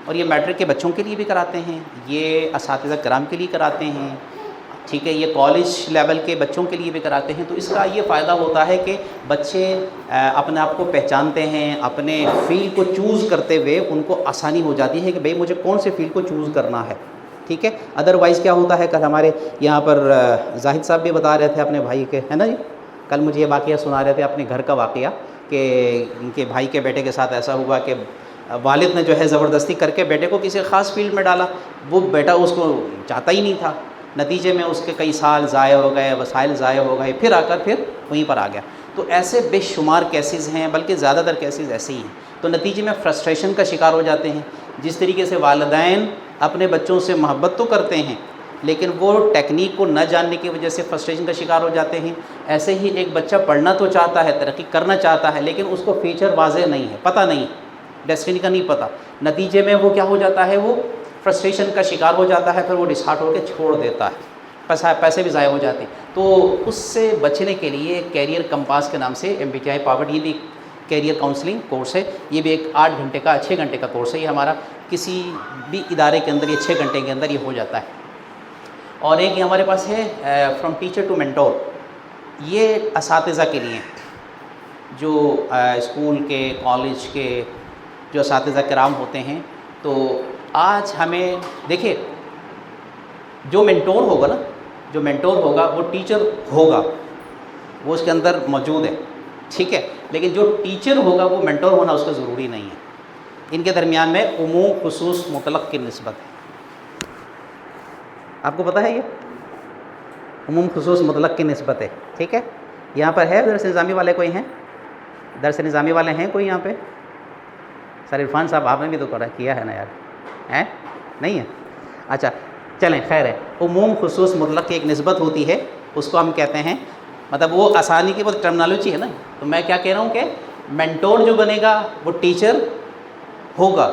S1: اور یہ میٹرک کے بچوں کے لیے بھی کراتے ہیں، یہ اساتذہ کرام کے لیے کراتے ہیں، ٹھیک ہے، یہ کالج لیول کے بچوں کے لیے بھی کراتے ہیں۔ تو اس کا یہ فائدہ ہوتا ہے کہ بچے اپنے آپ کو پہچانتے ہیں، اپنے فیلڈ کو چوز کرتے ہوئے ان کو آسانی ہو جاتی ہے کہ بھئی مجھے کون سے فیلڈ کو چوز کرنا ہے، ٹھیک ہے۔ ادروائز کیا ہوتا ہے، کل ہمارے یہاں پر زاہد صاحب بھی بتا رہے تھے اپنے بھائی کے، ہے نا جی، کل مجھے یہ واقعہ سنا رہے تھے اپنے گھر کا واقعہ کہ ان کے بھائی کے بیٹے کے ساتھ ایسا ہوا کہ والد نے جو ہے زبردستی کر کے بیٹے کو کسی خاص فیلڈ میں ڈالا، وہ بیٹا اس کو چاہتا ہی نہیں تھا، نتیجے میں اس کے کئی سال ضائع ہو گئے، وسائل ضائع ہو گئے، پھر آ کر پھر وہیں پر آ گیا۔ تو ایسے بے شمار کیسز ہیں، بلکہ زیادہ تر کیسز ایسے ہی ہیں، تو نتیجے میں فرسٹریشن کا شکار ہو جاتے ہیں۔ جس طریقے سے والدین اپنے بچوں سے محبت تو کرتے ہیں لیکن وہ ٹیکنیک کو نہ جاننے کی وجہ سے فرسٹریشن کا شکار ہو جاتے ہیں، ایسے ہی ایک بچہ پڑھنا تو چاہتا ہے، ترقی کرنا چاہتا ہے، لیکن اس کو فیچر واضح نہیں ہے، پتہ نہیں، ڈیسٹنی کا نہیں پتہ، نتیجے میں وہ کیا ہو جاتا ہے، وہ فرسٹریشن کا شکار ہو جاتا ہے، پھر وہ ڈسہارٹ ہو کے چھوڑ دیتا ہے، پیسے بھی ضائع ہو جاتے ہیں۔ تو اس سے بچنے کے لیے کیریئر کمپاس کے نام سے MBTI پاورڈ یہ بھی کیریئر کاؤنسلنگ کورس ہے، یہ بھی ایک 8 گھنٹے کا 6 گھنٹے کا کورس ہے، یہ ہمارا کسی بھی ادارے کے اندر یہ 6 گھنٹے کے اندر یہ ہو جاتا ہے۔ اور ایک یہ ہمارے پاس ہے فرام ٹیچر ٹو مینٹور، یہ اساتذہ کے لیے جو اسکول کے، کالج کے جو اساتذہ کرام ہوتے ہیں۔ تو آج ہمیں دیکھیں، جو مینٹور ہوگا نا، جو مینٹور ہوگا وہ ٹیچر ہوگا، وہ اس کے اندر موجود ہے، ٹھیک ہے، لیکن جو ٹیچر ہوگا وہ مینٹور ہونا اس کا ضروری نہیں ہے، ان کے درمیان میں عموم خصوص مطلق کی نسبت ہے۔ آپ کو پتہ ہے یہ عموم خصوص مطلق کی نسبت ہے. ٹھیک ہے, یہاں پر ہے درس نظامی والے کوئی ہیں؟ درس نظامی والے ہیں کوئی یہاں پہ؟ سر عرفان صاحب آپ نے بھی تو کیا ہے نا یار, ہیں نہیں ہے؟ اچھا چلیں خیر ہے. عموم خصوص مطلق کی ایک نسبت ہوتی ہے, اس کو ہم کہتے ہیں, مطلب وہ آسانی کی بہت ٹرمنالوجی ہے نا. تو میں کیا کہہ رہا ہوں کہ مینٹور جو بنے گا وہ ٹیچر ہوگا,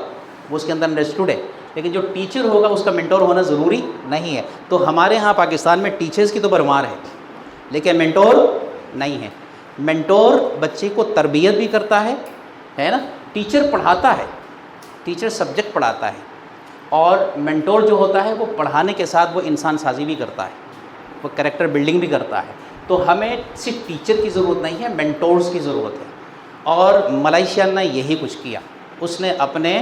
S1: وہ اس کے اندر انڈرسٹوڈ ہے, لیکن جو ٹیچر ہوگا اس کا مینٹور ہونا ضروری نہیں ہے. تو ہمارے ہاں پاکستان میں ٹیچرز کی تو بھرمار ہے, لیکن مینٹور نہیں ہے. مینٹور بچے کو تربیت بھی کرتا ہے نا. ٹیچر پڑھاتا ہے, ٹیچر سبجیکٹ پڑھاتا ہے, اور مینٹور جو ہوتا ہے وہ پڑھانے کے ساتھ وہ انسان سازی بھی کرتا ہے, وہ کریکٹر بلڈنگ بھی کرتا ہے. تو ہمیں صرف ٹیچر کی ضرورت نہیں ہے, مینٹورز کی ضرورت ہے. اور ملائیشیا نے یہی کچھ کیا, اس نے اپنے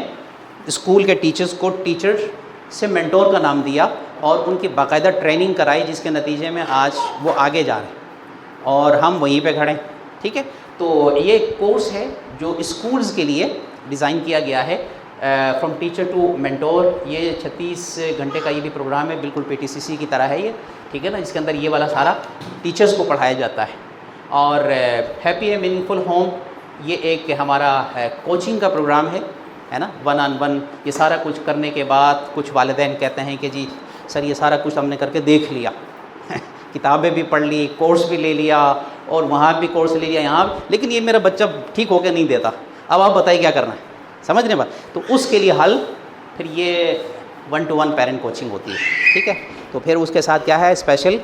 S1: اسکول کے ٹیچرز کو ٹیچر سے مینٹور کا نام دیا اور ان کی باقاعدہ ٹریننگ کرائی, جس کے نتیجے میں آج وہ آگے جا رہے ہیں اور ہم وہیں پہ کھڑے ہیں. ٹھیک ہے, تو یہ ایک کورس ہے جو اسکولز کے لیے ڈیزائن کیا گیا ہے, فرام ٹیچر ٹو مینٹور. یہ 36 گھنٹے کا یہ بھی پروگرام ہے, بالکل PTCC کی طرح ہے یہ. ٹھیک ہے نا, اس کے اندر یہ والا سارا ٹیچرز کو پڑھایا جاتا ہے. اور ہیپی ہے میننگ فل ہوم, یہ ایک ہمارا کوچنگ کا پروگرام ہے نا, 1 on 1. یہ سارا کچھ کرنے کے بعد کچھ والدین کہتے ہیں کہ جی سر یہ سارا کچھ ہم نے کر کے دیکھ لیا, کتابیں بھی پڑھ لی, کورس بھی لے لیا, اور وہاں بھی کورس لے لیا یہاں, لیکن یہ میرا بچہ ٹھیک ہو کے نہیں دیتا, اب آپ بتائیے کیا کرنا ہے. سمجھ رہے بات؟ تو اس کے لیے حل پھر یہ 1 to 1 پیرنٹ کوچنگ ہوتی ہے. ٹھیک ہے, تو پھر اس کے ساتھ کیا ہے, اسپیشل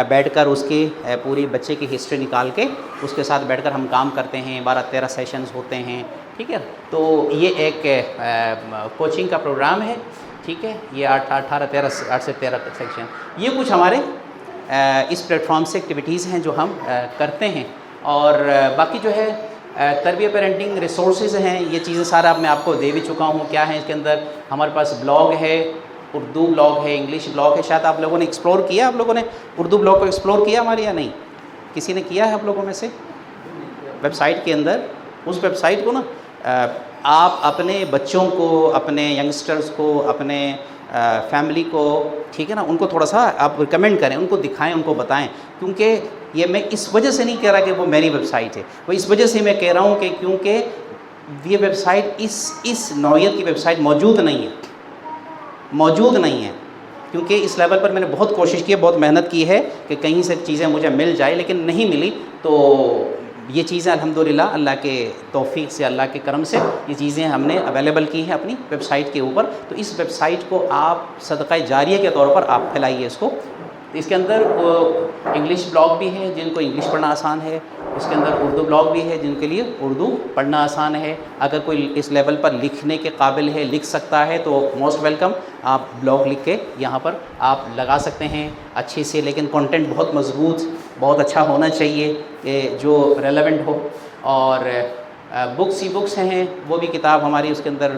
S1: بیٹھ کر اس کی پوری بچے کی ہسٹری نکال کے اس کے ساتھ بیٹھ کر ہم کام کرتے ہیں. 12-13 سیشنز ہوتے ہیں. ٹھیک ہے, تو یہ ایک کوچنگ کا پروگرام ہے. ٹھیک ہے, یہ 8 سے 13 سیکشن, یہ کچھ ہمارے اس پلیٹ فارم سے ایکٹیویٹیز ہیں جو ہم کرتے ہیں. اور باقی جو ہے تربیت پیرنٹنگ ریسورسز ہیں, یہ چیزیں سارا میں آپ کو دے بھی چکا ہوں. کیا ہے اس کے اندر, ہمارے پاس بلاگ ہے, اردو بلاگ ہے, انگلش بلاگ ہے. شاید آپ لوگوں نے ایکسپلور کیا, آپ لوگوں نے اردو بلاگ کو ایکسپلور کیا ہمارے یا نہیں؟ کسی نے کیا ہے آپ لوگوں میں سے؟ ویب سائٹ کے اندر, اس ویب سائٹ کو نا آپ اپنے بچوں کو, اپنے ینگسٹرز کو, اپنے فیملی کو, ٹھیک ہے نا, ان کو تھوڑا سا آپ ریکمینڈ کریں, ان کو دکھائیں, ان کو بتائیں. کیونکہ یہ میں اس وجہ سے نہیں کہہ رہا کہ وہ میری ویب سائٹ ہے, وہ اس وجہ سے میں کہہ رہا ہوں کہ کیونکہ یہ ویب سائٹ اس نوعیت کی ویب سائٹ موجود نہیں ہے. کیونکہ اس لیول پر میں نے بہت کوشش کی ہے, بہت محنت کی ہے کہ کہیں سے چیزیں مجھے مل جائے, لیکن نہیں ملی. تو یہ چیزیں الحمدللہ اللہ کے توفیق سے, اللہ کے کرم سے یہ چیزیں ہم نے اویلیبل کی ہیں اپنی ویب سائٹ کے اوپر. تو اس ویب سائٹ کو آپ صدقہ جاریہ کے طور پر آپ پھیلائیے اس کو. اس کے اندر انگلش بلاگ بھی ہے جن کو انگلش پڑھنا آسان ہے, اس کے اندر اردو بلاگ بھی ہے جن کے لیے اردو پڑھنا آسان ہے. اگر کوئی اس لیول پر لکھنے کے قابل ہے, لکھ سکتا ہے, تو موسٹ ویلکم, آپ بلاگ لکھ کے یہاں پر آپ لگا سکتے ہیں اچھی سے. لیکن کنٹینٹ بہت مضبوط, بہت اچھا ہونا چاہیے کہ جو ریلیونٹ ہو. اور بکس, ای بکس ہیں, وہ بھی کتاب ہماری اس کے اندر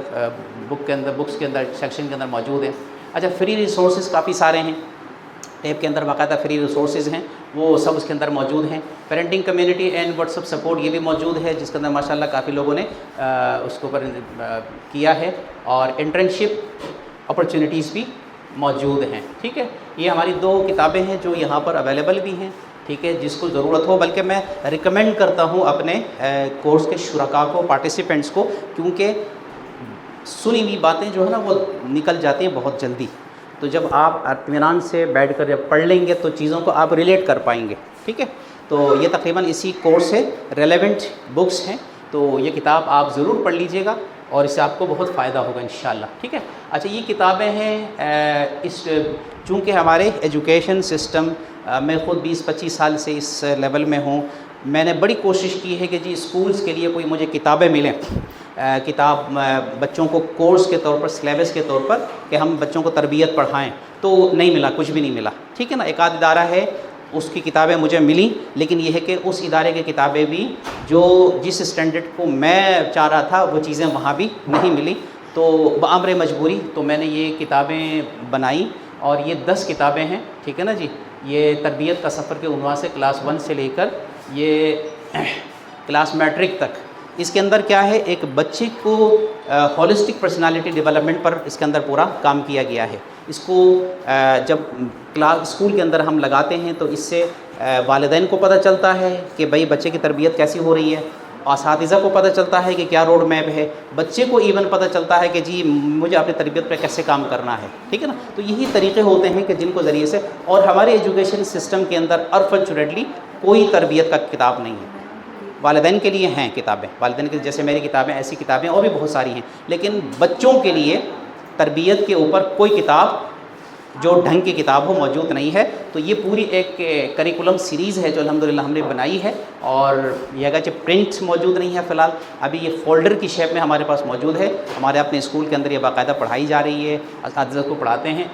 S1: بکس کے اندر سیکشن کے اندر موجود ہیں. اچھا, فری ریسورسز کافی سارے ہیں, ٹیب کے اندر باقاعدہ فری ریسورسز ہیں, وہ سب اس کے اندر موجود ہیں. Parenting community and what's app support, یہ بھی موجود ہے, جس کے اندر ماشاءاللہ کافی لوگوں نے اس کے اوپر کیا ہے. اور انٹرنشپ اپرچونیٹیز بھی موجود ہیں. ٹھیک ہے, یہ ہماری 2 کتابیں ہیں جو یہاں پر اویلیبل بھی ہیں. ٹھیک ہے, جس کو ضرورت ہو, بلکہ میں ریکمینڈ کرتا ہوں اپنے کورس کے شرکاء کو, پارٹیسپینٹس کو, کیونکہ سنی ہوئی باتیں جو ہے نا وہ نکل جاتی ہیں بہت جلدی. تو جب آپ اطمینان سے بیٹھ کر جب پڑھ لیں گے تو چیزوں کو آپ ریلیٹ کر پائیں گے. ٹھیک ہے, تو یہ تقریباً اسی کورس سے ریلیونٹ بکس ہیں. تو یہ کتاب آپ ضرور پڑھ لیجئے گا اور اس سے آپ کو بہت فائدہ ہوگا انشاءاللہ. ٹھیک ہے, اچھا, یہ کتابیں ہیں چونکہ ہمارے ایجوکیشن سسٹم, میں خود 20-25 سال سے اس لیول میں ہوں. میں نے بڑی کوشش کی ہے کہ جی اسکولز کے لیے کوئی مجھے کتابیں ملیں, کتاب بچوں کو کورس کے طور پر, سلیبس کے طور پر کہ ہم بچوں کو تربیت پڑھائیں. تو نہیں ملا, کچھ بھی نہیں ملا. ٹھیک ہے نا, ایک آدھ ادارہ ہے اس کی کتابیں مجھے ملیں, لیکن یہ ہے کہ اس ادارے کی کتابیں بھی جو جس اسٹینڈرڈ کو میں چاہ رہا تھا وہ چیزیں وہاں بھی نہیں ملی. تو بامر مجبوری تو میں نے یہ کتابیں بنائیں, اور یہ 10 کتابیں ہیں. ٹھیک ہے نا جی, یہ تربیت کا سفر کے عنوان سے کلاس 1 سے لے کر یہ کلاس میٹرک تک اس کے اندر کیا ہے، ایک بچے کو ہولسٹک پرسنالٹی ڈیولپمنٹ پر اس کے اندر پورا کام کیا گیا ہے. اس کو جب اسکول کے اندر ہم لگاتے ہیں تو اس سے والدین کو پتہ چلتا ہے کہ بھئی بچے کی تربیت کیسی ہو رہی ہے، اساتذہ کو پتہ چلتا ہے کہ کیا روڈ میپ ہے، بچے کو ایون پتہ چلتا ہے کہ جی مجھے اپنی تربیت پہ کیسے کام کرنا ہے. ٹھیک ہے نا. تو یہی طریقے ہوتے ہیں کہ جن کو ذریعے سے، اور ہمارے ایجوکیشن سسٹم کے اندر انفارچونیٹلی کوئی تربیت کا کتاب نہیں ہے. والدین کے لیے ہیں کتابیں، والدین کے جیسے میری کتابیں، ایسی کتابیں اور بھی بہت ساری ہیں، لیکن بچوں کے لیے تربیت کے اوپر کوئی کتاب جو ڈھنگ کی کتاب ہو موجود نہیں ہے. تو یہ پوری ایک کریکولم سیریز ہے جو الحمدللہ ہم نے بنائی ہے، اور یہ اگرچہ پرنٹ موجود نہیں ہے فی الحال، ابھی یہ فولڈر کی شیپ میں ہمارے پاس موجود ہے. ہمارے اپنے اسکول کے اندر یہ باقاعدہ پڑھائی جا رہی ہے، اساتذہ کو پڑھاتے ہیں.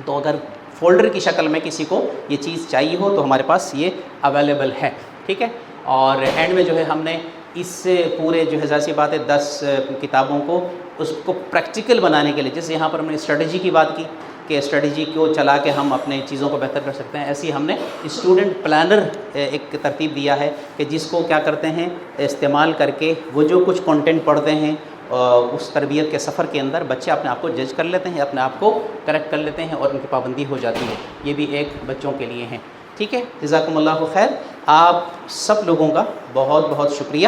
S1: تو اگر فولڈر کی شکل میں کسی کو یہ چیز چاہیے ہو تو ہمارے پاس یہ اویلیبل ہے. ٹھیک ہے. اور اینڈ میں جو ہے ہم نے اس سے پورے جو ہے ظاہر سی بات ہے 10 کتابوں کو اس کو پریکٹیکل بنانے کے لیے، جیسے یہاں پر ہم نے اسٹریٹجی کی بات کی کہ اسٹریٹجی کو چلا کے ہم اپنے چیزوں کو بہتر کر سکتے ہیں، ایسی ہم نے اسٹوڈنٹ پلانر ایک ترتیب دیا ہے کہ جس کو کیا کرتے ہیں استعمال کر کے وہ جو کچھ کنٹینٹ پڑھتے ہیں اس تربیت کے سفر کے اندر بچے اپنے آپ کو جج کر لیتے ہیں، اپنے آپ کو کریکٹ کر لیتے ہیں اور ان کی پابندی ہو جاتی ہے. یہ بھی ایک بچوں کے لیے ہیں. ٹھیک ہے. جزاکم اللہ خیر. آپ سب لوگوں کا بہت بہت شکریہ.